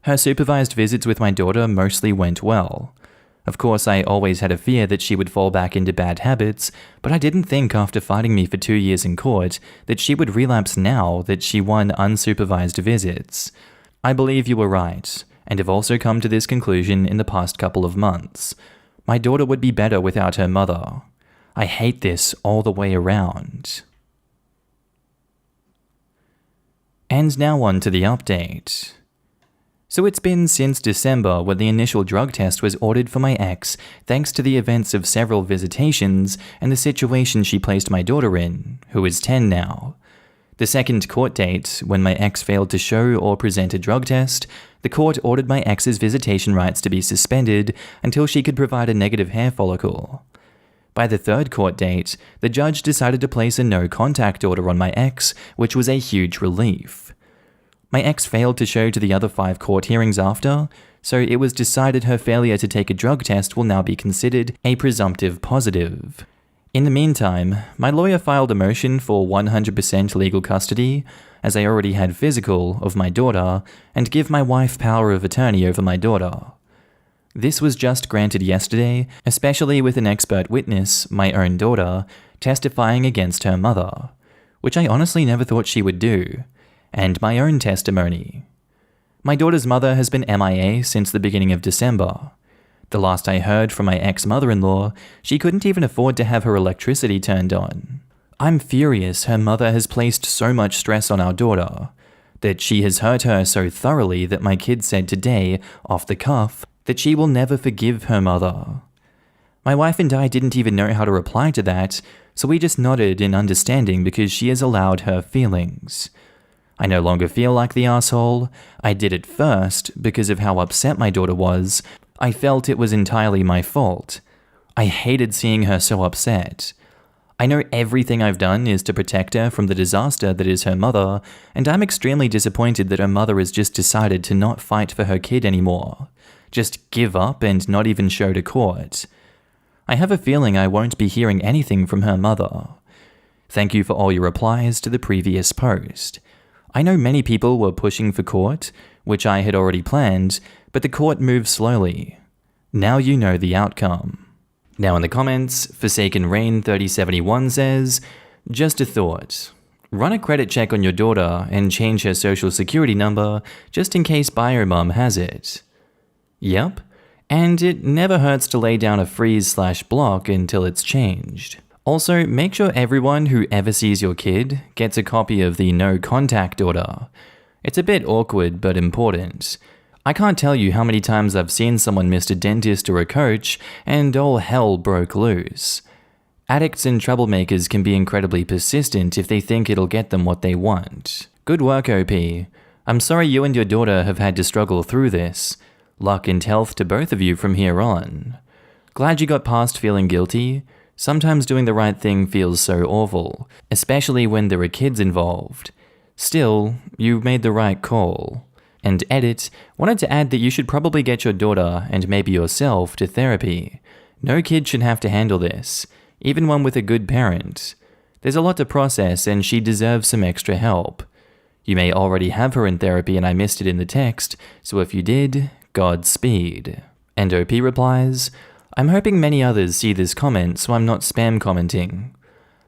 Her supervised visits with my daughter mostly went well. Of course, I always had a fear that she would fall back into bad habits, but I didn't think after fighting me for 2 years in court that she would relapse now that she won unsupervised visits. I believe you were right, and have also come to this conclusion in the past couple of months. My daughter would be better without her mother. I hate this all the way around. And now on to the update. So it's been since December when the initial drug test was ordered for my ex thanks to the events of several visitations and the situation she placed my daughter in, who is 10 now. The second court date, when my ex failed to show or present a drug test, the court ordered my ex's visitation rights to be suspended until she could provide a negative hair follicle. By the third court date, the judge decided to place a no-contact order on my ex, which was a huge relief. My ex failed to show to the other 5 court hearings after, so it was decided her failure to take a drug test will now be considered a presumptive positive. In the meantime, my lawyer filed a motion for 100% legal custody, as I already had physical, of my daughter, and give my wife power of attorney over my daughter. This was just granted yesterday, especially with an expert witness, my own daughter, testifying against her mother, which I honestly never thought she would do, and my own testimony. My daughter's mother has been MIA since the beginning of December. The last I heard from my ex-mother-in-law, she couldn't even afford to have her electricity turned on. I'm furious her mother has placed so much stress on our daughter, that she has hurt her so thoroughly that my kid said today, off the cuff, that she will never forgive her mother. My wife and I didn't even know how to reply to that, so we just nodded in understanding because she has allowed her feelings. I no longer feel like the asshole. I did it first because of how upset my daughter was. I felt it was entirely my fault. I hated seeing her so upset. I know everything I've done is to protect her from the disaster that is her mother, and I'm extremely disappointed that her mother has just decided to not fight for her kid anymore. Just give up and not even show to court. I have a feeling I won't be hearing anything from her mother. Thank you for all your replies to the previous post. I know many people were pushing for court, which I had already planned, but the court moved slowly. Now you know the outcome. Now in the comments, Forsaken Rain 3071 says, just a thought. Run a credit check on your daughter and change her social security number just in case bio mom has it. Yep, and it never hurts to lay down a freeze/block until it's changed. Also, make sure everyone who ever sees your kid gets a copy of the no contact order. It's a bit awkward but important. I can't tell you how many times I've seen someone miss a dentist or a coach and all hell broke loose. Addicts and troublemakers can be incredibly persistent if they think it'll get them what they want. Good work, OP. I'm sorry you and your daughter have had to struggle through this. Luck and health to both of you from here on. Glad you got past feeling guilty. Sometimes doing the right thing feels so awful, especially when there are kids involved. Still, you made the right call. And edit, wanted to add that you should probably get your daughter, and maybe yourself, to therapy. No kid should have to handle this, even one with a good parent. There's a lot to process and she deserves some extra help. You may already have her in therapy and I missed it in the text, so if you did, Godspeed. And OP replies, I'm hoping many others see this comment so I'm not spam commenting.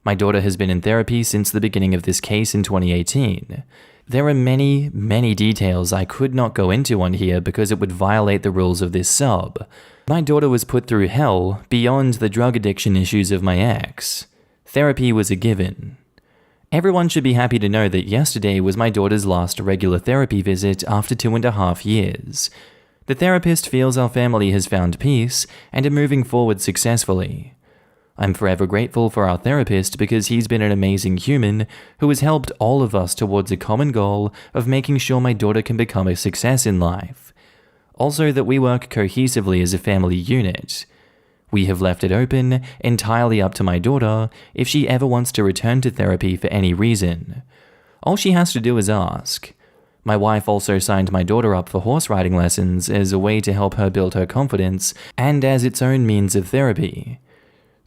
My daughter has been in therapy since the beginning of this case in 2018. There are many, many details I could not go into on here because it would violate the rules of this sub. My daughter was put through hell beyond the drug addiction issues of my ex. Therapy was a given. Everyone should be happy to know that yesterday was my daughter's last regular therapy visit after 2.5 years. The therapist feels our family has found peace and are moving forward successfully. I'm forever grateful for our therapist because he's been an amazing human who has helped all of us towards a common goal of making sure my daughter can become a success in life. Also that we work cohesively as a family unit. We have left it open, entirely up to my daughter, if she ever wants to return to therapy for any reason. All she has to do is ask. My wife also signed my daughter up for horse riding lessons as a way to help her build her confidence and as its own means of therapy.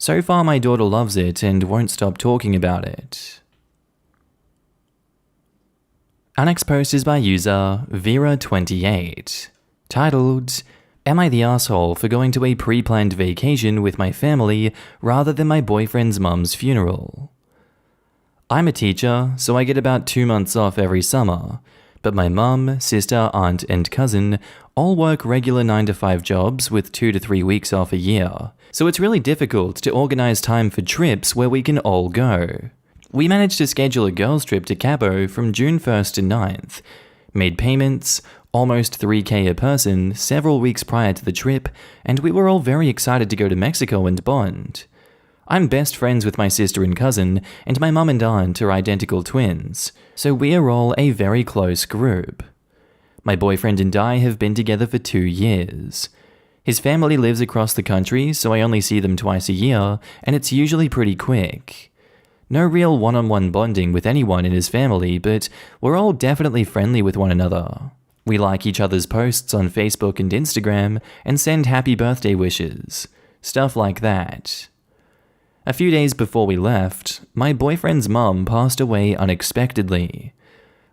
So far, my daughter loves it and won't stop talking about it. Our next post is by user Vera28, titled, "Am I the asshole for going to a pre-planned vacation with my family rather than my boyfriend's mum's funeral? I'm a teacher, so I get about 2 months off every summer, but my mum, sister, aunt, and cousin all work regular 9-to-5 jobs with 2 to 3 weeks off a year, so it's really difficult to organize time for trips where we can all go. We managed to schedule a girls' trip to Cabo from June 1st to 9th, made payments, almost $3,000 a person, several weeks prior to the trip, and we were all very excited to go to Mexico and bond. I'm best friends with my sister and cousin, and my mum and aunt are identical twins, so we are all a very close group. My boyfriend and I have been together for 2 years. His family lives across the country, so I only see them twice a year, and it's usually pretty quick. No real one-on-one bonding with anyone in his family, but we're all definitely friendly with one another. We like each other's posts on Facebook and Instagram, and send happy birthday wishes. Stuff like that. A few days before we left, my boyfriend's mum passed away unexpectedly.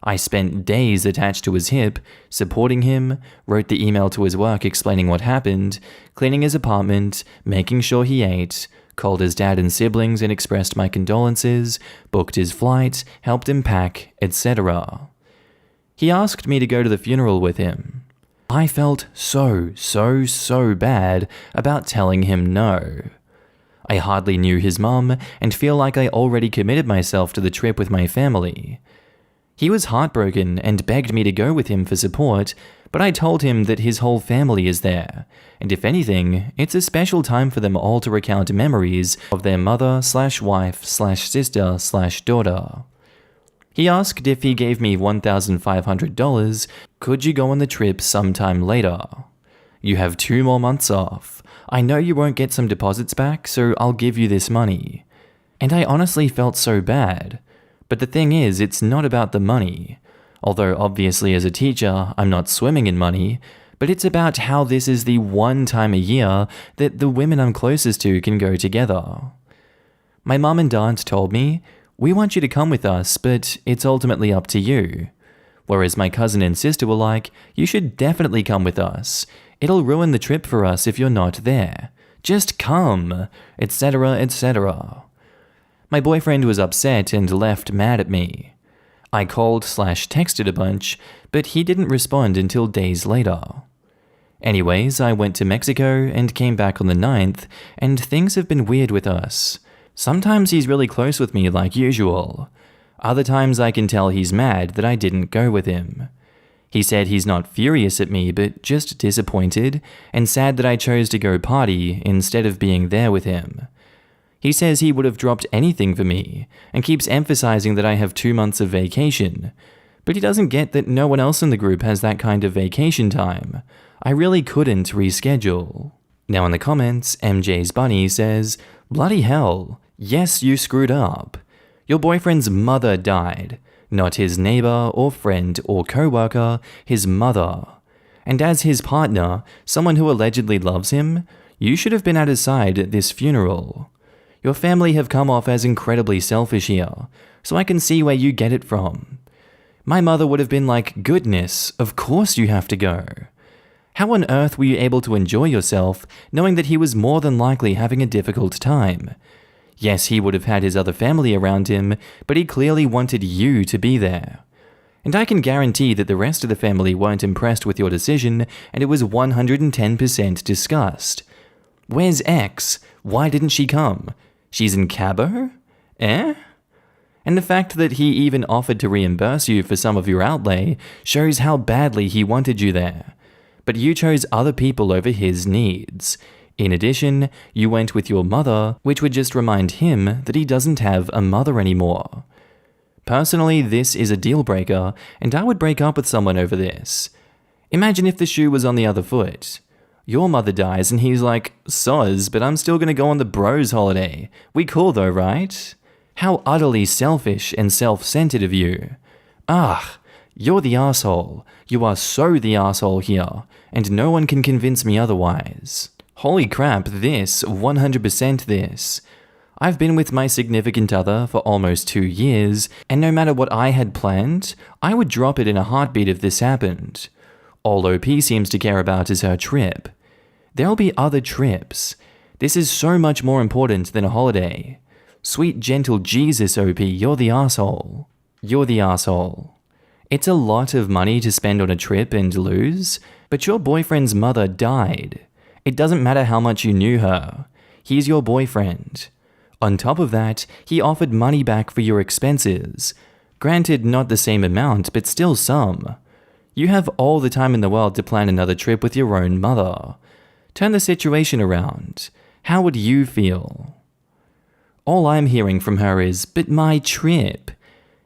I spent days attached to his hip, supporting him, wrote the email to his work explaining what happened, cleaning his apartment, making sure he ate, called his dad and siblings and expressed my condolences, booked his flight, helped him pack, etc. He asked me to go to the funeral with him. I felt so bad about telling him no. I hardly knew his mum and feel like I already committed myself to the trip with my family. He was heartbroken and begged me to go with him for support, but I told him that his whole family is there, and if anything, it's a special time for them all to recount memories of their mother/wife/sister/daughter. He asked if he gave me $1,500, could you go on the trip sometime later? You have 2 more months off. I know you won't get some deposits back, so I'll give you this money. And I honestly felt so bad. But the thing is, it's not about the money. Although obviously as a teacher, I'm not swimming in money, but it's about how this is the one time a year that the women I'm closest to can go together. My mum and aunt told me, we want you to come with us, but it's ultimately up to you. Whereas my cousin and sister were like, you should definitely come with us. It'll ruin the trip for us if you're not there. Just come, etc., etc. My boyfriend was upset and left mad at me. I called/texted a bunch, but he didn't respond until days later. Anyways, I went to Mexico and came back on the 9th, and things have been weird with us. Sometimes he's really close with me like usual. Other times I can tell he's mad that I didn't go with him. He said he's not furious at me, but just disappointed and sad that I chose to go party instead of being there with him. He says he would have dropped anything for me and keeps emphasizing that I have 2 months of vacation, but he doesn't get that no one else in the group has that kind of vacation time. I really couldn't reschedule. Now in the comments, MJ's Bunny says, bloody hell, yes you screwed up. Your boyfriend's mother died. Not his neighbor or friend or co-worker, his mother. And as his partner, someone who allegedly loves him, you should have been at his side at this funeral. Your family have come off as incredibly selfish here, so I can see where you get it from. My mother would have been like, goodness, of course you have to go. How on earth were you able to enjoy yourself knowing that he was more than likely having a difficult time? Yes, he would have had his other family around him, but he clearly wanted you to be there. And I can guarantee that the rest of the family weren't impressed with your decision, and it was 110% discussed. Where's X? Why didn't she come? She's in Cabo? Eh? And the fact that he even offered to reimburse you for some of your outlay shows how badly he wanted you there. But you chose other people over his needs. In addition, you went with your mother, which would just remind him that he doesn't have a mother anymore. Personally, this is a deal breaker, and I would break up with someone over this. Imagine if the shoe was on the other foot. Your mother dies and he's like, soz, but I'm still gonna go on the bros holiday. We cool though, right? How utterly selfish and self-centered of you. You're the asshole. You are so the asshole here, and no one can convince me otherwise. Holy crap, this, 100% this. I've been with my significant other for almost 2 years, and no matter what I had planned, I would drop it in a heartbeat if this happened. All OP seems to care about is her trip. There'll be other trips. This is so much more important than a holiday. Sweet gentle Jesus, OP, you're the asshole. You're the asshole. It's a lot of money to spend on a trip and lose, but your boyfriend's mother died. It doesn't matter how much you knew her. He's your boyfriend. On top of that, he offered money back for your expenses. Granted, not the same amount, but still some. You have all the time in the world to plan another trip with your own mother. Turn the situation around. How would you feel? All I'm hearing from her is, but my trip.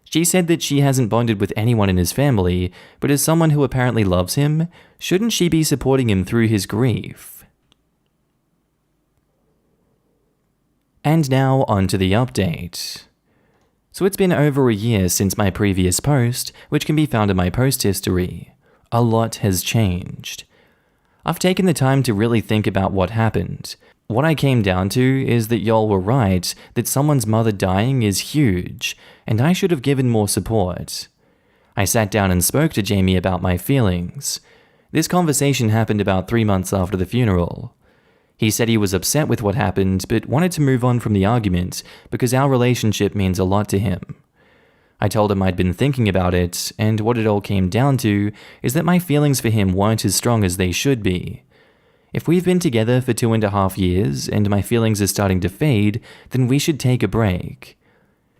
She said that she hasn't bonded with anyone in his family, but as someone who apparently loves him, shouldn't she be supporting him through his grief? And now onto the update. So it's been over a year since my previous post, which can be found in my post history. A lot has changed. I've taken the time to really think about what happened. What I came down to is that y'all were right, that someone's mother dying is huge, and I should have given more support. I sat down and spoke to Jamie about my feelings. This conversation happened about 3 months after the funeral. He said he was upset with what happened, but wanted to move on from the argument because our relationship means a lot to him. I told him I'd been thinking about it, and what it all came down to is that my feelings for him weren't as strong as they should be. If we've been together for 2.5 years and my feelings are starting to fade, then we should take a break.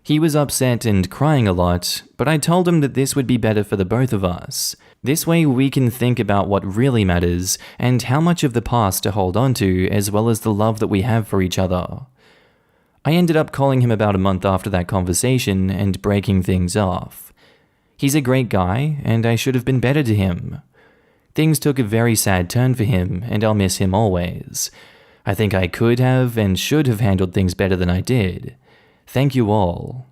He was upset and crying a lot, but I told him that this would be better for the both of us. This way we can think about what really matters and how much of the past to hold on to, as well as the love that we have for each other. I ended up calling him about a month after that conversation and breaking things off. He's a great guy, and I should have been better to him. Things took a very sad turn for him, and I'll miss him always. I think I could have and should have handled things better than I did. Thank you all.